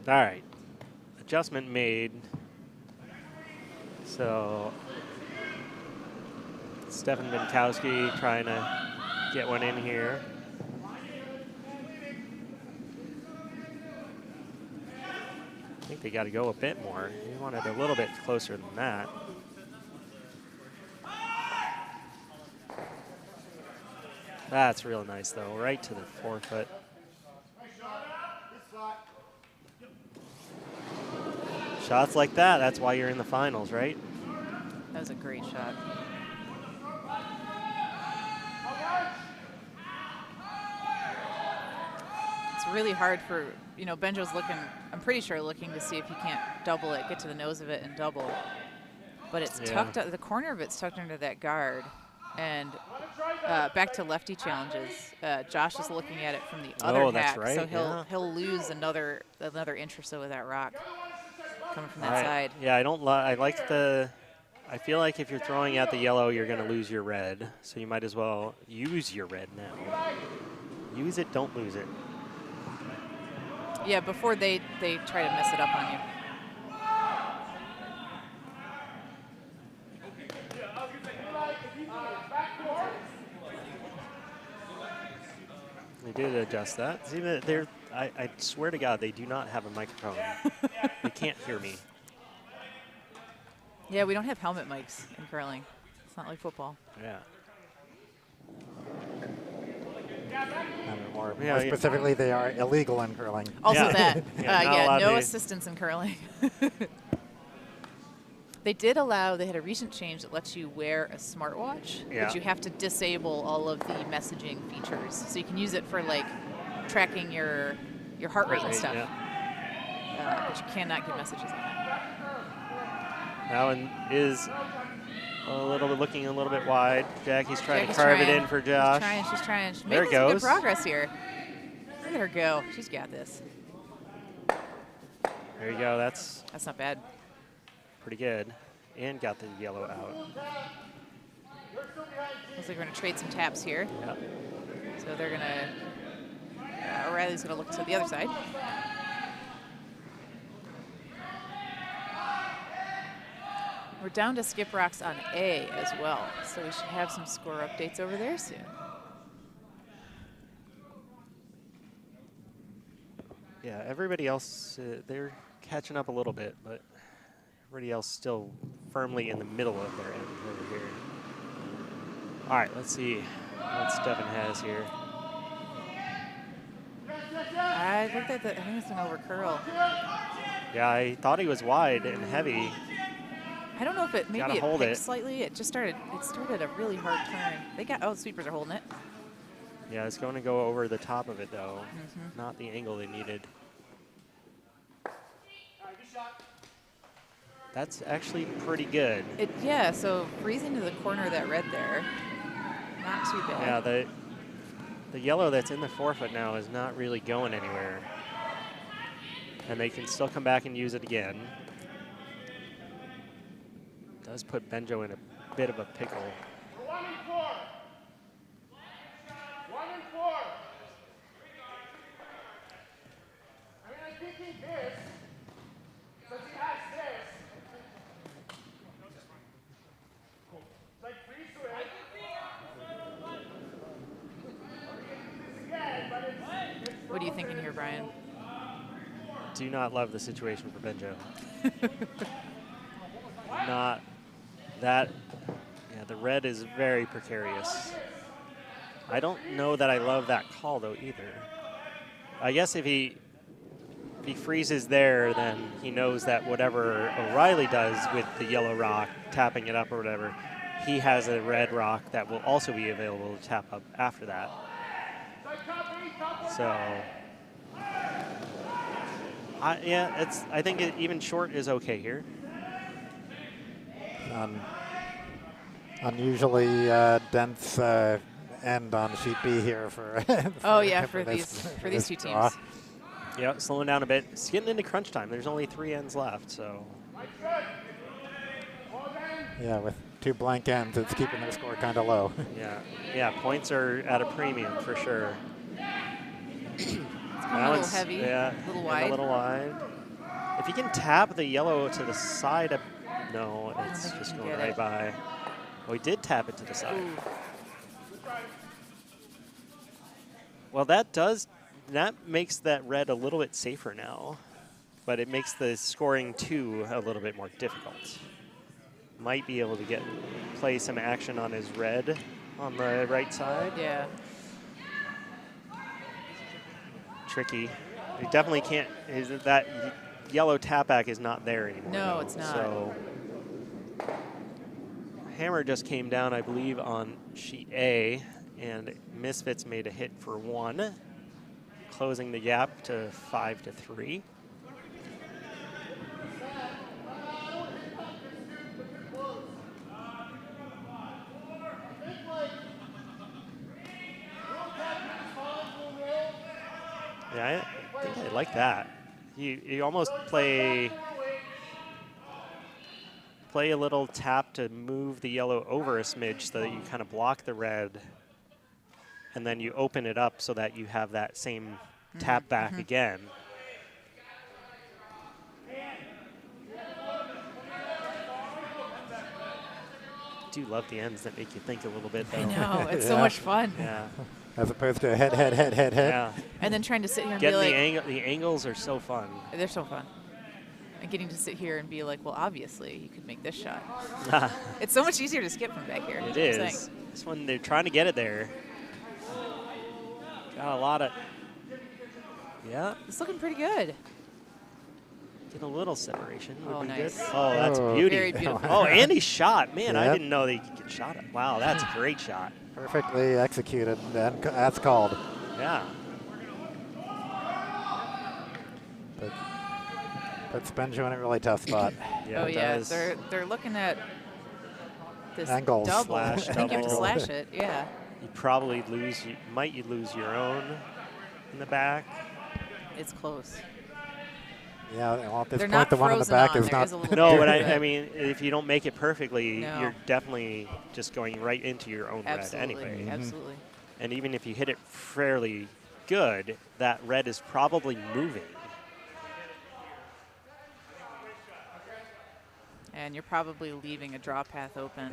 All right, adjustment made. So Stefan Benkowski trying to get one in here. I think they got to go a bit more. He wanted a little bit closer than that. That's real nice though, right to the forefoot. Shots like that, that's why you're in the finals, right? That was a great shot. It's really hard for, Benjo's looking, I'm pretty sure looking to see if he can't double it, get to the nose of it and double. But it's tucked, the corner of it's tucked under that guard. And back to lefty challenges, Josh is looking at it from the other hack, right. So he'll lose another inch or so with that rock coming from that side. Yeah, I feel like if you're throwing at the yellow, you're going to lose your red. So you might as well use your red now. Use it, don't lose it. Yeah, before they try to mess it up on you. They did adjust that. See, I swear to God, they do not have a microphone. They can't hear me. Yeah, we don't have helmet mics in curling. It's not like football. Yeah. And more specifically, they are illegal in curling. Also that. No to assistance in curling. They had a recent change that lets you wear a smartwatch, but you have to disable all of the messaging features. So you can use it for like tracking your heart rate and stuff. Yeah. But you cannot get messages on that. That one is looking a little bit wide. Jackie's trying Jackie's to carve trying. it in for Josh. She's trying. She's There making it some goes. good progress here. Look at her go. She's got this. There you go. That's not bad. pretty good. And got the yellow out. Looks like we're going to trade some taps here. Yep. So they're going to, O'Reilly's going to look to the other side. We're down to skip rocks on A as well, so we should have some score updates over there soon. Yeah, everybody else, they're catching up a little bit, but everybody else still firmly in the middle of their end over here. All right, let's see what Stefan has here. I think it's an over curl. Yeah, I thought he was wide and heavy. I don't know if maybe it hold picked it. slightly. It started a really hard turn. The sweepers are holding it. Yeah, it's going to go over the top of it, though. Not the angle they needed. That's actually pretty good. Yeah, so freezing to the corner of that red there. Not too bad. Yeah, the yellow that's in the forefoot now is not really going anywhere. And they can still come back and use it again. Does put Benjo in a bit of a pickle. 1 and 4. 1 and 4. I mean, I'm thinking this, but he has this. Like freeze to it. Again, but it's What are you thinking here, Brian? Do not love the situation for Benjo. Not that, yeah, the red is very precarious. I don't know that I love that call though either. I guess if he freezes there, then he knows that whatever O'Reilly does with the yellow rock, tapping it up or whatever, he has a red rock that will also be available to tap up after that. So, I think even short is okay here. Unusually dense end on sheet B here for. for these two draw. teams. Yeah, slowing down a bit. It's getting into crunch time. There's only 3 ends left, so. Yeah, with 2 blank ends, it's keeping their score kind of low. Yeah, points are at a premium for sure. It's a little heavy, yeah, a little wide. A little wide. If you can tap the yellow to the side, no, it's think just you can going get right it. by. Oh, he did tap it to the side. Ooh. Well, that makes that red a little bit safer now, but it makes the scoring 2 a little bit more difficult. Might be able to play some action on his red on the right side. Yeah. Tricky. You definitely can't. That yellow tap back is not there anymore. No, though. it's not. So hammer just came down, I believe, on sheet A, and Misfits made a hit for 1, closing the gap to 5-3. Yeah, I think I like that. You almost play a little tap to move the yellow over a smidge so that you kind of block the red, and then you open it up so that you have that same tap back again. I do love the ends that make you think a little bit, though. I know, it's so much fun. Yeah. As opposed to head. Yeah. And then trying to sit here and Getting be like, the angles are so fun. they're so fun. And getting to sit here and be like, well, obviously, you could make this shot. It's so much easier to skip from back here. It That's what I'm is. saying. This one, they're trying to get it there. Got a lot of, yeah, It's looking pretty good. get a little separation. Would Oh, be nice. good. Oh, that's Oh. beauty. Very beautiful. Oh, and he shot. Man, I Yep. didn't know they could get shot at. Wow, that's a great shot. Perfectly executed, and as called. Yeah. Puts Benjo in a really tough spot. Yeah, Oh it yeah, does. they're looking at this Angle double. slash I think you have to double. slash it. Yeah. You probably lose. Might you lose your own in the back? It's close. Yeah, well, at this They're point, not the one on the frozen back on. is There not. is a little No, bit, but I mean, if you don't make it perfectly, No. you're definitely just going right into your own Absolutely. red anyway. Absolutely. And even if you hit it fairly good, that red is probably moving. And you're probably leaving a draw path open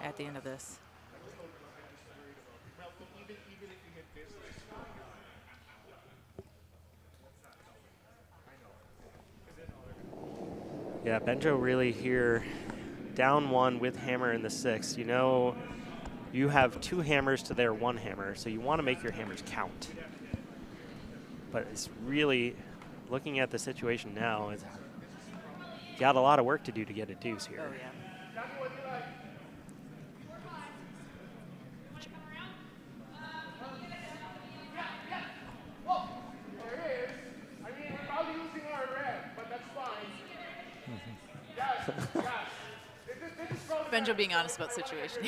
Yeah. at the end of this. Yeah, Benjo really here, down one with hammer in the 6. You know, you have 2 hammers to their 1 hammer, so you want to make your hammers count. But it's really, looking at the situation now, it's got a lot of work to do to get a deuce here. Oh yeah. There is. I mean, we're probably losing our red, but that's fine. Yes, yes. This is from Benjo being honest about the situation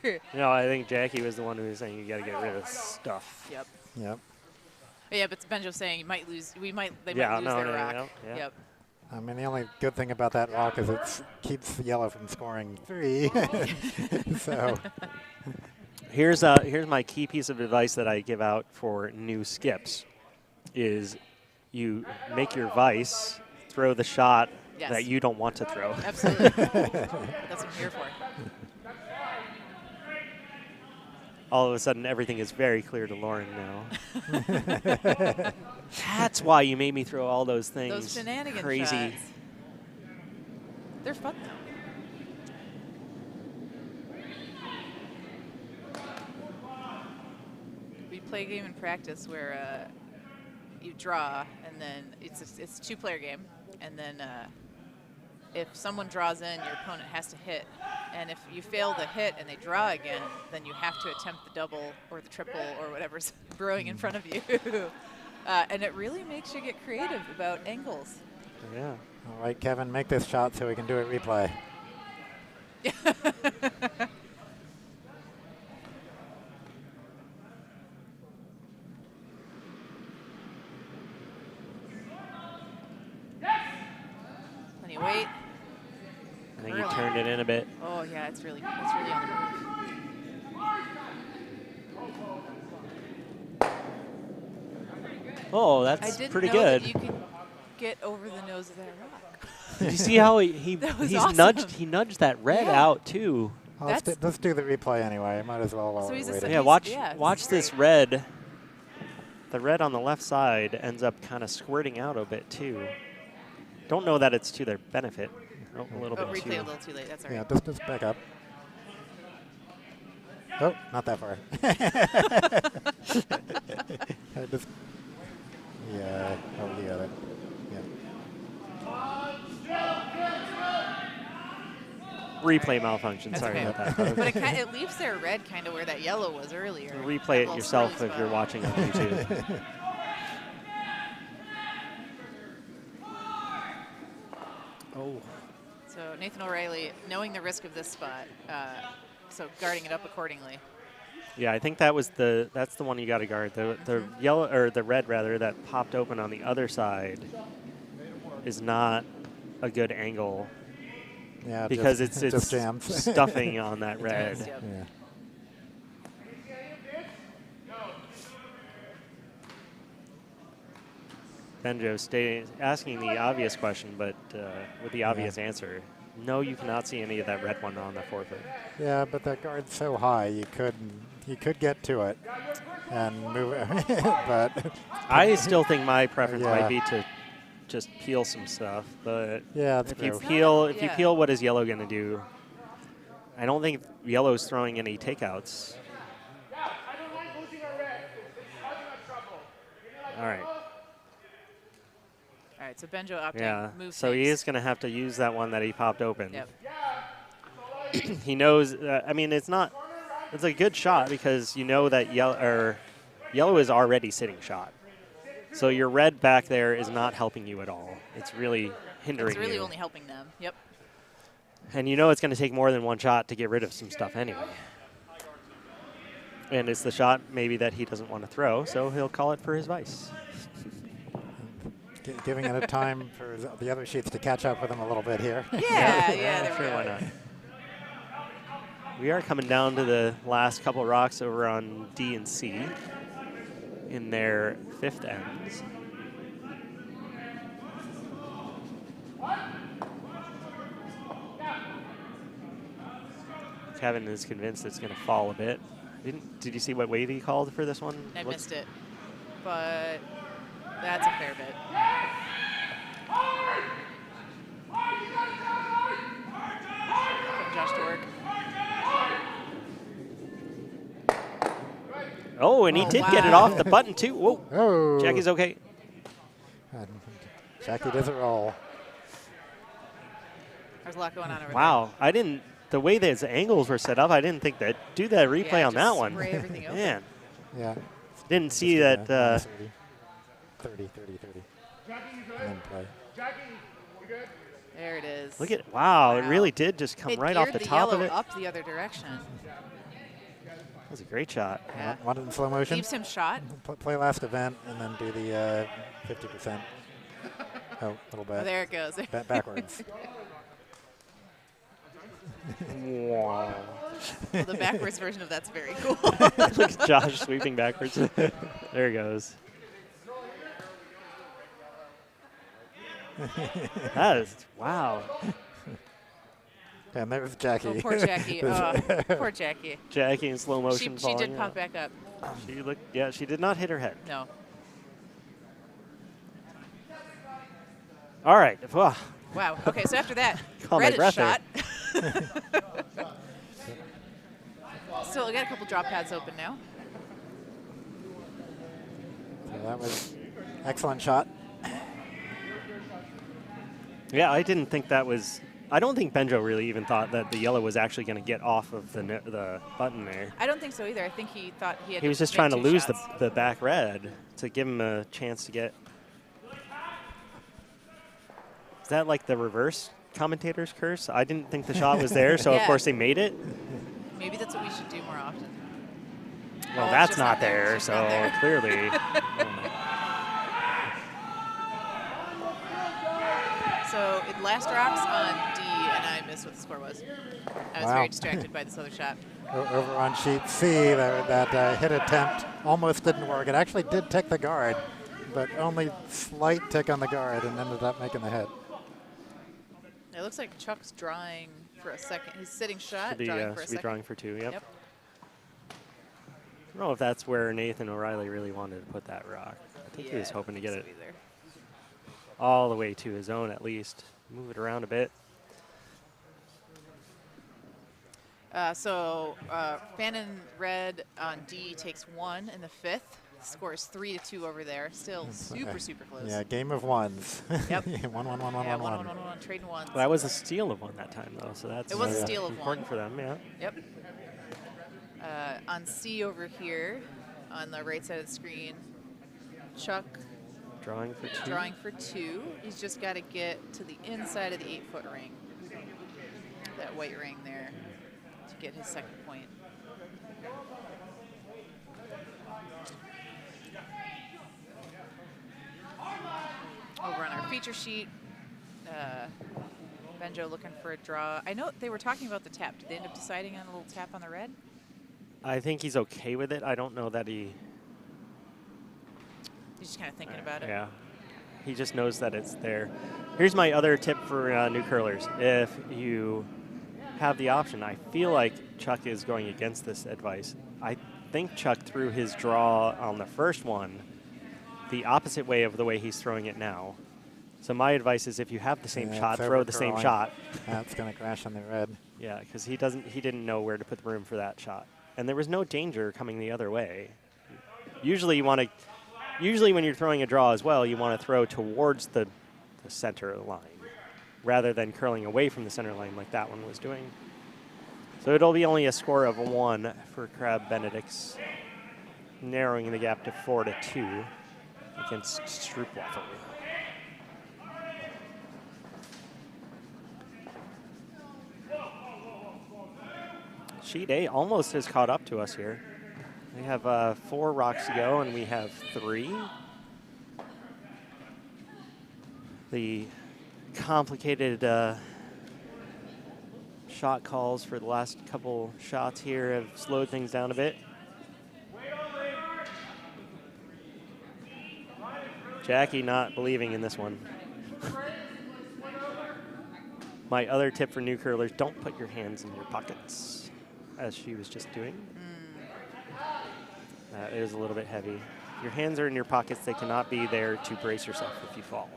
here. No, I think Jackie was the one who was saying you got to get rid of stuff. Yep. Yep. But yeah, but Benjo saying you might lose. They might lose no, their no, rock. no, yeah. Yep. I mean, the only good thing about that rock is it keeps yellow from scoring 3. So, Here's my key piece of advice that I give out for new skips is you make your vice throw the shot Yes. that you don't want to throw. Absolutely. That's what I'm here for. All of a sudden, everything is very clear to Lauren now. That's why you made me throw all those things. Those shenanigan Crazy. shots. They're fun though. We play a game in practice where you draw, and then it's a 2-player game, and then if someone draws in, your opponent has to hit. And if you fail the hit and they draw again, then you have to attempt the double or the triple or whatever's brewing in front of you. And it really makes you get creative about angles. Yeah. all right, Kevin, make this shot so we can do it replay. When you wait. I think you Curling. turned it in a bit. Oh yeah, it's really on the move. Oh, I that's didn't pretty know good. that you could get over the nose of that rock. Did you see how he's awesome. nudged that red Yeah. out too? Let's do the replay anyway. Might as well while So we're he's a waiting. Yeah, He's- watch this red. The red on the left side ends up kind of squirting out a bit too. Don't know that it's to their benefit. Oh, a little Oh, bit replay a too. little too late. That's all Yeah, right. just back up. Oh, not that far. I just, yeah, over the other. Yeah. Replay malfunction. That's Sorry okay. about that. But it leaves their red kind of where that yellow was earlier. Replay That it little yourself swirly if you're spot. watching on YouTube. Oh. So Nathan O'Reilly, knowing the risk of this spot, so guarding it up accordingly. Yeah, I think that's the one you got to guard. The yellow or the red rather that popped open on the other side is not a good angle Yeah, because just it's jams. stuffing on that red. Yep. Yeah. Benjo asking the obvious question, but with the obvious answer. No, you cannot see any of that red one on the forefeit. Yeah, but that guard's so high, you could get to it and move it. But I still think my preference Yeah. might be to just peel some stuff, but yeah, that's if you true. Yeah. peel, what is yellow going to do? I don't think yellow's throwing any takeouts. I don't like losing our red. It's causing us trouble. All right. All right, so Benjo opting Yeah. move So he snakes. is going to have to use that one that he popped open. Yep. He knows. I mean, it's not. It's a good shot because you know that yellow is already sitting shot. So your red back there is not helping you at all. It's really hindering you. It's really only helping them. Yep. And you know it's going to take more than one shot to get rid of some stuff anyway. And it's the shot maybe that he doesn't want to throw, so he'll call it for his vice. Giving it a time for the other sheets to catch up with him a little bit here. Yeah, there sure, we go. why not? We are coming down to the last couple rocks over on D and C in their 5th ends. Kevin is convinced it's going to fall a bit. Did you see what weight he called for this one? I missed it, but that's a fair bit. Putting Josh to work. Oh, and he did get it off the button too. Whoa. Oh. Jackie's okay. Jackie does it roll. There's a lot going on over Wow, I didn't. The way those angles were set up, I didn't think that. Do that replay Yeah, on that just one. spray everything open. Man, Yeah. didn't see Just do that. 30. Jackie, you And good? then play. Jackie, you good? there. There it is. Look at wow, it Wow. really did just come It right off geared the the top of yellow it. up the other direction. That was a great shot. Yeah. Want it in slow motion? Keeps him shot. Play last event and then do the 50%. Oh, a little bit. Oh, there it goes. Backwards. Wow. Well, the backwards version of that's very cool. Look at Josh sweeping backwards. There he goes. That is, wow. And there's Jackie. Oh, poor Jackie. Poor Jackie. Jackie in slow motion She falling did pop out. back up. She looked, yeah, she did not hit her head. No. All right. Wow. Wow. Okay, so after that, Caught my red is breath shot. So we got a couple drop pads open now. So that was excellent shot. Yeah, I didn't think that was. I don't think Benjo really even thought that the yellow was actually going to get off of the button there. I don't think so either. I think he thought he had. He was just make trying to 2 lose shots. the back red to give him a chance to get. Is that like the reverse commentator's curse? I didn't think the shot was there, so of Yeah. course they made it. Maybe that's what we should do more often. Well, it's that's just not not there. there, It's so just not there. clearly. So it last rocks on D, and I missed what the score was. I was Wow. very distracted by this other shot. Over on sheet C, that hit attempt almost didn't work. It actually did tick the guard, but only slight tick on the guard and ended up making the hit. It looks like Chuck's drawing for a second. He's sitting shot, Should be, drawing for a should be second. drawing for 2, yep. Yep. I don't know if that's where Nathan O'Reilly really wanted to put that rock. I think he was Yeah, hoping to get needs it be there. all the way to his own at least. Move it around a bit. Fannon red on D takes 1 in the 5th. Score is 3-2 over there. Still super close. Yeah, game of ones. Yep. 1-1-1-1-1-1. Yeah, 1-1-1-1, trading ones. That was a steal of one that time, though, so that's It was a steal of important one. for them, yeah. Yep. On C over here, on the right side of the screen, Chuck Drawing for 2. drawing for 2. He's just got to get to the inside of the 8-foot ring, that white ring there, to get his second point. Over on our feature sheet, Benjo looking for a draw. I know they were talking about the tap. Did they end up deciding on a little tap on the red? I think he's okay with it. I don't know that he. He's just kind of thinking about it. Yeah. He just knows that it's there. Here's my other tip for new curlers. If you have the option, I feel like Chuck is going against this advice. I think Chuck threw his draw on the first one the opposite way of the way he's throwing it now. So my advice is if you have the same Yeah, shot, it's throw the same overcurling. shot. That's going to crash on the red. Yeah, because he didn't know where to put the room for that shot. And there was no danger coming the other way. Usually when you're throwing a draw as well, you want to throw towards the center line rather than curling away from the center line like that one was doing. So it'll be only a score of 1 for Crab Benedicts, narrowing the gap to 4-2. against Stroopwafel. Sheet A almost has caught up to us here. We have 4 rocks to go, and we have 3. The complicated shot calls for the last couple shots here have slowed things down a bit. Jackie not believing in this one. My other tip for new curlers, don't put your hands in your pockets, as she was just doing. That is a little bit heavy. If your hands are in your pockets, they cannot be there to brace yourself if you fall.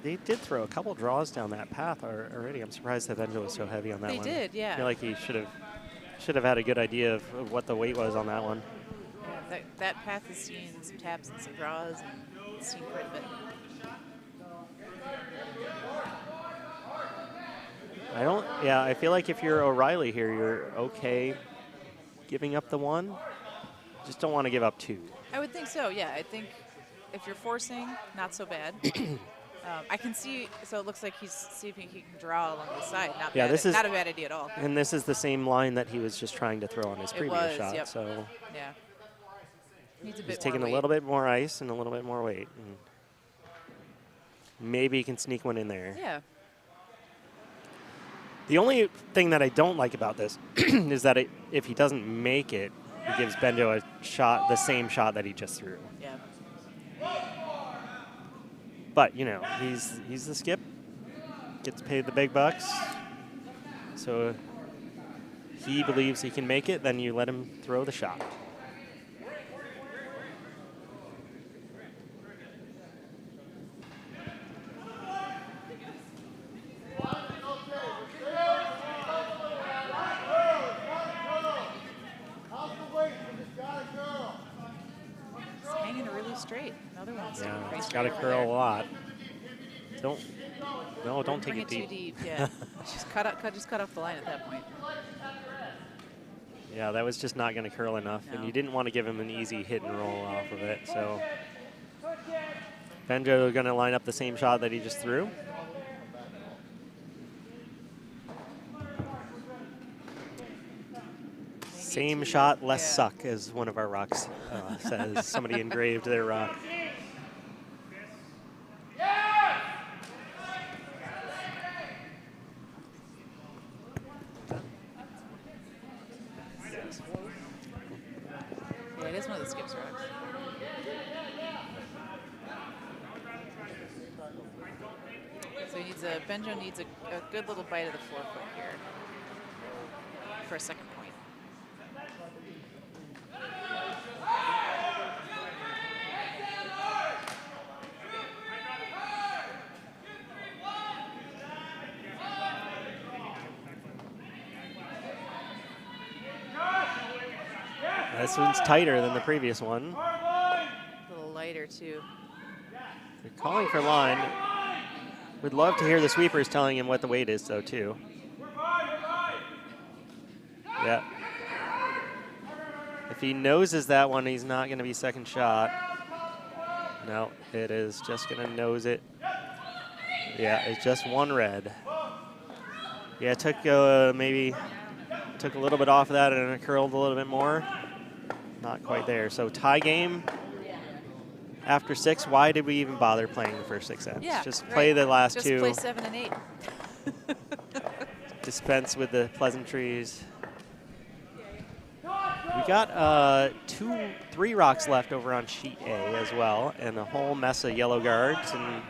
They did throw a couple draws down that path already. I'm surprised that Benjo was so heavy on that one. They did, yeah. I feel like he should have had a good idea of what the weight was on that one. Yeah, that path has seen some taps and some draws, and it's seen quite a bit. I feel like if you're O'Reilly here, you're okay giving up the 1. Just don't want to give up 2. I would think so, yeah. I think if you're forcing, not so bad. I can see, so it looks like he's see if he can draw along the side. Not a bad idea at all. And this is the same line that he was just trying to throw on his previous shot. Yep. So yeah, needs a bit he's taking more a little bit more ice and a little bit more weight. And maybe he can sneak one in there. Yeah. The only thing that I don't like about this is that if he doesn't make it, he gives Benjo a shot, the same shot that he just threw. Yeah. But, you know, he's the skip, gets paid the big bucks. So if he believes he can make it, then you let him throw the shot. It's hanging really straight. Another one's Yeah, it's got to curl a lot. Don't take Bring it too deep. deep. Yeah, just cut off the line at that point. Yeah, that was just not going to curl enough, and No. you didn't want to give him an easy hit and roll off of it. So Benjo going to line up the same shot that he just threw. Same shot, less suck, as one of our rocks says. Somebody engraved their rock. Yeah, it is one of the skips rocks. So Benjo needs a good little bite of the forefoot here for a second point. This one's tighter than the previous one. A little lighter, too. They're calling for line. Would love to hear the sweepers telling him what the weight is, though, too. Yeah. If he noses that one, he's not going to be second shot. No, it is just going to nose it. Yeah, it's just one red. Yeah, it took maybe took a little bit off of that and it curled a little bit more. Not quite there. So tie game after 6. Why did we even bother playing the first 6 sets? Yeah, just play the last just 2. Just play 7 and 8. Dispense with the pleasantries. We got 3 rocks left over on sheet A as well, and a whole mess of yellow guards, and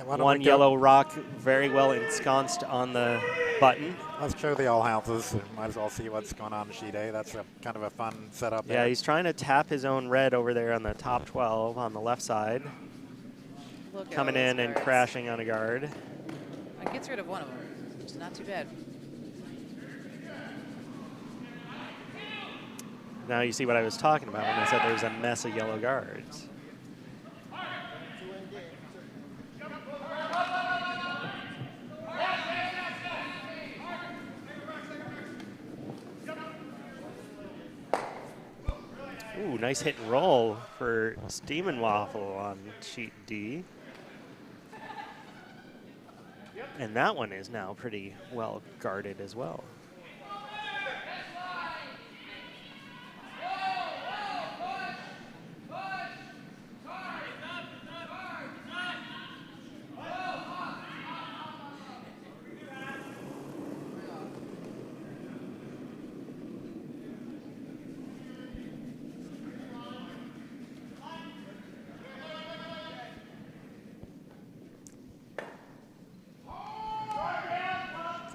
one yellow rock very well ensconced on the button. Let's show the all houses. Might as well see what's going on in sheet A. That's kind of a fun setup there. Yeah, he's trying to tap his own red over there on the top 12 on the left side. Coming in and crashing on a guard. It gets rid of one of them, which is not too bad. Now you see what I was talking about when I said there's a mess of yellow guards. Ooh, nice hit and roll for Stiemmenwafle on sheet D. And that one is now pretty well guarded as well.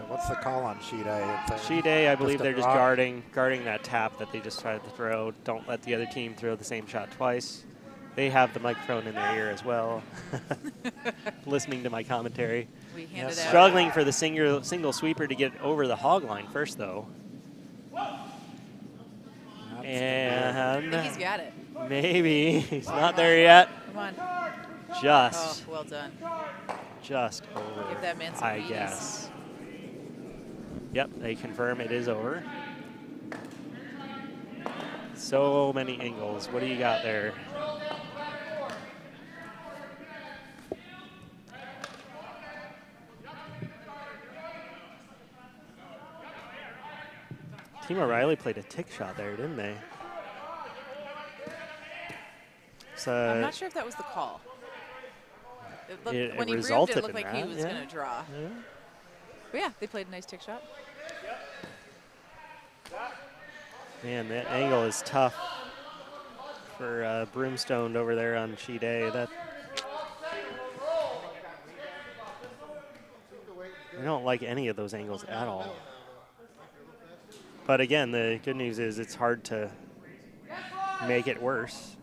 What's the call on sheet A? Sheet A, I believe they're just draw? guarding that tap that they just tried to throw. Don't let the other team throw the same shot twice. They have the microphone in their ear as well, listening to my commentary. We handed out. Struggling for the single sweeper to get over the hog line first, though. And I think he's got it. maybe he's not there yet. Come on. Just, Oh, well done. just over. Give that man some I beaties. guess. Yep, they confirm it is over. So many angles. What do you got there? Team O'Reilly played a tick shot there, didn't they? So I'm not sure if that was the call. It looked, It when he moved resulted it, looked in like he that, was yeah. going to draw. yeah. But yeah, they played a nice tick shot. Man, that angle is tough for Broomstone'd over there on sheet A. That I don't like any of those angles at all. But again, the good news is it's hard to make it worse.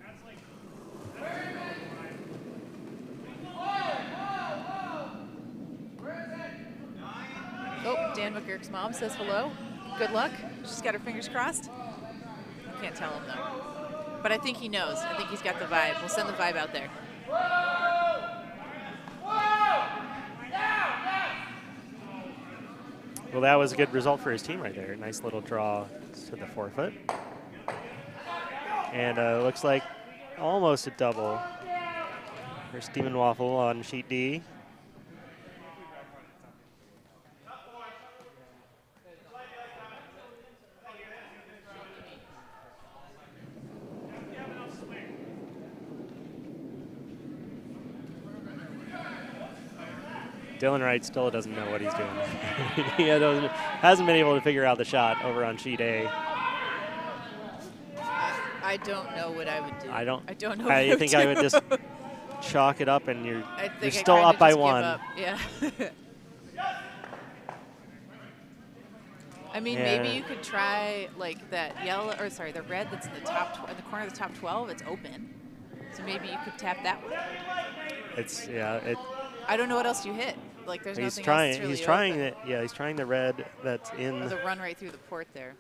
Oh, Dan McGurk's mom says hello. Good luck. She's got her fingers crossed. I can't tell him though. But I think he knows. I think he's got the vibe. We'll send the vibe out there. Well, that was a good result for his team right there. Nice little draw to the forefoot. And looks like almost a double for Stiemmenwafle on sheet D. Dylan Wright still doesn't know what he's doing. He hasn't been able to figure out the shot over on sheet A. I don't know what I would do. I don't know. What I think I would just do. chalk it up, and you're I think I still kinda up by just give one. up. Yeah. I mean, Yeah. maybe you could try like that yellow, or sorry, the red that's in the top, in the corner of the top 12. It's open, so maybe you could tap that one. It's yeah. I don't know what else you hit. Like, there's He's nothing trying. else that's really He's trying open. it. Yeah, he's trying the red that's in The run right through the port there.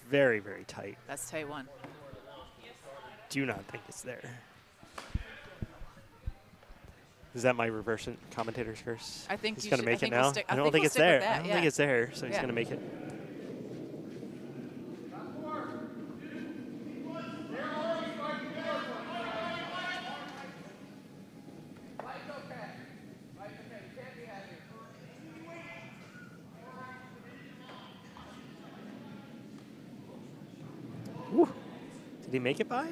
very, very tight. That's tight one. Do not think it's there. Is that my reverse commentator's curse? I think he's you going to should- make I it think now. we'll stick- I I don't think think we'll it's stick with there. that, I don't yeah. think it's there. So he's Yeah. going to make it. Woo. Did he make it by?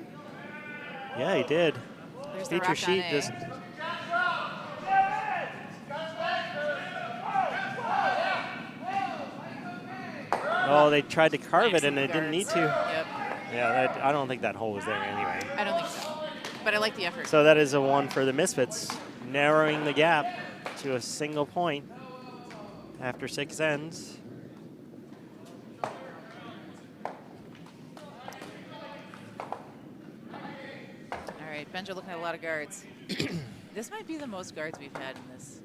Yeah, he did. There's the Feature rock on sheet A. just. Oh, they tried to carve it and they didn't need to. Yep. Yeah, I don't think that hole was there anyway. I don't think so. But I like the effort. So that is a one for the Misfits, narrowing the gap to a single point after 6 ends. All right, Benjo looking at a lot of guards. This might be the most guards we've had in this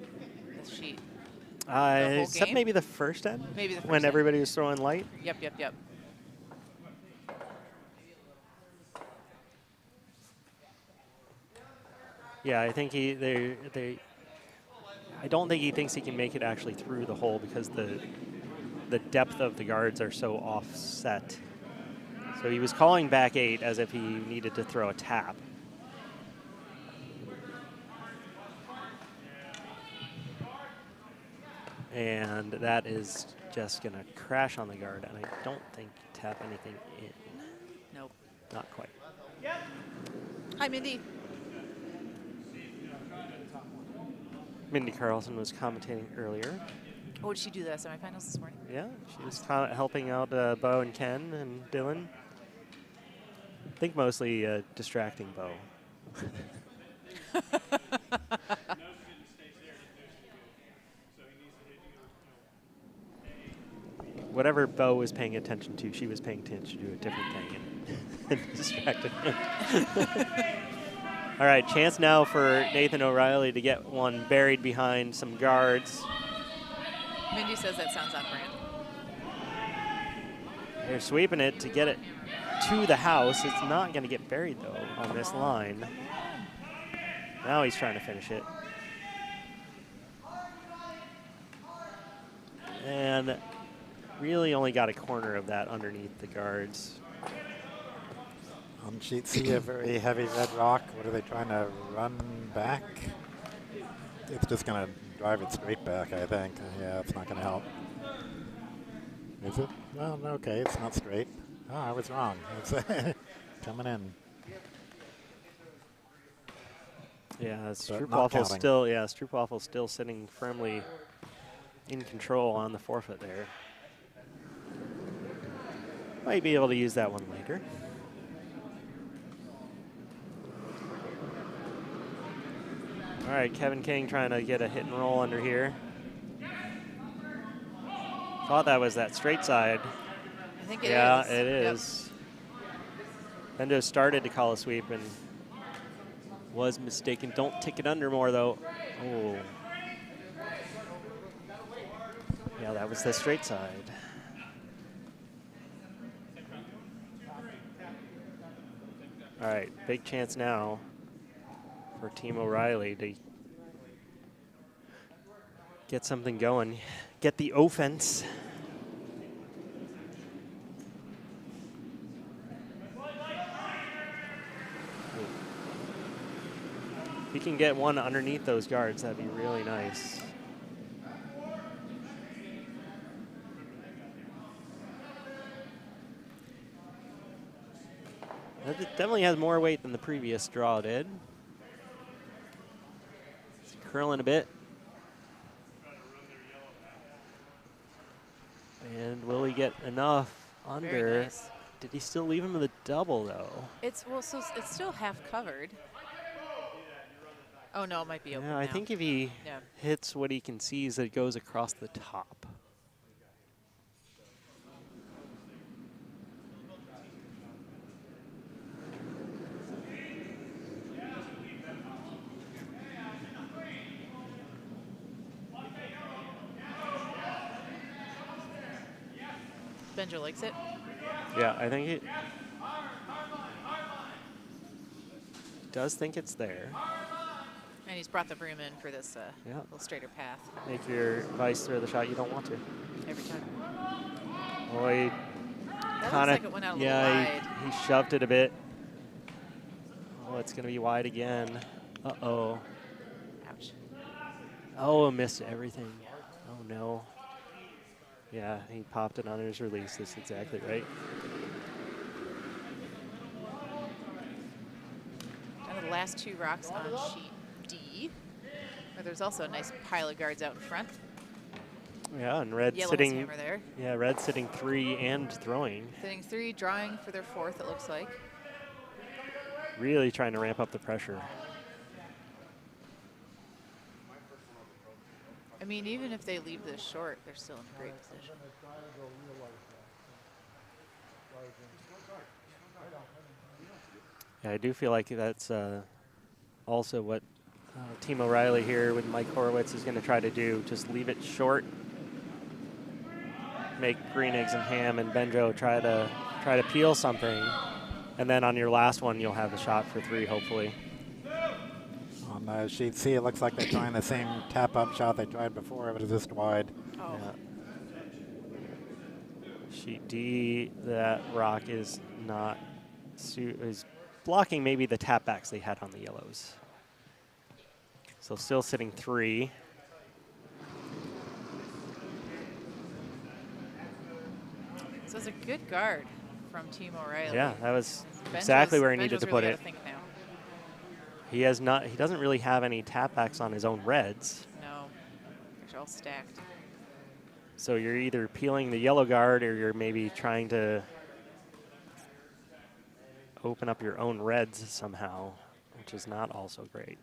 sheet. whole Except game? maybe the first end, Maybe the first when end. everybody was throwing light. Yep. Yeah, I think I don't think he thinks he can make it actually through the hole because the depth of the guards are so offset. So he was calling back 8 as if he needed to throw a tap. And that is just going to crash on the guard, and I don't think tap anything in. Nope. Not quite. Hi, Mindy. Mindy Carlson was commentating earlier. Oh, did she do the semifinals this morning? Yeah, she was helping out Bo and Ken and Dylan. I think mostly distracting Bo. Whatever Bo was paying attention to, she was paying attention to a different thing and distracted him. All right, chance now for Nathan O'Reilly to get one buried behind some guards. Mindy says that sounds on brand. They're sweeping it to get it to the house. It's not going to get buried, though, on this line. Now he's trying to finish it. And really only got a corner of that underneath the guards. On sheet C, a very heavy red rock. What are they trying to run back? It's just going to drive it straight back, I think. Yeah, it's not going to help. Is it? Well, okay, it's not straight. Oh, I was wrong. It's coming in. Yeah, Stroopwafel still sitting firmly in control on the forefeet there. Might be able to use that one later. All right, Kevin King trying to get a hit and roll under here. Thought that was that straight side. I think it is. Yeah, it is. Benjo started to call a sweep and was mistaken. Don't tick it under more, though. Oh. Yeah, that was the straight side. All right, big chance now for Team O'Reilly to get something going, get the offense. If he can get one underneath those guards, that'd be really nice. That definitely has more weight than the previous draw did. It's curling a bit. And will he get enough under? Very nice. Did he still leave him with a double, though? It's so it's still half covered. Oh no, it might be open. Yeah, I now. think if he hits what he can see, is that it goes across the top. Benjo likes it. Yeah, I think he does think it's there. And he's brought the broom in for this little straighter path. Make your vice throw the shot you don't want to. Every time. Oh, he That kind looks like it went out a little yeah, wide. he shoved it a bit. Oh, it's going to be wide again. Uh-oh. Ouch. Oh, missed everything. Oh, no. Yeah, he popped it on his release. That's exactly right. And the last two rocks on sheet D, where there's also a nice pile of guards out in front. Yeah, and red Yellow sitting. has hammer there. Yeah, red sitting 3 and throwing. Sitting 3, drawing for their 4th, it looks like. Really trying to ramp up the pressure. I mean, even if they leave this short, they're still in a great position. Yeah, I do feel like that's also what Team O'Reilly here with Mike Horowitz is going to try to do. Just leave it short. Make green eggs and ham and Benjo try to peel something. And then on your last one, you'll have a shot for 3, hopefully. On sheet C, it looks like they're trying the same tap-up shot they tried before, but it's just wide. Oh. Yeah. Sheet D, that rock is not is blocking maybe the tap backs they had on the yellows. So still sitting 3. So it's a good guard from Team O'Reilly. Yeah, that was exactly where he needed to put really it. gotta think now. He has not. He doesn't really have any tap backs on his own reds. No, they're all stacked. So you're either peeling the yellow guard or you're maybe trying to open up your own reds somehow, which is not also great.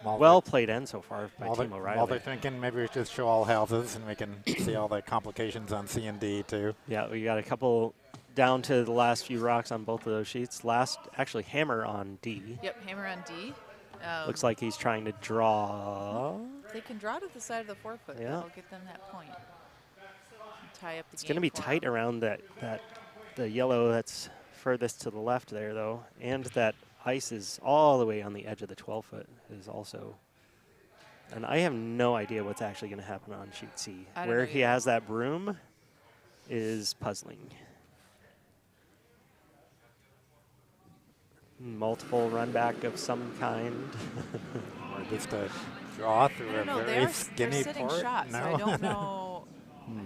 Well played end so far by Team O'Reilly. While they're thinking maybe we just show all houses and we can see all the complications on C and D too. Yeah, we got a couple down to the last few rocks on both of those sheets. Last, actually, hammer on D. Yep, hammer on D. Looks like he's trying to draw. They can draw to the side of the forefoot. Yeah. That'll get them that point. Tie up the It's going to be tight around the yellow that's furthest to the left there, though. And that ice is all the way on the edge of the 12-foot is also. And I have no idea what's actually going to happen on sheet C. Where he has that broom is puzzling. Multiple run back of some kind. Or just a draw through a very they're skinny sitting port. shots, No. so I don't know.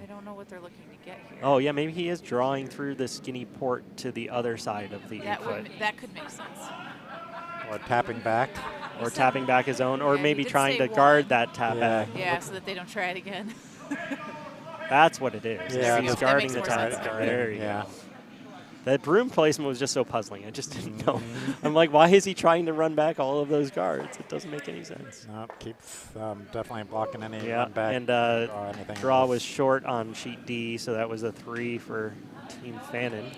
I don't know what they're looking to get here. Oh, yeah, maybe he is drawing through the skinny port to the other side of the 8-foot. That could make sense. Or tapping back. Or tapping back his own, or Yeah, maybe he did trying say to guard one. that tap back. Yeah, so that they don't try it again. That's what it is. Yeah, He's that guarding makes the more tap sense. back. There you Yeah. go. That broom placement was just so puzzling. I just didn't know. I'm like, why is he trying to run back all of those guards? It doesn't make any sense. No, keeps definitely blocking any Yeah, run back. and draw anything draw else. was short on sheet D, so that was a 3 for Team Fannon.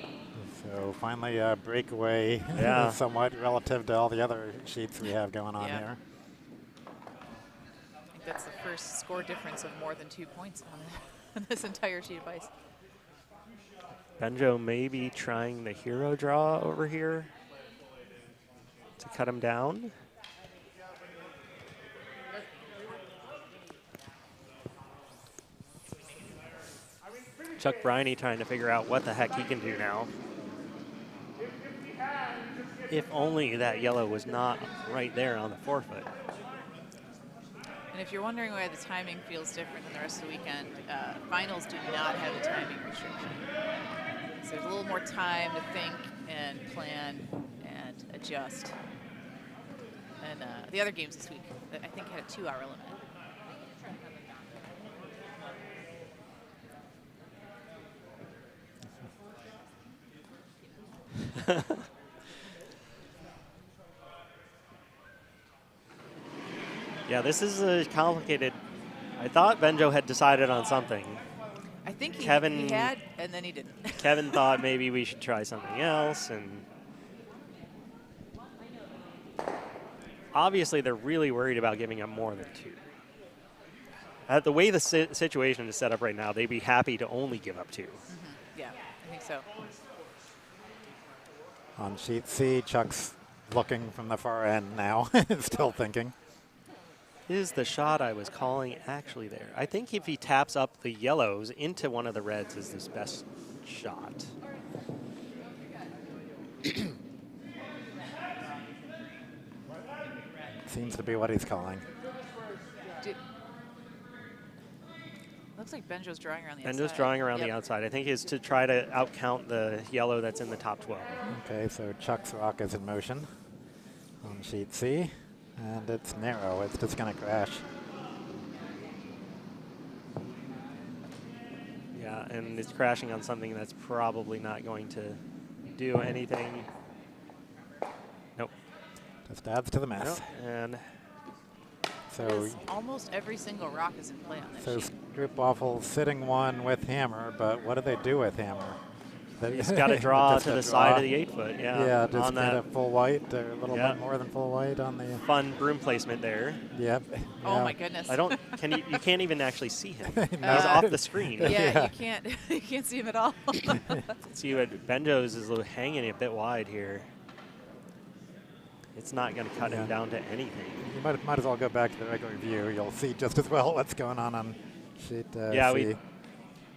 So finally a breakaway, Yeah. somewhat relative to all the other sheets we have going on Yeah. here. I think that's the first score difference of more than 2 points on this entire sheet of ice. Benjo maybe trying the hero draw over here to cut him down. Chuck Briney trying to figure out what the heck he can do now. If only that yellow was not right there on the forefoot. And if you're wondering why the timing feels different than the rest of the weekend, finals do not have a timing restriction. So there's a little more time to think and plan and adjust. And the other games this week, I think, had a 2-hour limit. Yeah, this is a complicated. I thought Benjo had decided on something. I think he Kevin- he had, and then he didn't. Kevin thought maybe we should try something else, and obviously they're really worried about giving up more than 2. The way the situation is set up right now, they'd be happy to only give up 2. Yeah, I think so. On sheet C, Chuck's looking from the far end now, still thinking. Is the shot I was calling actually there? I think if he taps up the yellows into one of the reds is his best shot. Seems to be what he's calling. Looks like Benjo's drawing around the outside. Benjo's drawing around Yep. the outside. I think is to try to outcount the yellow that's in the top 12. Okay, so Chuck's rock is in motion on sheet C, and it's narrow. It's just going to crash. Yeah, and it's crashing on something that's probably not going to do anything. Nope. Just adds to the mess. Nope. And So, Because almost every single rock is in play on this so sheet. Stroopwafel sitting one with hammer, but what do they do with hammer? he's got to draw Just to a the draw. side of the 8-foot. Yeah, Yeah, just on get a that full white or a little Yeah. bit more than full white on the. fun broom placement there. Yep. Oh yeah. my goodness. I don't. Can you can't even actually see him. He's No. off the screen. Yeah, Yeah. you can't you can't see him at all. See what Benjo's is hanging a bit wide here. It's not going to cut him Yeah. down to anything. You might as well go back to the regular view. You'll see just as well what's going on sheet Yeah, C. we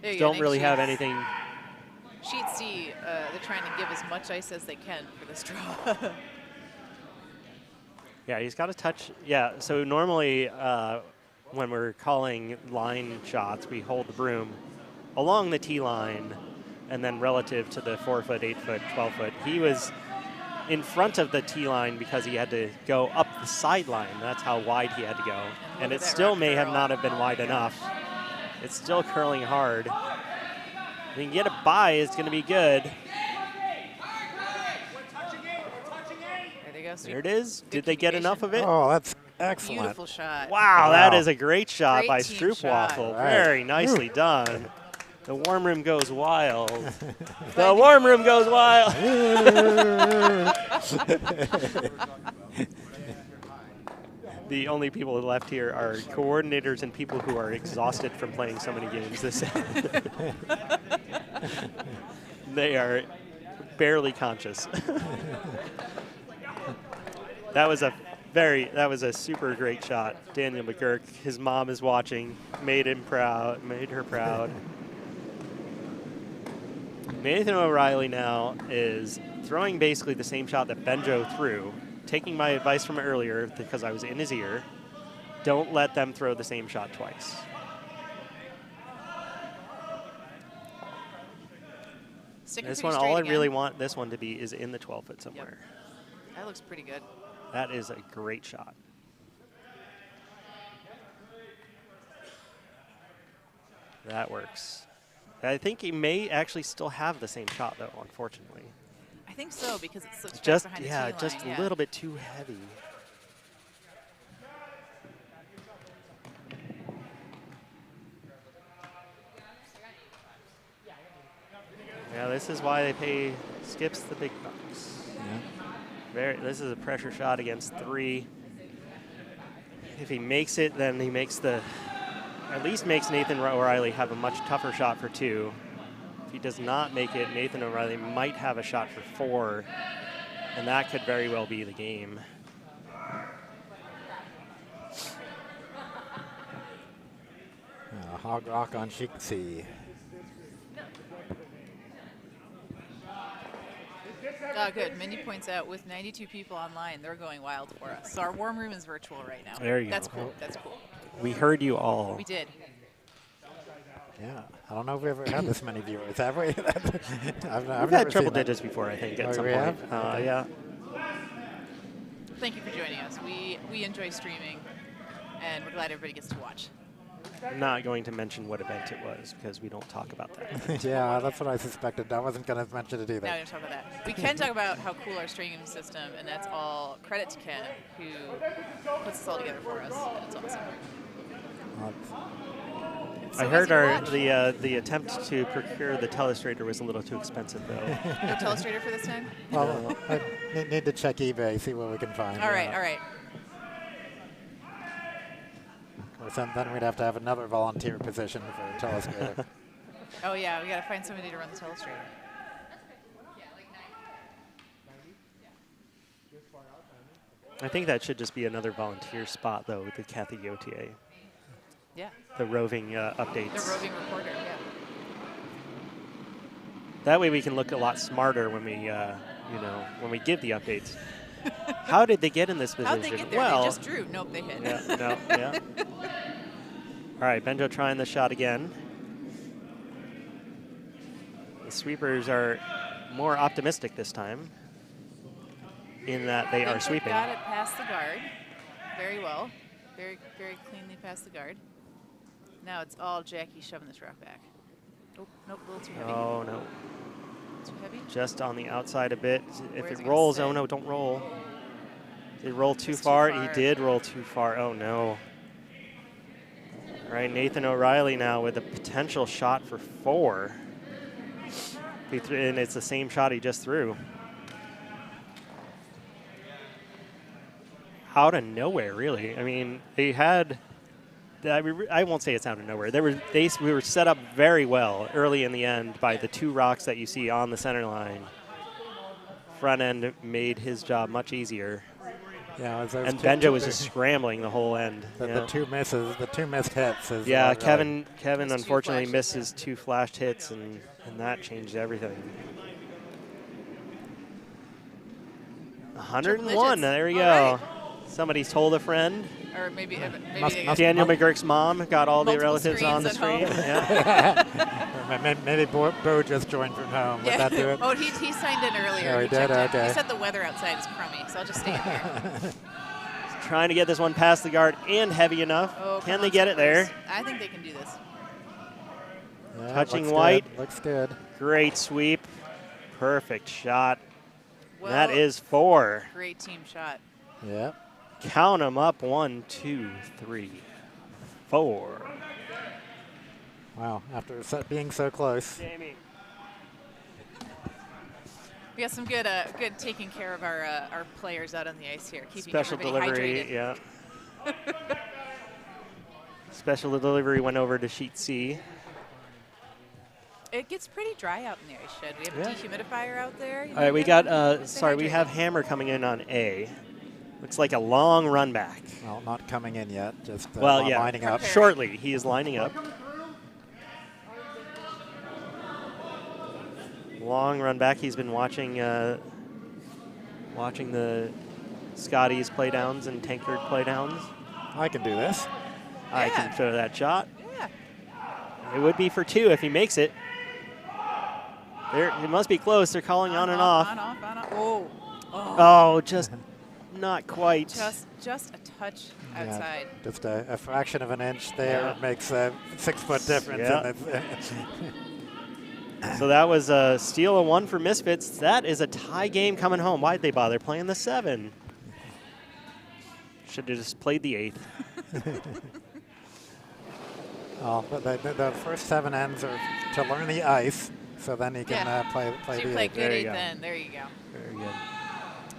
There you go, Don't next really have sheet. anything Sheet C, they're trying to give as much ice as they can for this draw. Yeah, he's got to touch. Yeah, so normally when we're calling line shots, we hold the broom along the tee line and then relative to the 4-foot, 8-foot, 12-foot. He was in front of the tee line because he had to go up the sideline. That's how wide he had to go. And it still may have not have been wide enough. It's still curling hard. If you can get it by, it's going to be good. There they go. There it is. Did they get enough of it? Oh, that's excellent. Beautiful shot. Wow, that is a great shot Great by team Stroopwafel. shot. Very nicely done. The warm room goes wild. The warm room goes wild. The only people left here are coordinators and people who are exhausted from playing so many games this They are barely conscious. That was a super great shot. Daniel McGurk, his mom is watching, made her proud. Nathan O'Reilly now is throwing basically the same shot that Benjo threw, taking my advice from earlier because I was in his ear. Don't let them throw the same shot twice. This one, all I really want this one to be is in the 12-foot somewhere. Yep. That looks pretty good. That is a great shot. That works. I think he may actually still have the same shot, though, unfortunately. I think so, because it slips Just, back behind yeah, the tee just line. a little bit too heavy. Yeah, this is why they pay Skips the big bucks. Yeah. This is a pressure shot against 3. If he makes it, then he makes at least makes Nathan O'Reilly have a much tougher shot for 2. If he does not make it, Nathan O'Reilly might have a shot for 4, and that could very well be the game. Hog Rock on Sheet C. Good. Mindy points out with 92 people online, they're going wild for us. So our warm room is virtual right now. There you That's go. cool. That's cool. We heard you all. We did. Yeah, I don't know if we ever had this many viewers, have we? We've had triple digits before, I think, at some we point. have? Okay. Yeah. Thank you for joining us. We enjoy streaming, and we're glad everybody gets to watch. I'm not going to mention what event it was because we don't talk about that. Yeah, that's what I suspected. I wasn't going to mention it either. Now we don't talk about that. We can talk about how cool our streaming system, and that's all credit to Ken, who puts this all together for us. And it's awesome. It's so I heard easy to watch. the attempt to procure the telestrator was a little too expensive, though. No telestrator for this time? Well, I need to check eBay, see what we can find. All right, all right. Of course, then we'd have to have another volunteer position for a telestrator. Oh, yeah, we got to find somebody to run the telestrator. I think that should just be another volunteer spot, though, with the Kathy Yotier. Yeah. The roving updates. The roving reporter, yeah. That way we can look a lot smarter when we, when we give the updates. How did they get in this position? How'd they get there? Well, They just drew. Nope, they hit. Yeah, no, yeah. All right, Benjo trying the shot again. The sweepers are more optimistic this time in that they are sweeping. Got it past the guard. Very well. Very, very cleanly past the guard. Now it's all Jackie shoving this rock back. Oh, nope, a little too heavy. Oh, no. Too heavy? Just on the outside a bit. If Where's it it rolls, gonna oh sit? no, don't roll. Did it roll too It's too far? far. He did roll too far. Oh no. All right, Nathan O'Reilly now with a potential shot for 4. And it's the same shot he just threw. Out of nowhere, really. I mean, they had. I won't say it's out of nowhere. We were set up very well early in the end by the 2 rocks that you see on the center line. Front end made his job much easier. Yeah, it was those And two- Benjo two- was just scrambling the whole end. the two misses, the two missed hits. Is Yeah, what really- Kevin Those two unfortunately flashed missed hits, his 2 flashed hits, and that changed everything. 101, digits. there we All go. Somebody's told a friend. Or maybe Must- they must- Daniel McGurk's mom got all the Multiple relatives on the screens screen. at Yeah. Or maybe Bo just joined from home. Would that do it? Oh, he signed in earlier. Oh, he did? checked in. Okay. He said the weather outside is crummy, so I'll just stay in here. Trying to get this one past the guard and heavy enough. Oh, Can come they on, get it there? Slippers. I think they can do this. Yeah, Touching looks white. Good. Looks good. Great sweep. Perfect shot. Well, That is 4. great team shot. Yep. Count them up. 1, 2, 3, 4. Wow. After being so close. Jamie. We got some good taking care of our players out on the ice here, keeping Special everybody delivery, hydrated. yeah. Special delivery went over to sheet C. It gets pretty dry out in the ice shed. We have a dehumidifier out there. All right, we got, sorry, we have Hammer coming in on A. Looks like a long run back. Well, not coming in yet. Just Well, yeah, lining up. shortly. He is lining up. Long run back. He's been watching watching the Scotties playdowns and Tankard playdowns. I can do this. I Yeah. can throw that shot. Yeah. It would be for 2 if he makes it. There, it must be close. They're calling on and off. On, off, on, off. Oh. Oh, just not quite. Just a touch outside. Yeah, just a fraction of an inch there Yeah. makes a 6-foot difference. Yeah. In this. So that was a steal of 1 for Misfits. That is a tie game coming home. Why'd they bother playing the 7? Should have just played the 8th. Oh, but the first 7 ends are to learn the ice, so then he can play So you the play 8. good There you 8 go. then. There you go. Very good.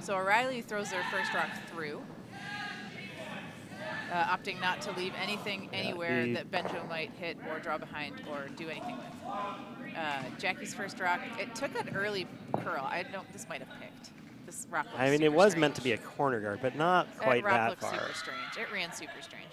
So O'Reilly throws their first rock through, opting not to leave anything anywhere that Benjo might hit or draw behind or do anything with. Jackie's first rock, it took an early curl. I don't. This might have picked. This rock. I mean, it was meant to be a corner guard, but not quite rock that looked far. super strange. It ran super strange.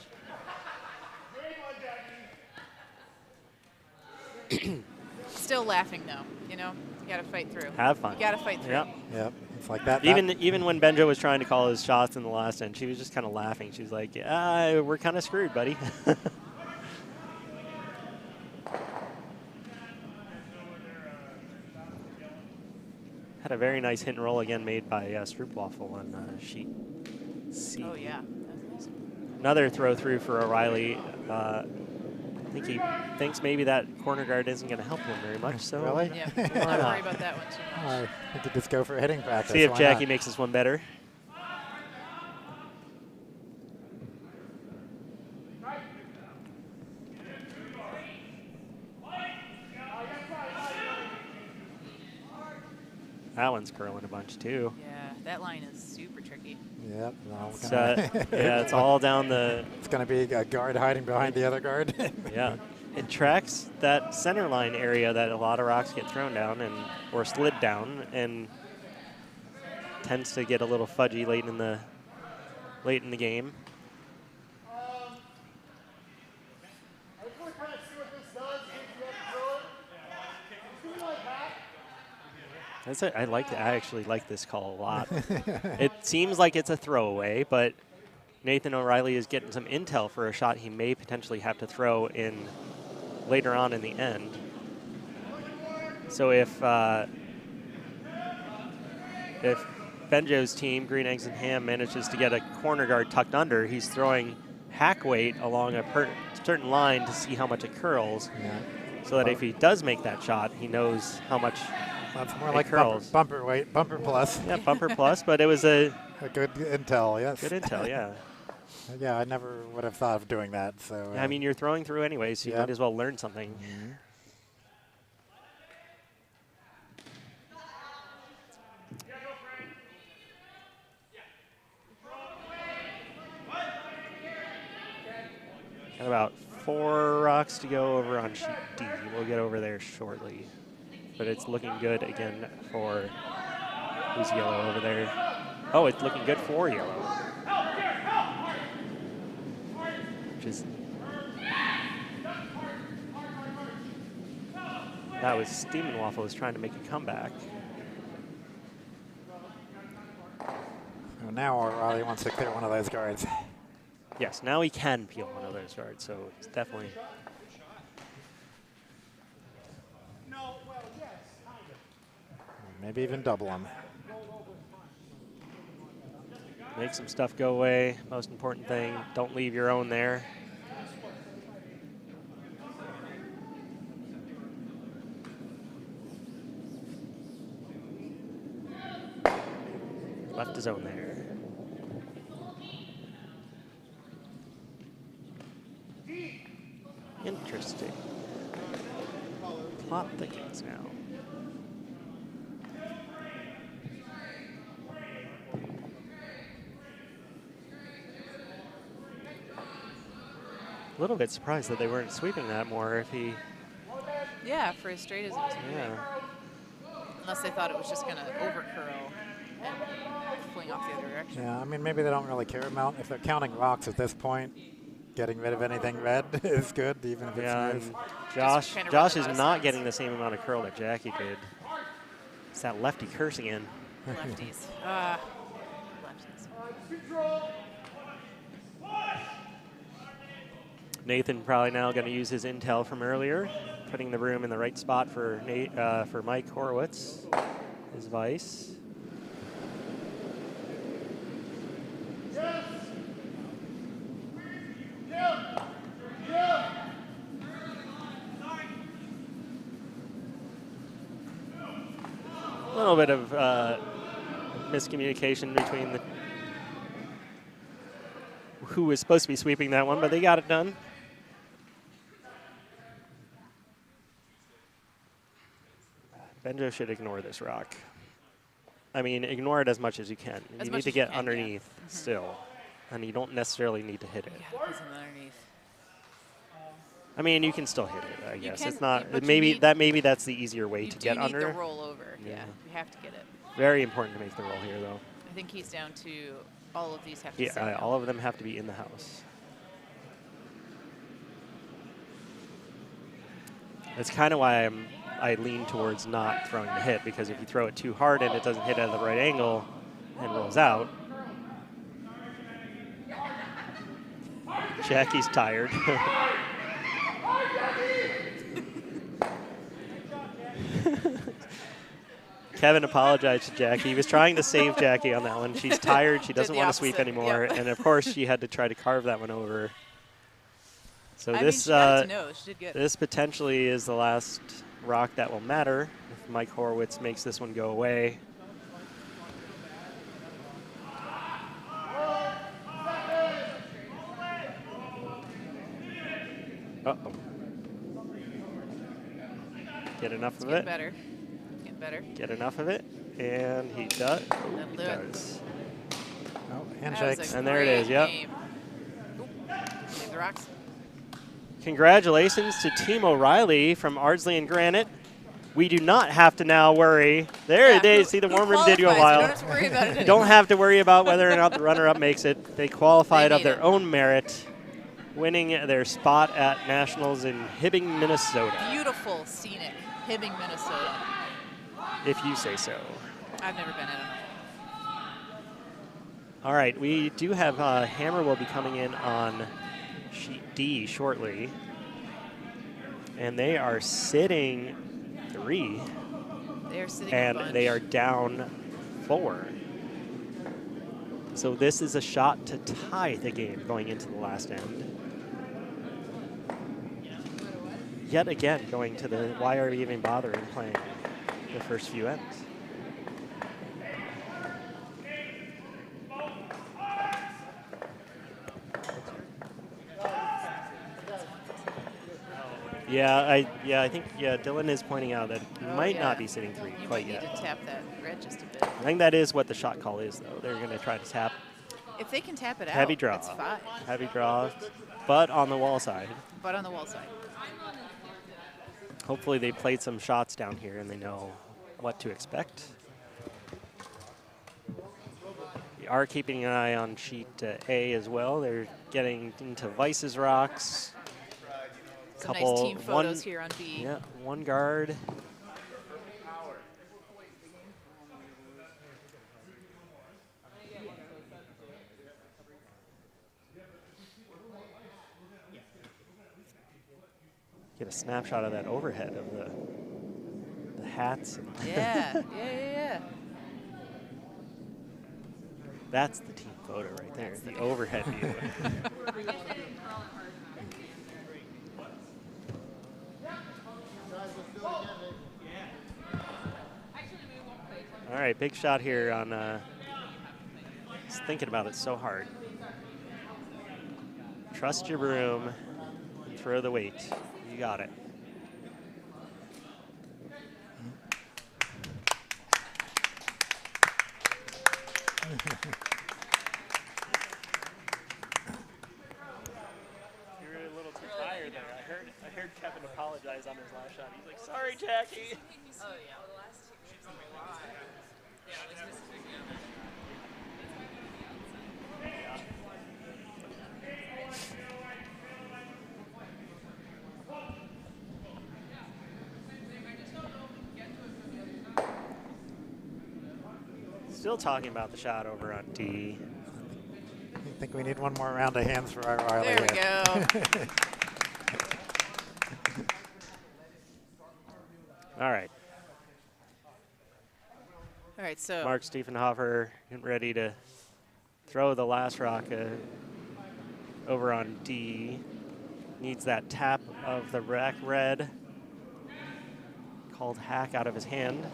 Still laughing though. You know, you got to fight through. Have fun. You got to fight through. Yep. Yep, it's like that. Even when Benjo was trying to call his shots in the last end, she was just kind of laughing. She was like, "Yeah, we're kind of screwed, buddy." Had a very nice hit and roll again made by Stroopwafel on sheet C. Oh yeah. Another throw through for O'Reilly. I think he thinks maybe that corner guard isn't going to help him very much. So Really? Yeah. Why Not not? worry about that one too much. I could just go for a hitting practice. See if why Jackie not? makes this one better. That one's curling a bunch too. Yeah, that line is super tricky. Yep. No, It's, yeah, it's all down the. It's going to be a guard hiding behind the other guard. Yeah, it tracks that center line area that a lot of rocks get thrown down or slid down, and tends to get a little fudgy late in the game. I just want to kind of see what this does. If you have to throw it. It's going to be like that. That's it. I actually like this call a lot. It seems like it's a throwaway, but Nathan O'Reilly is getting some intel for a shot he may potentially have to throw in later on in the end. So if Benjo's team, Green Eggs and Ham, manages to get a corner guard tucked under, he's throwing hack weight along a certain line to see how much it curls. Yeah. So that if he does make that shot, he knows how much That's more it like curls. bumper weight, bumper plus. Yeah, bumper plus, but it was a A good intel, yes. good intel, yeah. Yeah, I never would have thought of doing that. So. I mean, you're throwing through anyway, so you Yep. might as well learn something. Got about 4 rocks to go over on sheet D. We'll get over there shortly. But it's looking good again for who's yellow over there. Oh, it's looking good for yellow. Which is... That was Stiemmenwafle was trying to make a comeback. So now O'Reilly wants to clear one of those guards. Yes, now he can peel one of those guards, so it's definitely... Maybe even double them. Make some stuff go away. Most important thing, don't leave your own there. Left his own there. Interesting. Plot thickens now. A little bit surprised that they weren't sweeping that more if he... Yeah, for as straight as it was moving. Yeah. Unless they thought it was just going to overcurl and fling off the other direction. Yeah, I mean, maybe they don't really care about, if they're counting rocks at this point, getting rid of anything red is good, even if it's smooth. And Josh is not getting the same amount of curl that Jackie did. It's that lefty curse again. Lefties. Lefties. Nathan probably now going to use his intel from earlier, putting the room in the right spot for for Mike Horowitz, his vice. A little bit of miscommunication between the who was supposed to be sweeping that one, but they got it done. Benjo should ignore this rock. I mean, ignore it as much as you can. You need to get underneath still, and you don't necessarily need to hit it. Yeah, because underneath. I mean, you can still hit it, I guess. It's not, but maybe that's the easier way to get under. You need the roll over, yeah. You have to get it. Very important to make the roll here, though. I think he's down to all of these have to sit Yeah, down. all of them have to be in the house. That's kind of why I lean towards not throwing the hit, because if you throw it too hard and it doesn't hit at the right angle and rolls out. Jackie's tired. Kevin apologized to Jackie. He was trying to save Jackie on that one. She's tired. She doesn't want to sweep anymore. Yep. And, of course, she had to try to carve that one over. So I this mean, she got it to know. She did good. This potentially is the last rock that will matter if Mike Horowitz makes this one go away. Uh-oh. Get enough of it. Better. Get better. Get enough of it. And he does. Oh, he do it. does. Oh, handshakes. And there it is, yep. Save the rocks. Congratulations to Team O'Reilly from Ardsley and Granite. We do not have to now worry. There it is. See, the warm room did you a while. Don't have to worry about it anymore. Don't have to worry about whether or not the runner-up makes it. They qualified of their own merit, winning their spot at Nationals in Hibbing, Minnesota. Beautiful, scenic Hibbing, Minnesota. If you say so. I've never been. I don't know. All right, we do have Hammer will be coming in on sheet D shortly. And they are sitting 3. They are sitting and a bunch. they are down 4. So this is a shot to tie the game going into the last end. Yet again, going to the why are we even bothering playing the first few ends. I think Dylan is pointing out that he might not be sitting 3 you quite might yet. need to tap that red just a bit. I think that is what the shot call is, though. They're going to try to tap. If they can tap it out, Heavy draw. it's fine. Heavy draw, but on the wall side. But on the wall side. Hopefully they played some shots down here and they know what to expect. are keeping an eye on sheet A as well. They're getting into Vice's rocks. Some nice team photos here on B. Yeah, one guard. Get a snapshot of that overhead of the hats. And Yeah. That's the team photo right there, the overhead view. All right, big shot here on, just thinking about it so hard. Trust your broom, and throw the weight. You got it. You're a little too tired there. I heard Kevin apologize on his last shot. He's like, "Sorry, Jackie." Oh yeah, well, the last two games on my watch. Still talking about the shot over on D. I think we need one more round of hands for our Riley. There we go. All right. All right, so Mark Stieffenhofer getting ready to throw the last rock over on D. Needs that tap of the rack red. Called hack out of his hand.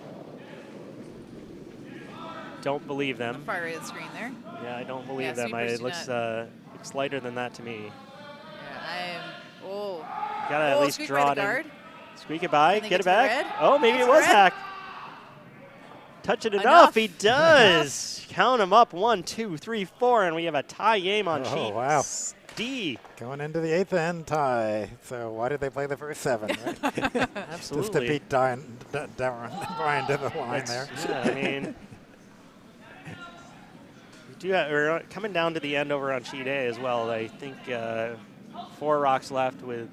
Don't believe them. far right of the screen there. Yeah, I don't believe them. sweepers It do looks not- looks lighter than that to me. Yeah, I am. Oh. Gotta at least squeak draw by it the in. guard. Squeak it by, Can they get get it to the back. red? Oh, maybe Gets it the was red? hack. Touch it enough. Enough. He does. Count them up. 1, 2, 3, 4, and we have a tie game on sheet wow. D. Going into the 8th end tie. So why did they play the first 7, right? Absolutely. Just to beat Brian to the line there. Yeah, I mean, we're coming down to the end over on sheet A as well. I think 4 rocks left with.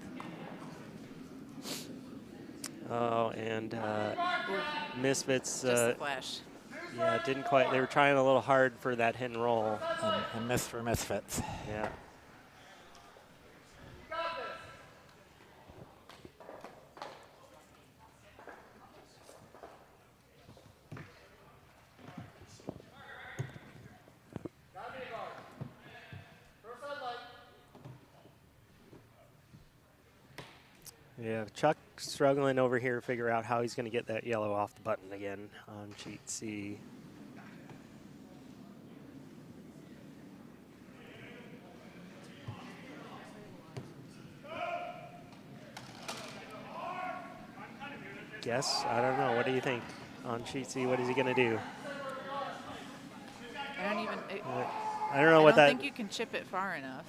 Misfits. Just the flash. Yeah, didn't quite. They were trying a little hard for that hit and roll. And miss for Misfits. Yeah. Yeah, Chuck struggling over here to figure out how he's going to get that yellow off the button again on sheet C. Guess? I don't know. What do you think on sheet C? What is he going to do? I don't even. I don't know what that. I don't think you can chip it far enough.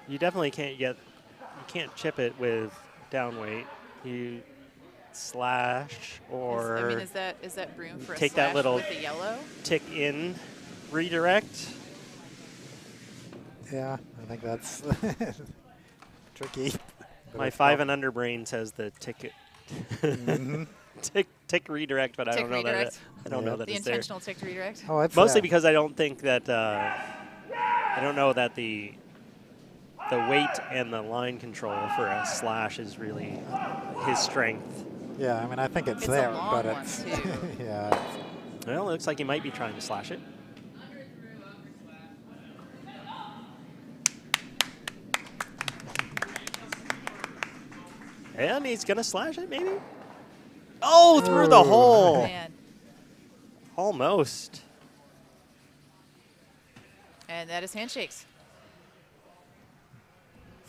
You definitely can't get. You can't chip it with down weight. You slash or. I mean, is that room for take a that slash little with the yellow? Tick in, redirect. Yeah, I think that's tricky. My 5 and under brain says the tick. Tick redirect, but I Tick don't know redirect. that. I don't know that The it's there. intentional tick redirect. Oh, it's Mostly because I don't think that. I don't know that the weight and the line control for a slash is really his strength. Yeah, I mean, I think it's It's a there, long but one, it's too. yeah. Well, it looks like he might be trying to slash it. And he's going to slash it, maybe? Oh, through the hole. Man. Almost. And that is handshakes.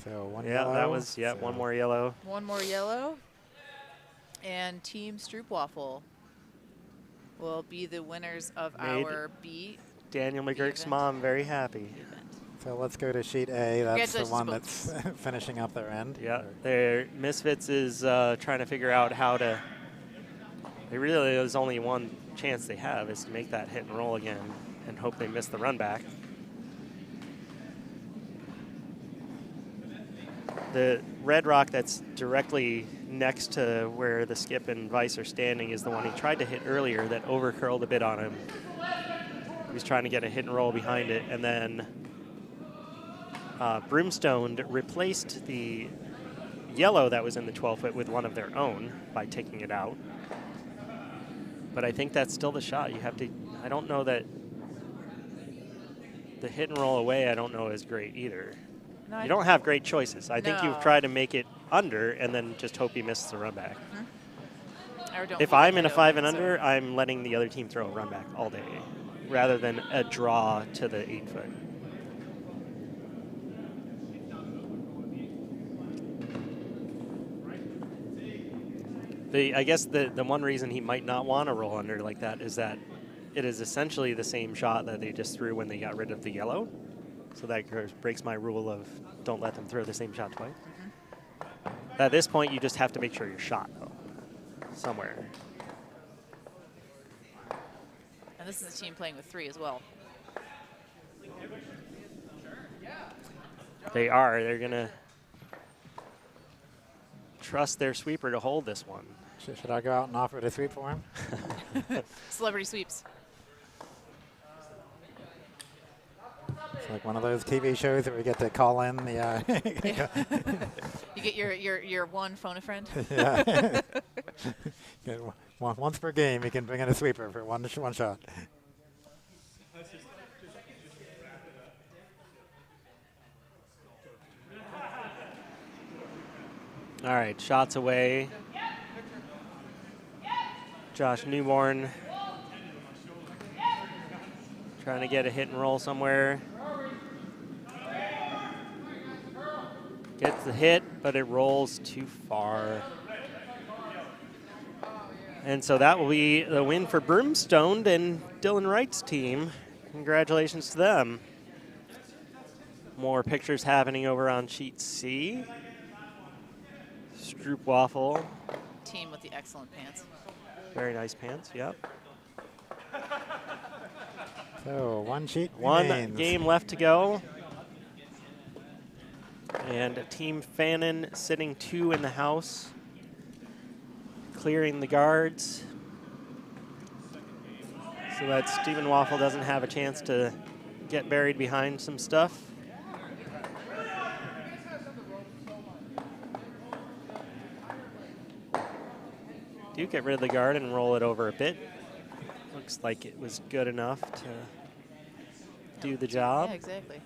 So one Yeah, yellow, that was, so one more yellow. One more yellow. And Team Stroopwafel will be the winners of Made our B Daniel McGurk's event. mom very happy. event. So let's go to sheet A. That's the Congratulations one to that's finishing up their end. Yeah, their Misfits is trying to figure out how to. There really is only one chance they have is to make that hit and roll again and hope they miss the run back. The red rock that's directly next to where the skip and Vice are standing is the one he tried to hit earlier that overcurled a bit on him. He was trying to get a hit and roll behind it, and then Broomstone'd replaced the yellow that was in the 12-foot with one of their own by taking it out. But I think that's still the shot. You have to, I don't know that the hit and roll away, I don't know is great either. No, you don't have great choices. I think No. you've tried to make it under and then just hope he misses the run back. Or don't If leave I'm it in a open, 5 and so- under, I'm letting the other team throw a run back all day rather than a draw to the 8-foot. I guess the one reason he might not want to roll under like that is that it is essentially the same shot that they just threw when they got rid of the yellow. So that breaks my rule of don't let them throw the same shot twice. At this point, you just have to make sure you're shot, though, somewhere. And this is a team playing with 3 as well. They are. They're going to trust their sweeper to hold this one. Should I go out and offer to sweep for him? Celebrity sweeps. It's like one of those TV shows that we get to call in the. You get your one phone a friend. Yeah. Get once per game, you can bring in a sweeper for one shot. All right, shots away. Josh Newborn trying to get a hit and roll somewhere. Gets the hit, but it rolls too far. And so that will be the win for Broomstone'd and Dylan Wright's team. Congratulations to them. More pictures happening over on sheet C. Stroopwafel. Team with the excellent pants. Very nice pants, yep. So one sheet One remains. game left to go. And Team Fannon sitting 2 in the house. Clearing the guards. So that Stiemmenwafle doesn't have a chance to get buried behind some stuff. Do get rid of the guard and roll it over a bit. Looks like it was good enough to do the job. Yeah, exactly.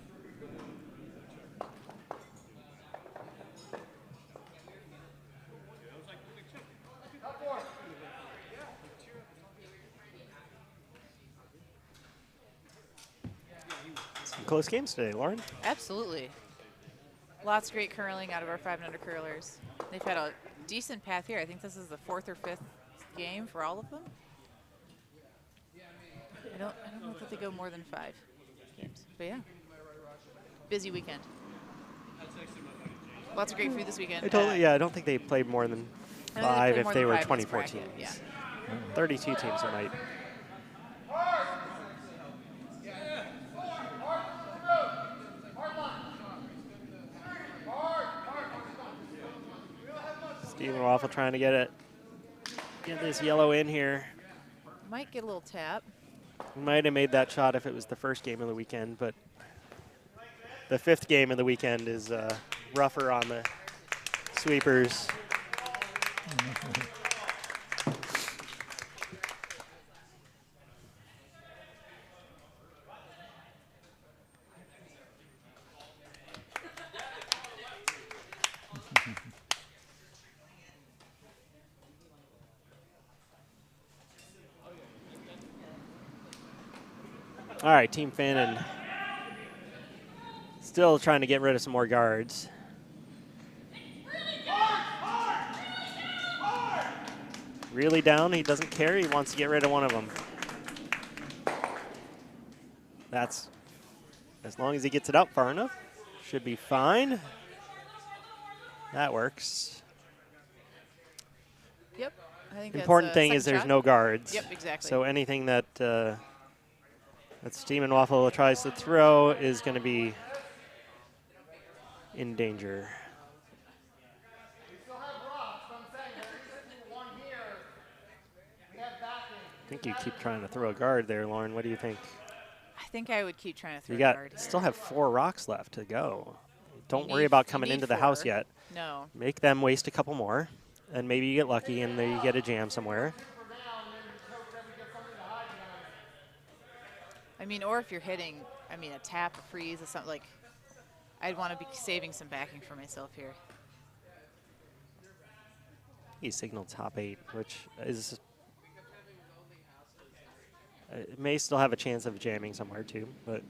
Some close games today, Lauren. Absolutely. Lots of great curling out of our 5 and under curlers. They've had a decent path here. I think this is the 4th or 5th game for all of them. I don't know if they go more than 5 games, but yeah. Busy weekend. Lots of great food this weekend. I don't think they played more than I don't think 5 played if more they than were 5 in this 24 bracket, teams. Yeah. 32 teams it might. Stiemmenwafle trying to get this yellow in here. Might get a little tap. We might have made that shot if it was the first game of the weekend, but the 5th game of the weekend is rougher on the sweepers. All right, Team Fannon still trying to get rid of some more guards. Really down, he doesn't care, he wants to get rid of one of them. That's, as long as he gets it up far enough, should be fine. That works. Yep. I think Important that's a thing is second there's shot. no guards. Yep, exactly. So anything that that Stiemmenwafle tries to throw is going to be in danger. I think you keep trying to throw a guard there, Lauren. What do you think? I think I would keep trying to throw You a guard. still have 4 rocks left to go. Don't You worry need- about you coming need into the house 4. yet. No. Make them waste a couple more, and maybe you get lucky and then you get a jam somewhere. I mean, or if you're hitting, I mean, a tap, a freeze, or something like, I'd want to be saving some backing for myself here. He signaled top 8, which is it may still have a chance of jamming somewhere too, but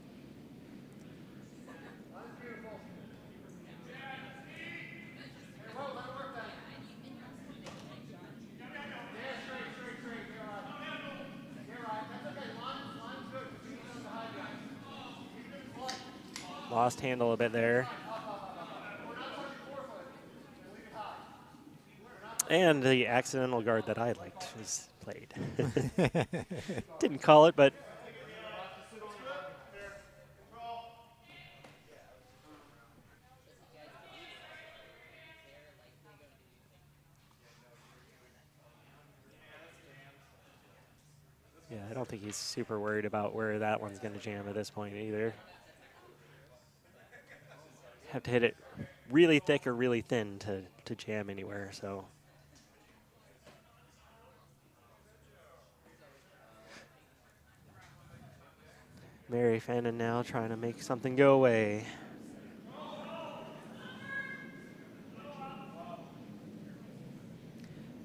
lost handle a bit there. And the accidental guard that I liked was played. Didn't call it, but yeah, I don't think he's super worried about where that one's going to jam at this point either. Have to hit it really thick or really thin to jam anywhere, so. Mary Fannon now trying to make something go away.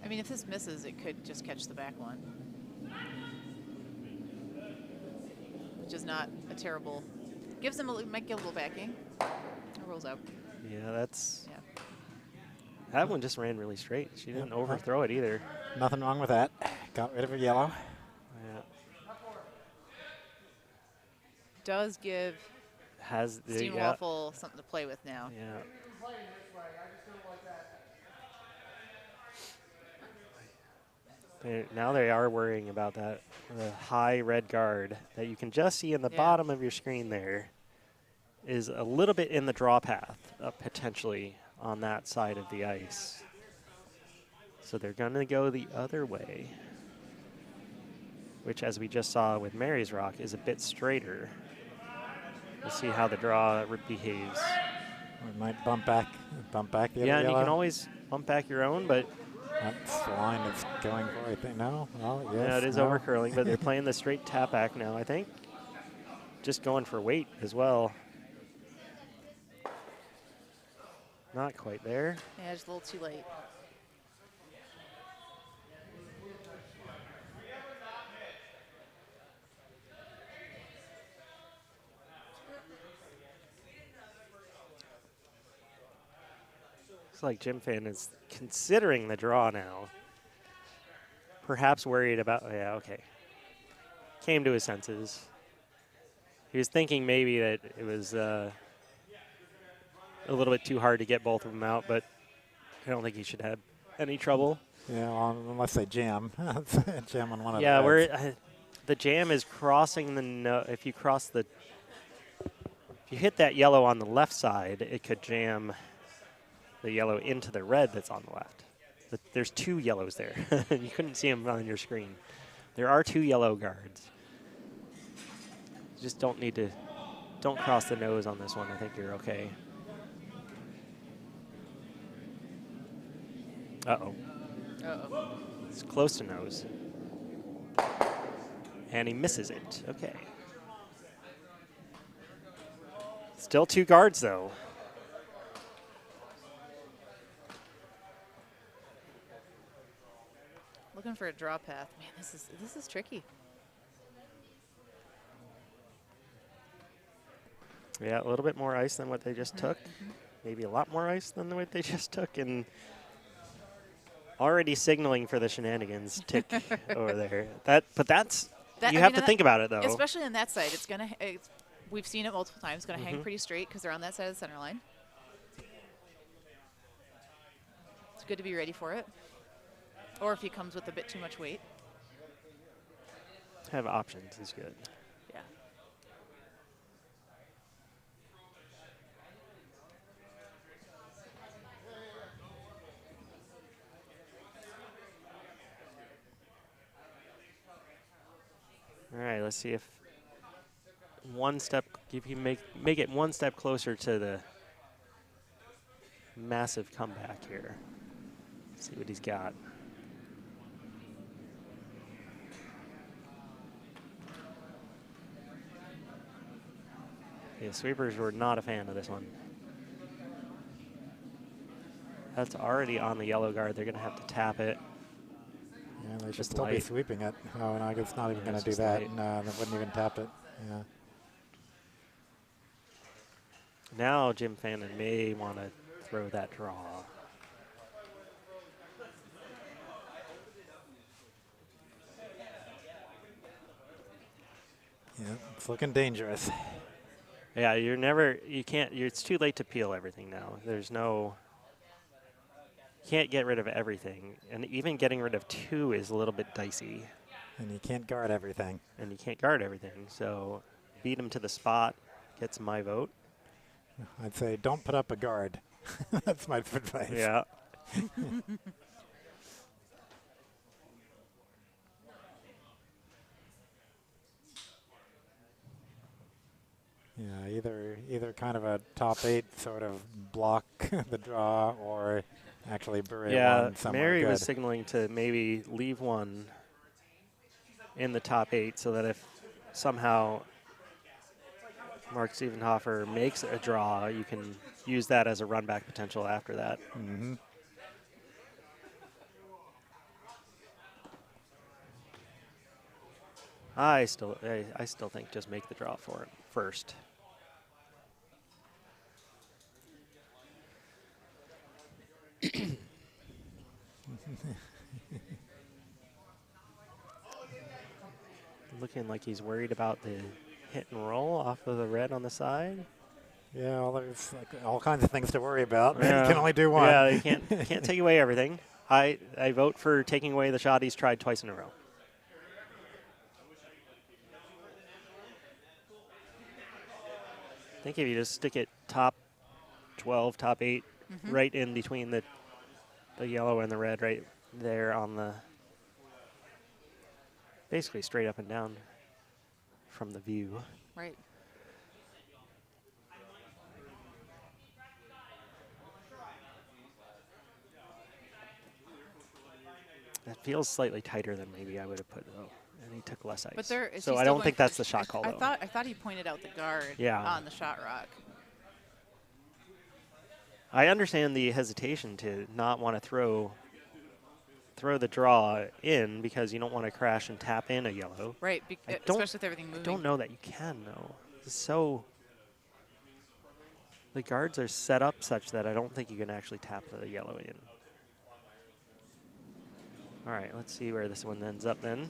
I mean, if this misses, it could just catch the back one, which is not a terrible. Gives them might get a little backing. It rolls out. Yeah, that's. Yeah. That one just ran really straight. She didn't overthrow it either. Nothing wrong with that. Got rid of a yellow. Yeah. Does give Has the Stiemmenwafle something to play with now. Yeah. Now they are worrying about that the high red guard that you can just see in the bottom of your screen there is a little bit in the draw path, potentially on that side of the ice. So they're going to go the other way, which, as we just saw with Mary's rock, is a bit straighter. We'll see how the draw behaves. We might bump back the other Yeah, and you yellow. can always bump back your own, but That's the line it's going for, I think. No? Well, yes. yeah, it is no. over curling, but they're playing the straight tap back now, I think. Just going for weight as well. Not quite there. Yeah, just a little too late. Looks like Jim Fan is considering the draw now. Perhaps worried about, yeah, okay. Came to his senses. He was thinking maybe that it was a little bit too hard to get both of them out, but I don't think he should have any trouble. Yeah, well, unless they jam. Jam on one of Yeah, the reds. where the jam is crossing the if you cross the if you hit that yellow on the left side, it could jam the yellow into the red that's on the left. But there's 2 yellows there. You couldn't see them on your screen. There are 2 yellow guards. You just don't cross the nose on this one. I think you're okay. Uh-oh. Uh-oh. It's close to nose. And he misses it. Okay. Still 2 guards, though. Looking for a draw path. Man, this is tricky. Yeah, a little bit more ice than what they just took. Maybe a lot more ice than what they just took. And already signaling for the shenanigans tick over there. You have to think about it, though. Especially on that side. We've seen it multiple times. It's going to hang pretty straight because they're on that side of the center line. It's good to be ready for it. Or if he comes with a bit too much weight. Have options is good. Yeah. All right, let's see if if you make it one step closer to the massive comeback here. Let's see what he's got. Yeah, sweepers were not a fan of this one. That's already on the yellow guard. They're going to have to tap it. Yeah, they should Just still be light. sweeping it. Oh, no, I guess not even Yeah, going it's to do just that. light. No, they wouldn't even tap it. Yeah. Now Jim Fannon may want to throw that draw. Yeah, it's looking dangerous. Yeah, it's too late to peel everything now. You can't get rid of everything. And even getting rid of 2 is a little bit dicey. And you can't guard everything. And you can't guard everything. So beat him to the spot gets my vote. I'd say don't put up a guard. That's my advice. Yeah. Yeah, either kind of a top 8 sort of block the draw or actually bury one somewhere Mary good. was signaling to maybe leave one in the top 8 so that if somehow Mark Stieffenhofer makes a draw, you can use that as a run back potential after that. Mm-hmm. I still think just make the draw for it first. Looking like he's worried about the hit and roll off of the red on the side. Yeah, well, there's like all kinds of things to worry about. Yeah. You can only do one. Yeah, you can't take away everything. I vote for taking away the shot he's tried twice in a row. I think if you just stick it top 12, top 8, right in between the yellow and the red, right there on the, basically straight up and down from the view. Right. That feels slightly tighter than maybe I would have put, though. And he took less ice. But there, is so he I still don't going think for that's the shot call, though. I thought he pointed out the guard on the shot rock. I understand the hesitation to not want to throw the draw in because you don't want to crash and tap in a yellow. Right, especially with everything moving. I don't know that you can, though. It's so... The guards are set up such that I don't think you can actually tap the yellow in. All right, let's see where this one ends up then.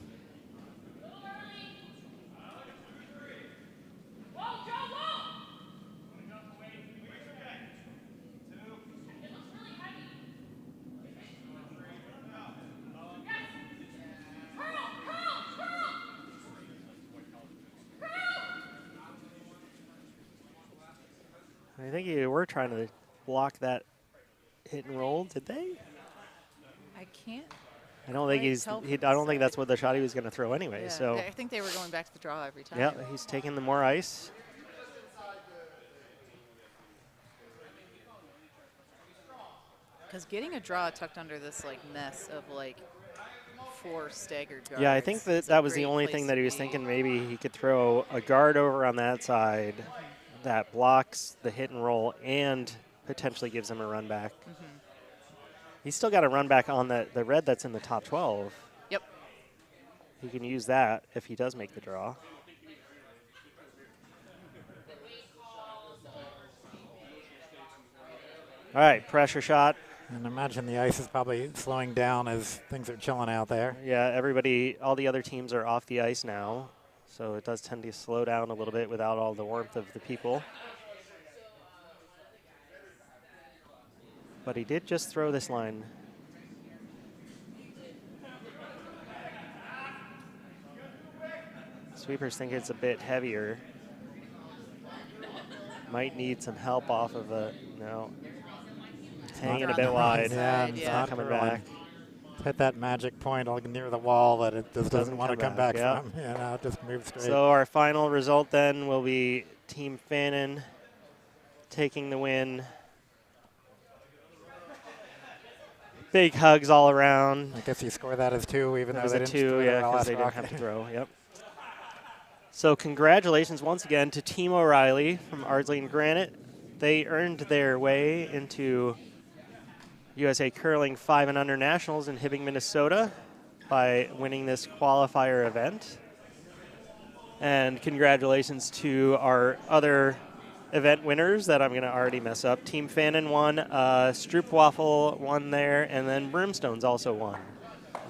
I think you were trying to block that hit and roll. Did they? I can't. I don't think I don't think that's what the shot he was going to throw anyway. Yeah, so I think they were going back to the draw every time. yeah, he's taking the more ice. Because getting a draw tucked under this like mess of like 4 staggered guards. Yeah, I think that was the only thing that he was thinking. Maybe he could throw a guard over on that side that blocks the hit and roll and potentially gives him a run back. He's still got a run back on the red that's in the top 12. Yep. He can use that if he does make the draw. All right, pressure shot. And imagine the ice is probably slowing down as things are chilling out there. Yeah, all the other teams are off the ice now, so it does tend to slow down a little bit without all the warmth of the people. But he did just throw this line. Sweepers think it's a bit heavier. Might need some help off of it. No. It's hanging a bit wide. Yeah, Side, it's yeah. Not coming back. Hit that magic point near the wall that it just doesn't want to come back yeah. from. You know, just move straight. So our final result then will be Team Fannon taking the win. Big hugs all around. I guess you score that as 2, even That though was they a didn't 2, score yeah, the because last they didn't rock. have to throw. Yep. So congratulations once again to Team O'Reilly from Ardsley and Granite. They earned their way into USA Curling 5 and Under Nationals in Hibbing, Minnesota by winning this qualifier event. And congratulations to our other event winners that I'm going to already mess up. Team Fannon won, Stroopwafel won there, and then Broomstone'd also won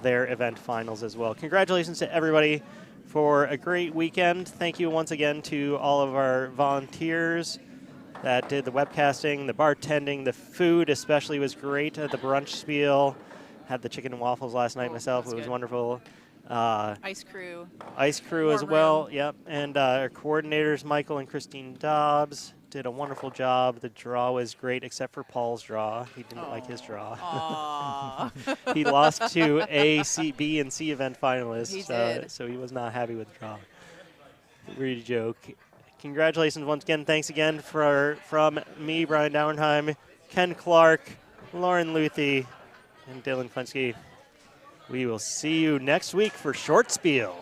their event finals as well. Congratulations to everybody for a great weekend. Thank you once again to all of our volunteers that did the webcasting, the bartending, the food especially was great at the brunch Spiel. Had the chicken and waffles last night myself. It was good. wonderful. Ice crew. Ice crew as Warm well, room. yep. And our coordinators, Michael and Christine Dobbs, did a wonderful job. The draw was great, except for Paul's draw. He didn't like his draw. Aww. He lost to A, C, B, and C event finalists, He did. so he was not happy with the draw. Really joke. Congratulations once again. Thanks again from me, Brian Dauernheim, Ken Clark, Lauren Luthi, and Dylan Klinsky. We will see you next week for Short Spiel.